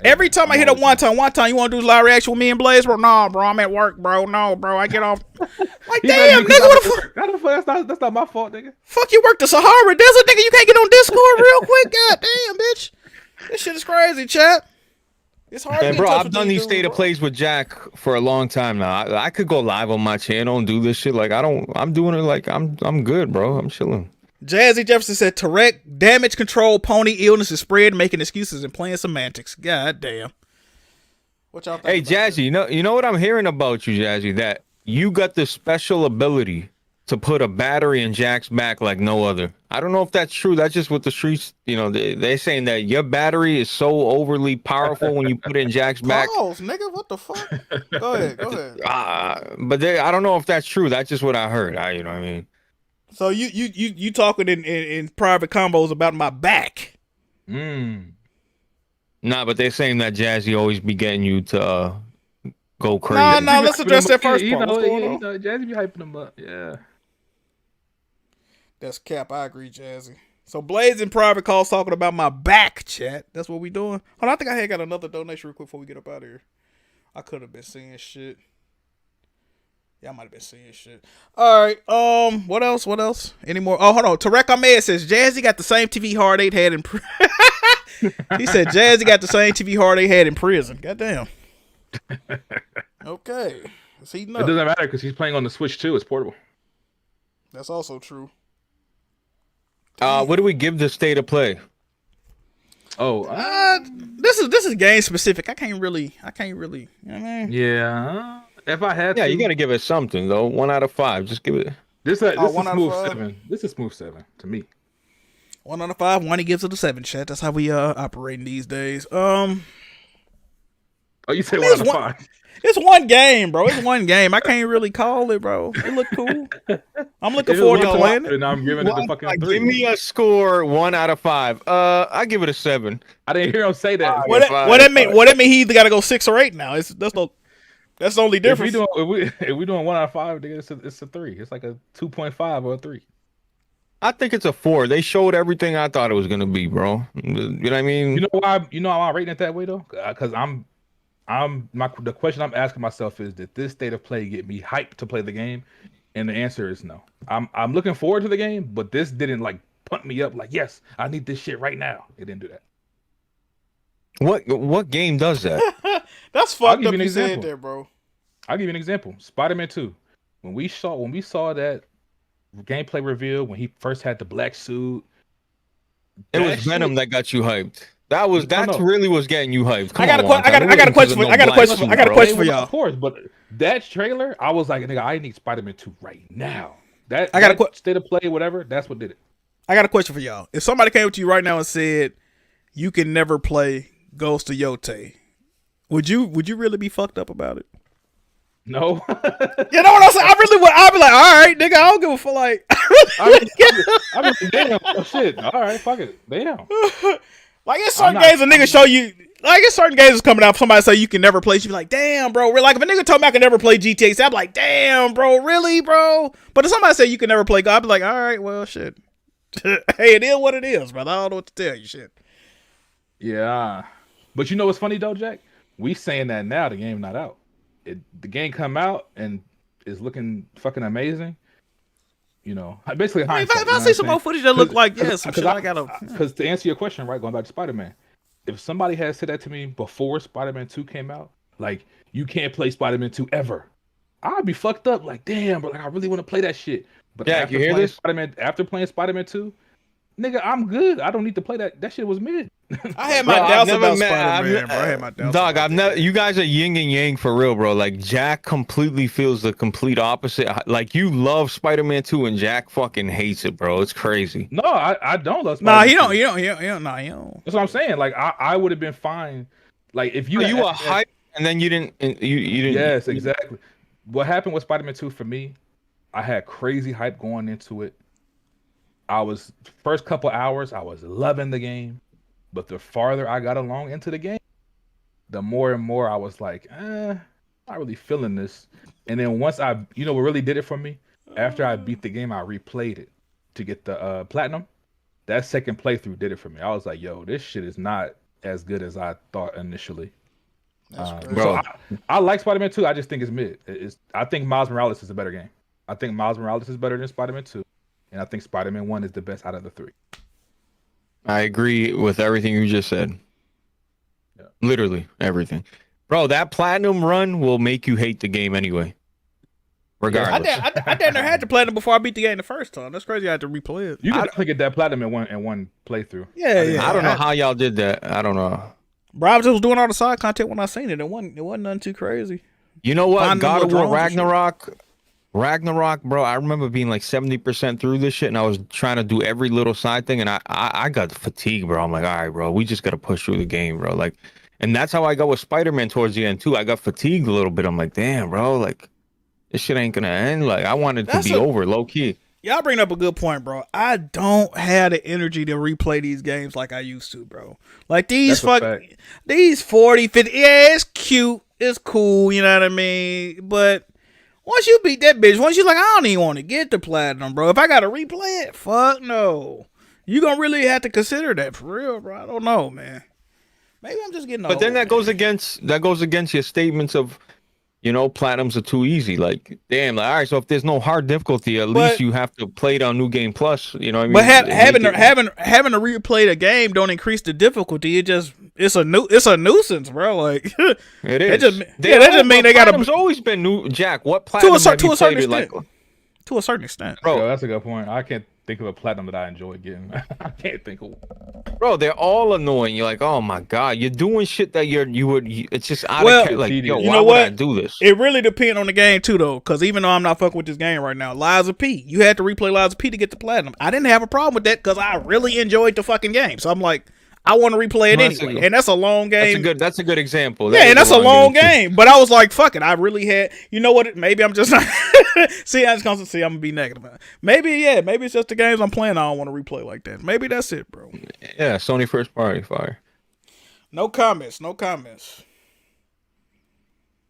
Every time I hit up one time, you want to do live reaction with me and Blaze? Bro, no, bro, I'm at work, bro. No, bro, I get off. Like, damn, nigga, what the fuck? That's not my fault, nigga. Fuck, you work the Sahara Desert, nigga. You can't get on Discord real quick. God damn, bitch. This shit is crazy, chat. It's hard. And bro, I've done these state of plays with Jack for a long time now. I could go live on my channel and do this shit. Like I'm doing it like I'm good, bro. I'm chilling. Jazzy Jefferson said, Tarek, damage control, pony illness is spread, making excuses and playing semantics. God damn. What y'all think? Hey, Jazzy, you know what I'm hearing about you, Jazzy? That you got the special ability to put a battery in Jack's back like no other. I don't know if that's true. That's just what the streets, they're saying that your battery is so overly powerful when you put it in Jack's back. Pause, nigga. What the fuck? Go ahead. But I don't know if that's true. That's just what I heard. You know what I mean? So you talking in private combos about my back? Nah, but they're saying that Jazzy always be getting you to go crazy. Nah. Let's address that first part. What's going on? Jazzy be hyping them up. Yeah. That's cap. I agree, Jazzy. So Blaze in private calls talking about my back, chat. That's what we doing. Hold on, I think I had got another donation real quick before we get up out of here. I could have been seeing shit. Yeah, I might have been seeing shit. All right. What else? Any more? Oh, hold on. Tarek Ahmed says Jazzy got the same TV hard 8 had in prison. He said Jazzy got the same TV hard 8 had in prison. Goddamn. Okay. It's heating up. It doesn't matter because he's playing on the Switch too. It's portable. That's also true. What do we give the state of play? This is game specific. I can't really. You know what I mean? Yeah. If I had to, you gotta give it something though. 1 out of 5. Just give it. This is smooth 7. This is smooth 7 to me. 1 out of 5. Wonny gives it a 7. Chat. That's how we operating these days. Oh, you say 1 out of 5. It's one game, bro. It's one game. I can't really call it, bro. It look cool. I'm looking forward to playing it. And I'm giving it the fucking 3. Give me a score 1 out of 5. I give it a 7. I didn't hear him say that. What that mean? What that mean? He either got to go 6 or 8 now. That's the only difference. If we doing 1 out of 5, it's a 3. It's like a 2.5 or a 3. I think it's a 4. They showed everything I thought it was gonna be, bro. You know what I mean? You know why? You know how I'm rating it that way though? Because the question I'm asking myself is, did this state of play get me hyped to play the game? And the answer is no. I'm looking forward to the game, but this didn't like pump me up. Like, yes, I need this shit right now. It didn't do that. What game does that? That's fucked up. You said there, bro. I'll give you an example. Spider-Man 2. When we saw that gameplay reveal, when he first had the black suit, it was Venom that got you hyped. That really was getting you hyped. I got a question for y'all. Of course, but that trailer, I was like, nigga, I need Spider-Man 2 right now. That state of play, whatever, that's what did it. I got a question for y'all. If somebody came to you right now and said you can never play Ghost of Yōtei, would you really be fucked up about it? No. You know what I'm saying? I really would. I'd be like, all right, nigga, I don't give a fuck. Like, I mean, damn, oh, shit. All right, fuck it. Damn. Like, it's certain games a nigga show you. Like, it's certain games coming out. Somebody say you can never play. You be like, damn, bro. Like, if a nigga told me I could never play GTA, so I'm like, damn, bro, really, bro. But if somebody say you can never play, I'd be like, all right, well, shit. Hey, it is what it is, brother. I don't know what to tell you, shit. Yeah, but you know what's funny though, Jack? We saying that now. The game not out. The game come out and is looking fucking amazing. You know, basically. I mean, if I see some more footage that look like some shit, I gotta. Because to answer your question, right, going back to Spider-Man, if somebody had said that to me before Spider-Man 2 came out, like you can't play Spider-Man 2 ever, I'd be fucked up. Like, damn, bro, like I really want to play that shit. But yeah, after you hear this? After playing Spider-Man 2, nigga, I'm good. I don't need to play that. That shit was mid. I had my doubts about Spider-Man, bro. I had my doubts. Dog, I've never. You guys are yin and yang for real, bro. Like Jack completely feels the complete opposite. Like you love Spider-Man 2, and Jack fucking hates it, bro. It's crazy. No, I don't love Spider-Man. Nah, he don't. Nah, he don't. That's what I'm saying. Like I would have been fine. Like if you were hyped and then you didn't. You didn't. Yes, exactly. What happened with Spider-Man 2 for me? I had crazy hype going into it. First couple hours, I was loving the game. But the farther I got along into the game, the more and more I was like, not really feeling this. And then once what really did it for me, after I beat the game, I replayed it to get the platinum. That second playthrough did it for me. I was like, yo, this shit is not as good as I thought initially. So I like Spider-Man 2. I just think it's mid. I think Miles Morales is a better game. I think Miles Morales is better than Spider-Man 2. And I think Spider-Man 1 is the best out of the 3. I agree with everything you just said. Yeah. Literally everything. Bro, that platinum run will make you hate the game anyway. Regardless. I never had to platinum before I beat the game the first time. That's crazy. I had to replay it. You can definitely get that platinum in one playthrough. Yeah. I don't know how y'all did that. I don't know. Bro, I was just doing all the side content when I seen it. It wasn't nothing too crazy. You know what? God of War Ragnarok, bro, I remember being like 70% through this shit, and I was trying to do every little side thing, and I got fatigued, bro. I'm like, all right, bro, we just got to push through the game, bro. Like, and that's how I got with Spider-Man towards the end, too. I got fatigued a little bit. I'm like, damn, bro, like, this shit ain't gonna end. Like, I wanted to be over, low-key. Y'all bring up a good point, bro. I don't have the energy to replay these games like I used to, bro. Like, these 40, 50, yeah, it's cute, it's cool, you know what I mean? But once you beat that bitch, once you're like, I don't even want to get the platinum, bro. If I got to replay it, fuck no. You gonna really have to consider that for real, bro. I don't know, man. Maybe I'm just getting old. But then that goes against your statements of, you know, platinums are too easy. Like, damn, like, all right, so if there's no hard difficulty, at least you have to play it on New Game Plus. You know what I mean? But having to replay the game don't increase the difficulty. It's a nuisance, bro. Like it is. That just mean they got to. Platinum's always been new, Jack. What platinum have you played it like? To a certain extent, bro. That's a good point. I can't think of a platinum that I enjoy getting. I can't think of one. Bro, they're all annoying. You're like, oh my god, you're doing shit that it's just out of like, yo, you why would I do this? It really depends on the game too, though. Because even though I'm not fucking with this game right now, Lies of P, you had to replay Lies of P to get the platinum. I didn't have a problem with that because I really enjoyed the fucking game. So I'm like, I want to replay it anyway, and that's a long game. That's a good example. Yeah, and that's a long game. But I was like, fuck it. I really had. You know what? Maybe I'm just not. See, I'm gonna be negative. Maybe it's just the games I'm playing. I don't want to replay like that. Maybe that's it, bro. Yeah, Sony first party fire. No comments.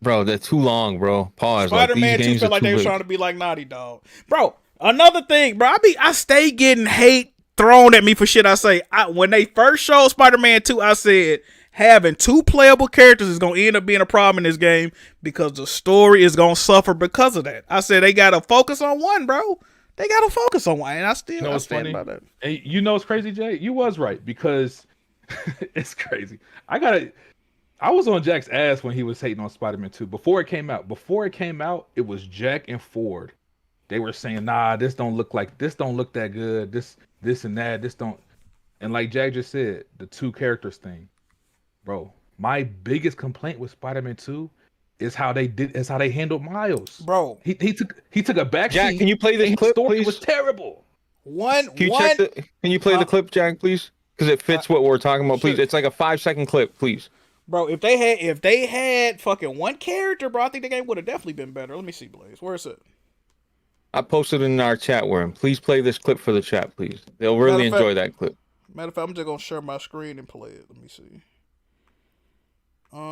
Bro, they're too long, bro. Pause. Spider-Man 2 felt like they were trying to be like Naughty Dog, bro. Another thing, bro. I stay getting hate thrown at me for shit I say. When they first showed Spider-Man 2, I said having 2 playable characters is gonna end up being a problem in this game because the story is gonna suffer because of that. I said they gotta focus on one, bro. They gotta focus on one, and I stand funny by that. And you know what's crazy, Jay? You was right because it's crazy. I was on Jack's ass when he was hating on Spider-Man 2 before it came out. Before it came out, it was Jack and Ford. They were saying, "Nah, this don't look that good. This and that. This don't." And like Jack just said, the 2 characters thing, bro. My biggest complaint with Spider-Man 2 is how they handled Miles, bro. He took a back. Jack, can you play this clip, please? It was terrible. Can you play the clip, Jack, please? Because it fits what we're talking about. Please, it's like a 5-second clip, please. Bro, if they had fucking one character, bro, I think the game would have definitely been better. Let me see, Blaze. Where is it? I posted it in our chat room. Please play this clip for the chat, please. They'll really enjoy that clip. Matter of fact, I'm just gonna share my screen and play it. Let me see.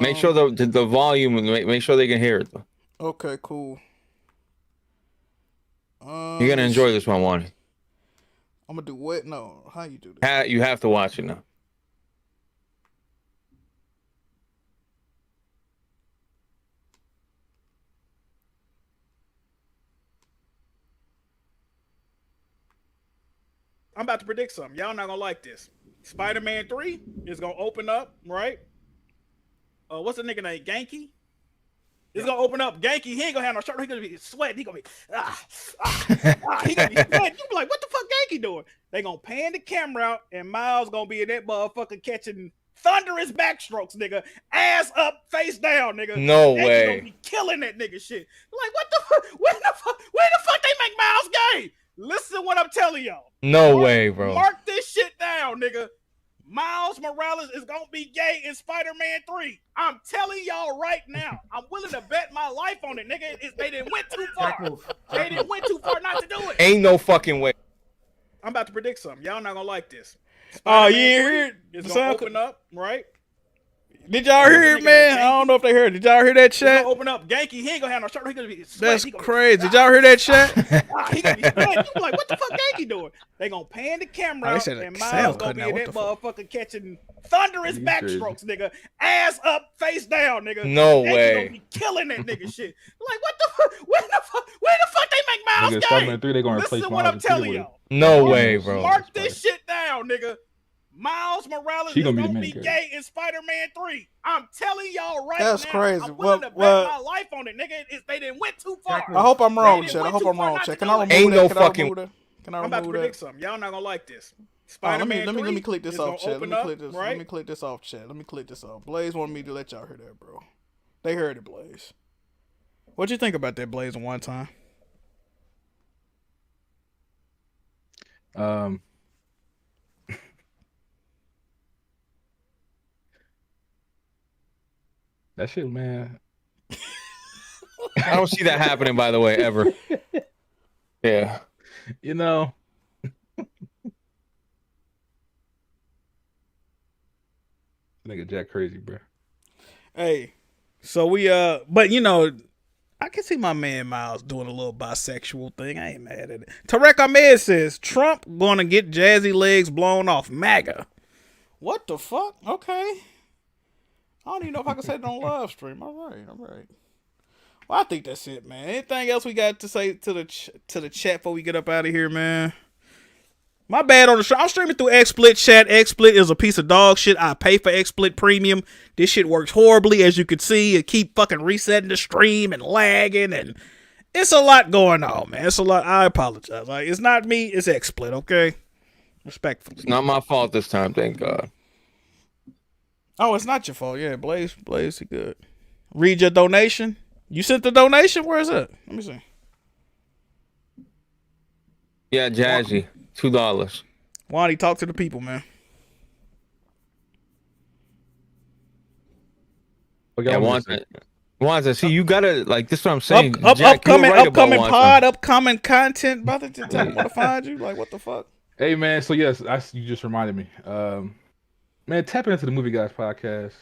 Make sure the volume, make sure they can hear it, though. Okay, cool. You're gonna enjoy this one, Wonny. I'm gonna do what? No, how you do this? You have to watch it now. I'm about to predict something. Y'all not gonna like this. Spider-Man 3 is gonna open up, right? What's the nigga name? Genki? It's gonna open up. Genki, he ain't gonna have no shirt. He gonna be sweating. He gonna be he gonna be sweating. You be like, what the fuck Genki doing? They gonna pan the camera out, and Miles gonna be in that motherfucker catching thunderous backstrokes, nigga. Ass up, face down, nigga. No Genki way. gonna be killing that nigga shit. Like, what the fuck? Where the fuck they make Miles gay? Listen what I'm telling y'all. No way, bro. Mark this shit down, nigga. Miles Morales is gonna be gay in Spider-Man 3. I'm telling y'all right now. I'm willing to bet my life on it, nigga. They didn't went too far. They didn't went too far not to do it. Ain't no fucking way. I'm about to predict something. Y'all not gonna like this. Oh, Spider-Man you ain't 3 heard is gonna open up, right? Did y'all hear it, man? I don't know if they heard. Did y'all hear that chat? Open up, Genki. He ain't gonna have no shirt. He gonna be sweating. That's crazy. Did y'all hear that chat? He gonna be sweating. You be like, what the fuck Genki doing? They gonna pan the camera out, and Miles gonna be in that motherfucker catching thunderous backstrokes, nigga. Ass up, face down, nigga. No Genki way. gonna be killing that nigga shit. Like, what the fuck? Where the fuck they make Miles Nigga, gay? Spider-Man 3, they gonna replace Listen what Miles I'm with telling Peter y'all. No way, bro. Mark this shit down, nigga. Miles Morales She is gonna be gonna the be main gay in Spider-Man 3. I'm telling y'all right now. That's crazy. I'm willing to bet my life on it, nigga. They didn't went too far. I hope I'm wrong, chat. I hope I'm wrong, chat. Can I remove that? Ain't no Can I fucking- remove that? Can I I'm about to remove predict that? something. Y'all not gonna like this. Oh, Spider-Man let me 3 click this is off, gonna chat. Let open me up, click this. right? Let me click this off, chat. Let me click this off. Blaze wanted me to let y'all hear that, bro. They heard it, Blaze. What'd you think about that, Blaze, in one time? That shit, man. I don't see that happening, by the way, ever. Yeah. You know. Nigga Jack crazy, bro. Hey, so we but you know, I can see my man Miles doing a little bisexual thing. I ain't mad at it. Tarek Ahmed says Trump gonna get Jazzy legs blown off. MAGA. What the fuck? Okay. I don't even know if I can say it on live stream. All right. Well, I think that's it, man. Anything else we got to say to the chat before we get up out of here, man? My bad on the show. I'm streaming through XSplit chat. XSplit is a piece of dog shit. I pay for XSplit Premium. This shit works horribly, as you can see. It keep fucking resetting the stream and lagging, and it's a lot going on, man. It's a lot. I apologize. Like, it's not me. It's XSplit, okay? Respectfully. It's not my fault this time, thank God. Oh, it's not your fault. Yeah, Blaze, you good. Read your donation. You sent the donation? Where is it? Let me see. Yeah, Jazzy. $2. Wonny, talk to the people, man. Okay, Yeah, Wanza, see, you gotta, like, this is what I'm saying. Jack, upcoming upcoming pod, upcoming content, brother. To tell me where to find you. Like, what the fuck? Hey, man. So, yes, you just reminded me. Man, tap into the Movie Guys podcast.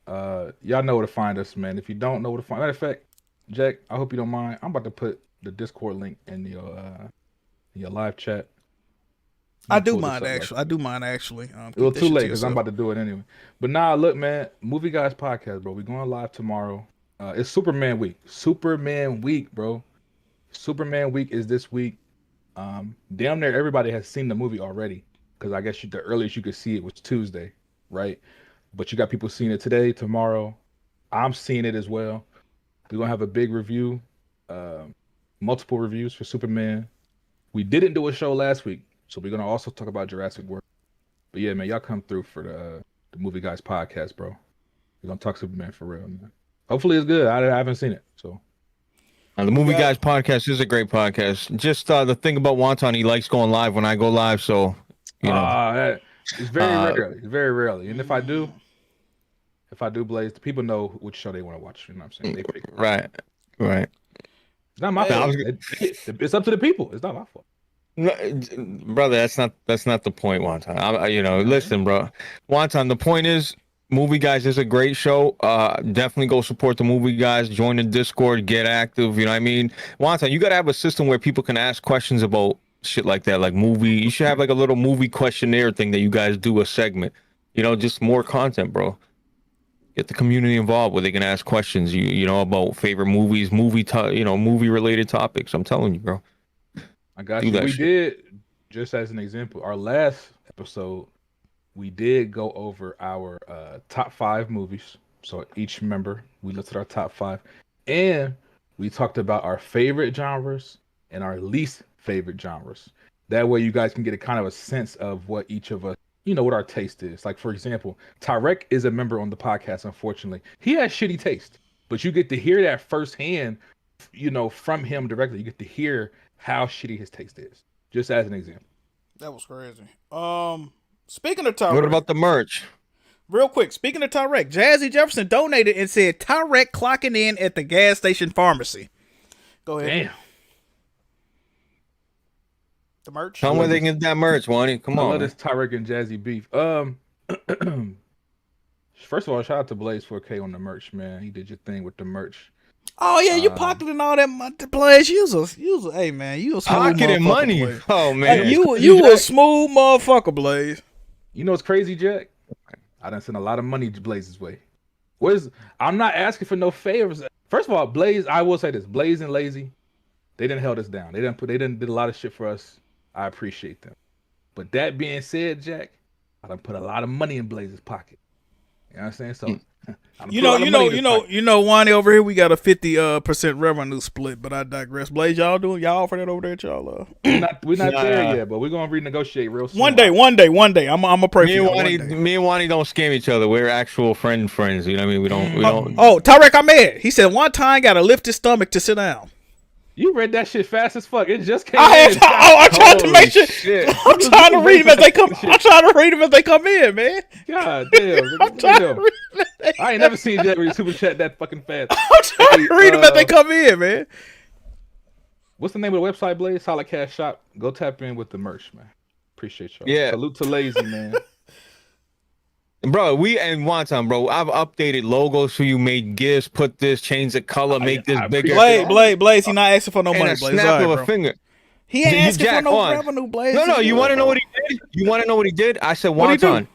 Y'all know where to find us, man. If you don't know where to find, matter of fact, Jack, I hope you don't mind. I'm about to put the Discord link in in your live chat. I do mind actually. Well, too late because I'm about to do it anyway. But nah, look, man, Movie Guys podcast, bro. We going live tomorrow. It's Superman week. Superman week, bro. Superman week is this week. Damn near everybody has seen the movie already because I guess the earliest you could see it was Tuesday, right? But you got people seeing it today, tomorrow. I'm seeing it as well. We're gonna have a big review, multiple reviews for Superman. We didn't do a show last week, so we're gonna also talk about Jurassic World. But yeah, man, y'all come through for the Movie Guys podcast, bro. We're gonna talk Superman for real, man. Hopefully it's good. I haven't seen it, so. The Movie Guys podcast is a great podcast. Just the thing about Wonton, he likes going live when I go live, so you know. It's very rarely. It's very rarely. And if I do Blaze, the people know which show they want to watch. You know what I'm saying? They pick. Right. It's not my fault. It's up to the people. It's not my fault. No, brother, that's not the point, Wonton. Listen, bro. Wonton, the point is, Movie Guys is a great show. Definitely go support the Movie Guys. Join the Discord. Get active. You know what I mean? Wonton, you got to have a system where people can ask questions about shit like that, like movie. You should have like a little movie questionnaire thing that you guys do a segment. Just more content, bro. Get the community involved where they can ask questions. About favorite movies, movie related topics. I'm telling you, bro. I got you. We did, just as an example, our last episode. We did go over our top 5 movies. So each member, we listed our top 5. And we talked about our favorite genres and our least favorite genres. That way you guys can get a kind of a sense of what each of us, what our taste is. Like, for example, Tyrek is a member on the podcast, unfortunately. He has shitty taste. But you get to hear that firsthand, from him directly. You get to hear how shitty his taste is. Just as an example. That was crazy. Speaking of Tyrek. What about the merch? Real quick, speaking of Tyrek, Jazzy Jefferson donated and said Tyrek clocking in at the gas station pharmacy. Go ahead. Damn. The merch. Tell me where they can get that merch, Wonny. Come on. I love this Tyrek and Jazzy beef. First of all, shout out to Blaze4k on the merch, man. He did your thing with the merch. Oh yeah, you pocketing all that Blaze. You was hey man, you a smooth pocketing money. Blaze. Oh man, hey, you a smooth motherfucker, Blaze. You know what's crazy, Jack? I done sent a lot of money to Blaze's way. I'm not asking for no favors. First of all, Blaze, I will say this: Blaze and Lazy, they didn't held us down. They didn't did a lot of shit for us. I appreciate them. But that being said, Jack, I done put a lot of money in Blaze's pocket. You know what I'm saying? So. Wonny over here, we got a 50% revenue split, but I digress. Blaze, y'all offer that over there at y'all? We're not there yet, but we're gonna renegotiate real soon. One day. I'm gonna pray for you. Me and Wonny don't scam each other. We're actual friends. You know what I mean? We don't. Oh, Tyrek Ahmed. He said one time got to lift his stomach to sit down. You read that shit fast as fuck. It just came in. I'm trying to make sure. I'm trying to read them as they come. I'm trying to read them as they come in, man. God damn. I ain't never seen Jack read super chat that fucking fast. I'm trying to read them as they come in, man. What's the name of the website, Blaze? Solid Cash Shop. Go tap in with the merch, man. Appreciate y'all. Yeah. Salute to Lazy, man. Bro, and Wonton, bro, I've updated logos for you, made gifts, put this, change the color, make this bigger. Blaze, he not asking for no money, Blaze. Snap of a finger. He ain't asking for no revenue, Blaze. No, you want to know what he did? You want to know what he did? I said, Wonton,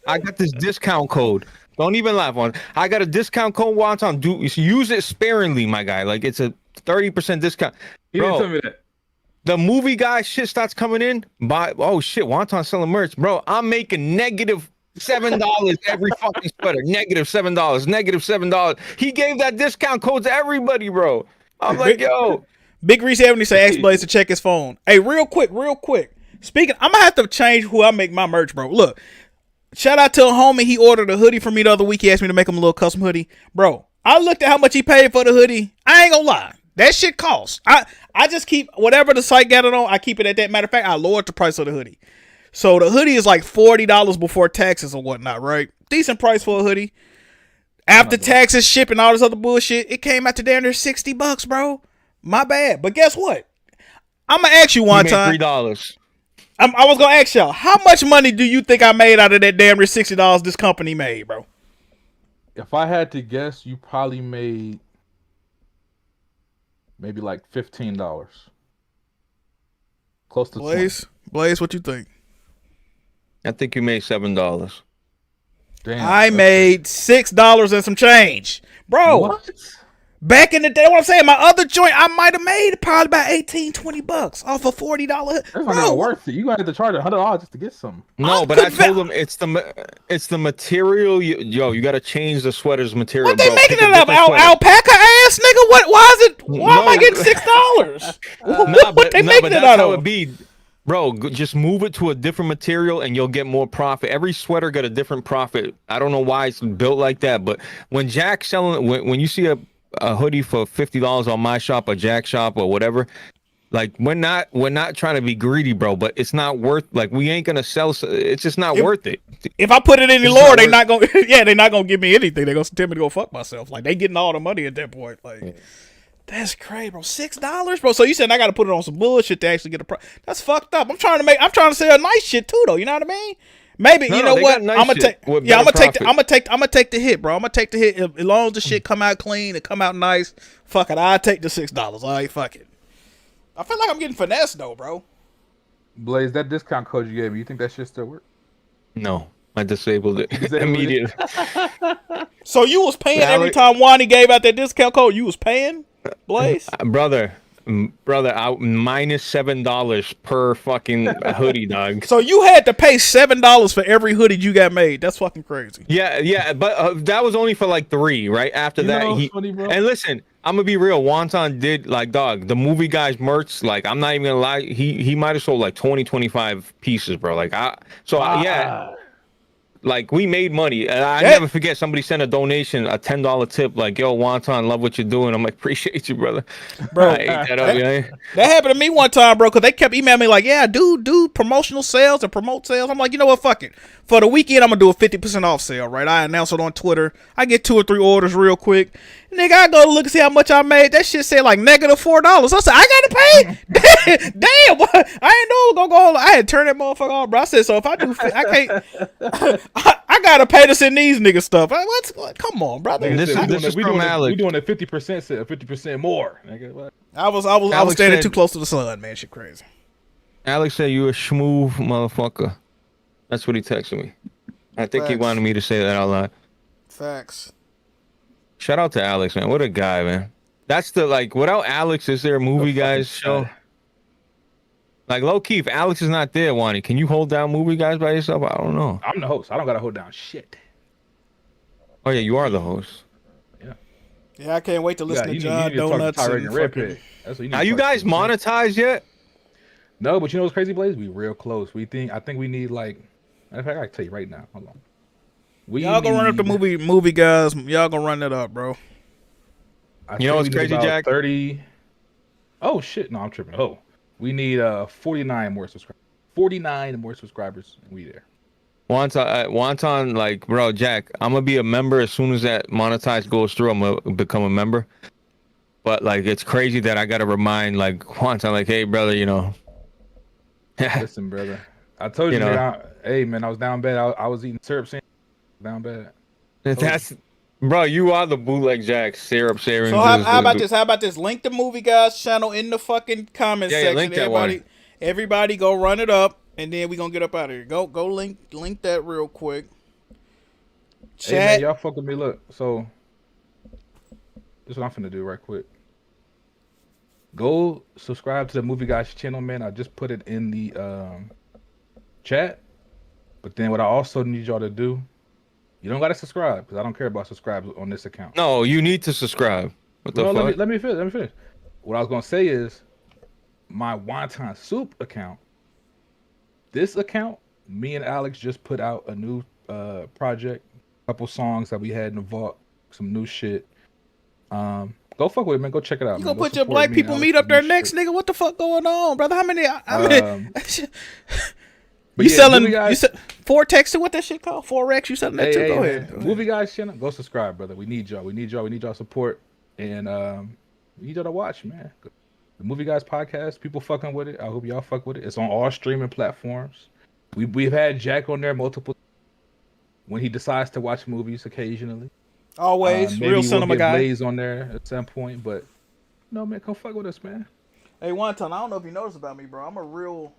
I got this discount code. Don't even laugh on it. I got a discount code, Wonton. Use it sparingly, my guy. Like, it's a 30% discount. He didn't tell me that. The Movie Guy shit starts coming in. Oh, shit, Wonton's selling merch. Bro, I'm making negative $7 every fucking sweater. Negative $7. He gave that discount code to everybody, bro. I'm like, yo. Big Reese Ebony say ask Blaze to check his phone. Hey, real quick. Speaking, I'm gonna have to change who I make my merch, bro. Look, shout out to a homie. He ordered a hoodie for me the other week. He asked me to make him a little custom hoodie, bro. I looked at how much he paid for the hoodie. I ain't gonna lie. That shit costs. I just keep whatever the site got it on. I keep it at that. Matter of fact, I lowered the price of the hoodie. So the hoodie is like $40 before taxes or whatnot, right? Decent price for a hoodie. After taxes, shipping, all this other bullshit, it came out to down there $60, bro. My bad. But guess what? I'm gonna ask you one time. $3. I was gonna ask y'all, how much money do you think I made out of that damn near $60 this company made, bro? If I had to guess, you probably made maybe like $15. Close to 20. Blaze, what you think? I think you made $7. Damn, I made $6 and some change, bro. What? Back in the day, what I'm saying, my other joint, I might have made probably about $18-20 off a $40. That's not even worth it. You got to charge $100 just to get some. No, but I told them it's the material. You got to change the sweater's material. What they bro. making Pick a it up? different sweater. Alpaca ass nigga? What? Why is it? Why am I No. getting $6? Nah, What they nah, making but it that's out how of? it be, bro. Just move it to a different material and you'll get more profit. Every sweater got a different profit. I don't know why it's built like that, but when Jack's selling, when you see a hoodie for $50 on my shop or Jack shop or whatever, like we're not trying to be greedy, bro. But it's not worth. Like we ain't gonna sell. It's just not worth it. If I put it any It's lower, not they worth- not gonna. Yeah, they not gonna give me anything. They gonna tell me to go fuck myself. Like they getting all the money at that point. Like that's crazy, bro. $6, bro. So you said I got to put it on some bullshit to actually get a price. That's fucked up. I'm trying to sell nice shit too, though. You know what I mean? Maybe No, you no, know they what? got nice I'm gonna shit take. with Yeah, I'm better gonna take. profit. I'm gonna take the hit, bro. I'm gonna take the hit as long as the shit come out clean and come out nice. Fuck it, I take the $6. All right, fuck it. I feel like I'm getting finessed though, bro. Blaze, that discount code you gave me, you think that shit still work? No, I disabled it Disabled it? immediately. So you was paying Yeah, every like- time Wonny gave out that discount code. You was paying, Blaze. brother, I minus $7 per fucking hoodie, dog. So you had to pay $7 for every hoodie you got made. That's fucking crazy. Yeah, but that was only for like 3, right? After You that, know what's funny, bro? and listen, I'm gonna be real. Wonton did like dog. The movie guys merch, like I'm not even gonna lie. He might have sold like 25 pieces, bro. Like yeah. Like we made money. And I never forget somebody sent a donation, a $10 tip, like, yo, Wonton, love what you're doing. I'm like, appreciate you, brother. Bro, I ate that up, yeah. That happened to me one time, bro, because they kept emailing me like, yeah, do promotional sales and promote sales. I'm like, you know what, fuck it. For the weekend, I'm going to do a 50% off sale, right? I announce it on Twitter. I get 2 or 3 orders real quick. Nigga, I go to look and see how much I made. That shit said like -$4. I said, I got to pay? Damn, what? I ain't know it was going to go on. I had to turn that motherfucker off, bro. I said, so if I do, I can't, I got to pay to send these niggas stuff. Come on, brother. This is from Alex. We doing a 50% sale, 50% more. Nigga, what? I was Alex standing said- too close to the sun, man. Shit crazy. Alex said you a schmoove motherfucker. That's what he texted me. I think he Facts. wanted me to say that out loud. Facts. Shout out to Alex, man. What a guy, man. That's the like. Without Alex, is there a movie guys show? Like low key, if Alex is not there, Wonny, can you hold down movie guys by yourself? I don't know. I'm the host. I don't gotta hold down shit. Oh yeah, you are the host. Yeah, I can't wait to listen to you John need to talk to Donuts Tyrek and and Red fucking... Pig. That's what you need Are to you talk to guys them. monetized yet? No, but you know what's crazy, Blaze? We real close. I think we need like. Matter of fact, I can tell you right now. Hold on. Y'all gonna run up the movie guys. Y'all gonna run that up, bro. You know what's crazy, Jack? 30. Oh shit! No, I'm tripping. Oh, we need 49 more subscribers. 49 more subscribers, and we there. Wonton, like, bro, Jack, I'm gonna be a member as soon as that monetize goes through. I'm gonna become a member. But like, it's crazy that I gotta remind like Wonton, like, hey, brother, you know. Listen, brother. I told you, You know. nigga, hey man, I was down bad. I was eating syrup sandwich. Down bad. That's, bro, you are the bootleg Jack syrup sharing. So how about this? How about this? Link the movie guys channel in the fucking comment Yeah, section. link that Everybody go run it up, and then we gonna get up out of here. Go link that real quick. Chat. Hey man, y'all fuck with me. Look, so this is what I'm finna do right quick. Go subscribe to the Movie Guys channel, man. I just put it in the chat. But then what I also need y'all to do, you don't gotta subscribe because I don't care about subscribes on this account. No, you need to subscribe. What the No, fuck? let me finish. What I was gonna say is my Wonton Soup account. This account, me and Alex just put out a new project, a couple songs that we had in the vault, some new shit. Go fuck with it, man. Go check it out. You man. gonna Go put your support black me and people Alex meet up with there new next, shit. nigga? What the fuck going on, brother? How many? But You yeah, selling? Movie Guys- You Vortex? What that shit called? Forex? You selling that too? Go man. ahead. Movie Guys channel. Go subscribe, brother. We need y'all. We need y'all support, and we need y'all to watch, man. The Movie Guys podcast. People fucking with it. I hope y'all fuck with it. It's on all streaming platforms. We've had Jack on there multiple. When he decides to watch movies occasionally. Always Maybe real we'll cinema get guy. Blaze on there at some point, but no, man, come fuck with us, man. Hey, one time, I don't know if you noticed about me, bro. I'm a real,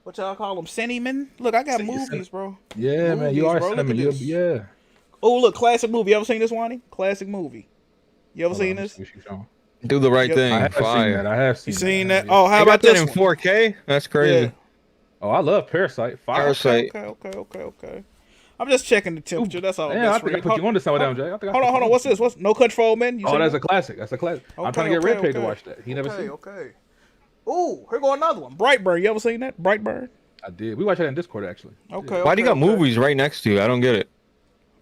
what y'all call them, cinnamon? Look, I got movies, bro. Yeah, man, you are cinnamon. Yeah. Oh, look, classic movie. You ever seen this, Wonny? Classic movie. You ever seen this? Do the right thing. I have seen that. I have seen. You seen that? Oh, how about that this in one? 4K? That's crazy. Yeah. Oh, I love Parasite. Fire. Okay. I'm just checking the temperature. That's all. Yeah, I think I put you on to some of them, Jay. Hold on. What's this? What's No Country for Old Men? Oh, that's a classic. That's a classic. I'm trying to get Red Pig to watch that. He never seen it. Okay. Ooh, here go another one. Brightburn. You ever seen that? Brightburn? I did. We watched that in Discord, actually. Okay. Why do you got movies right next to you? I don't get it.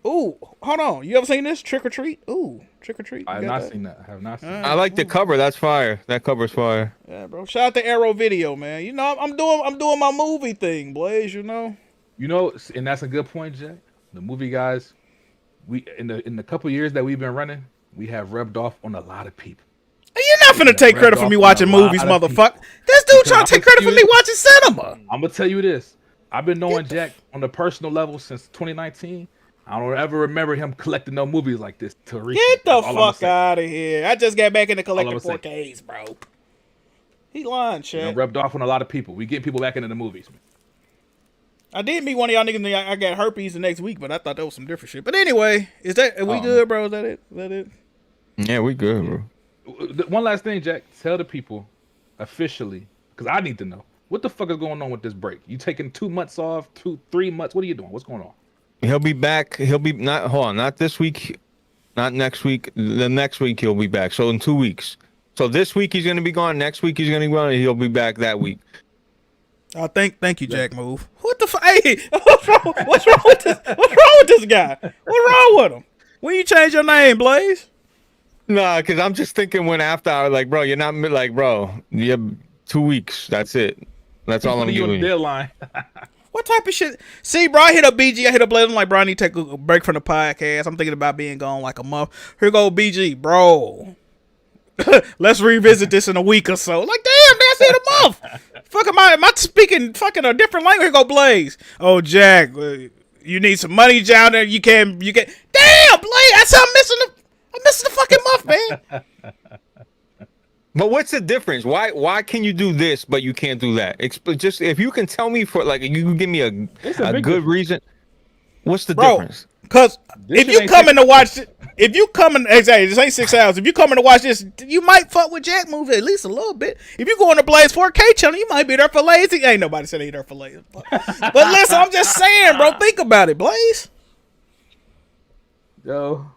Ooh, hold on. You ever seen this? Trick or Treat? Ooh, Trick or Treat. I have not seen that. I have not seen that. I like the cover. That's fire. That cover's fire. Yeah, bro. Shout out to Arrow Video, man. You know, I'm doing my movie thing, Blaze. You know. You know, and that's a good point, Jay. The movie guys, we in the couple years that we've been running, we have rubbed off on a lot of people. You're not finna take credit for me watching movies, motherfucker. This dude trying to take credit for me watching cinema. I'm gonna tell you this. I've been knowing Jack on a personal level since 2019. I don't ever remember him collecting no movies like this till recently. Get the fuck out of here. I just got back into collecting All I'm 4Ks, bro. He lying, shit. Rubbed off on a lot of people. We getting people back into the movies, man. I did meet one of y'all niggas. I got herpes the next week, but I thought that was some different shit. But anyway, are we good, bro? Is that it? Yeah, we good, bro. One last thing, Jack. Tell the people officially, because I need to know, what the fuck is going on with this break? You taking 2 months off, 3 months? What are you doing? What's going on? He'll be back. He'll be not this week, not next week. The next week he'll be back. So in 2 weeks. So this week he's gonna be gone. Next week he's gonna be gone. And he'll be back that week. Thank you, Jack. Move. What the fuck? Hey, what's wrong with this? What's wrong with this guy? What's wrong with him? When you change your name, Blaze? Nah, cause I'm just thinking when after I was like, bro, you're not like, bro, you have 2 weeks. That's it. That's all I'm doing. Deadline. What type of shit? See, bro, I hit up BG. I hit up Blaze. I'm like, bro, I need to take a break from the podcast. I'm thinking about being gone like a month. Here go BG, bro. Let's revisit this in a week or so. Like, damn, that's in a month. Fuck, am I speaking fucking a different language? Here go Blaze. Oh, Jack, you need some money down there. You can. Damn, Blaze, that's how I'm missing the fucking month, man. But what's the difference? Why can you do this but you can't do that? Just if you can tell me you can give me a good reason. What's the difference? Because if you coming to watch it, exactly, this ain't 6 hours. If you coming to watch this, you might fuck with Jack movie at least a little bit. If you go on the Blaze4k channel, you might be there for lazy. Ain't nobody said ain't there for lazy. But listen, I'm just saying, bro. Think about it, Blaze. Yo.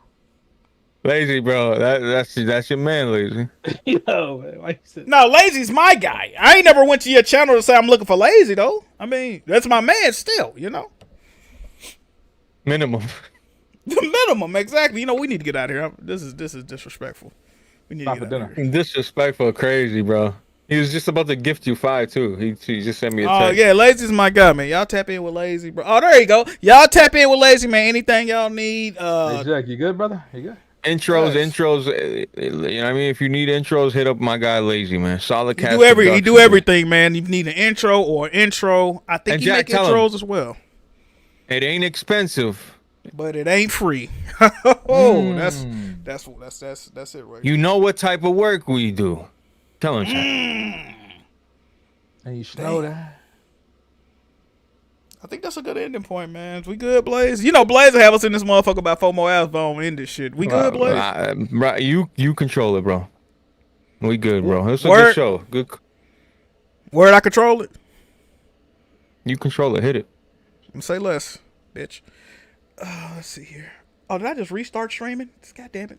Lazy, bro. That's your man, Lazy. Yo, man, why you say that? No, Lazy's my guy. I ain't never went to your channel to say I'm looking for Lazy though. I mean, that's my man still, you know. Minimum. The minimum, exactly. You know, we need to get out of here. This is disrespectful. We need to get out of here. Disrespectful, crazy, bro. He was just about to gift you 5 too. He just sent me a text. Oh yeah, Lazy's my guy, man. Y'all tap in with Lazy, bro. Oh, there you go. Y'all tap in with Lazy, man. Anything y'all need. Hey, Jack, you good, brother? You good? Intros. You know what I mean? If you need intros, hit up my guy Lazy, man. Solid cast. He do everything, man. You need an intro or an intro. I think he make intros as well. It ain't expensive. But it ain't free. That's it right. You know what type of work we do. Tell him. And you should know that. I think that's a good ending point, man. We good, Blaze? You know, Blaze will have us in this motherfucker about 4 more hours, but end this shit. We good, Blaze? Right, you control it, bro. We good, bro. It's a good show. Good. Word, I control it. You control it. Hit it. Say less, bitch. Let's see here. Oh, did I just restart streaming? God damn it.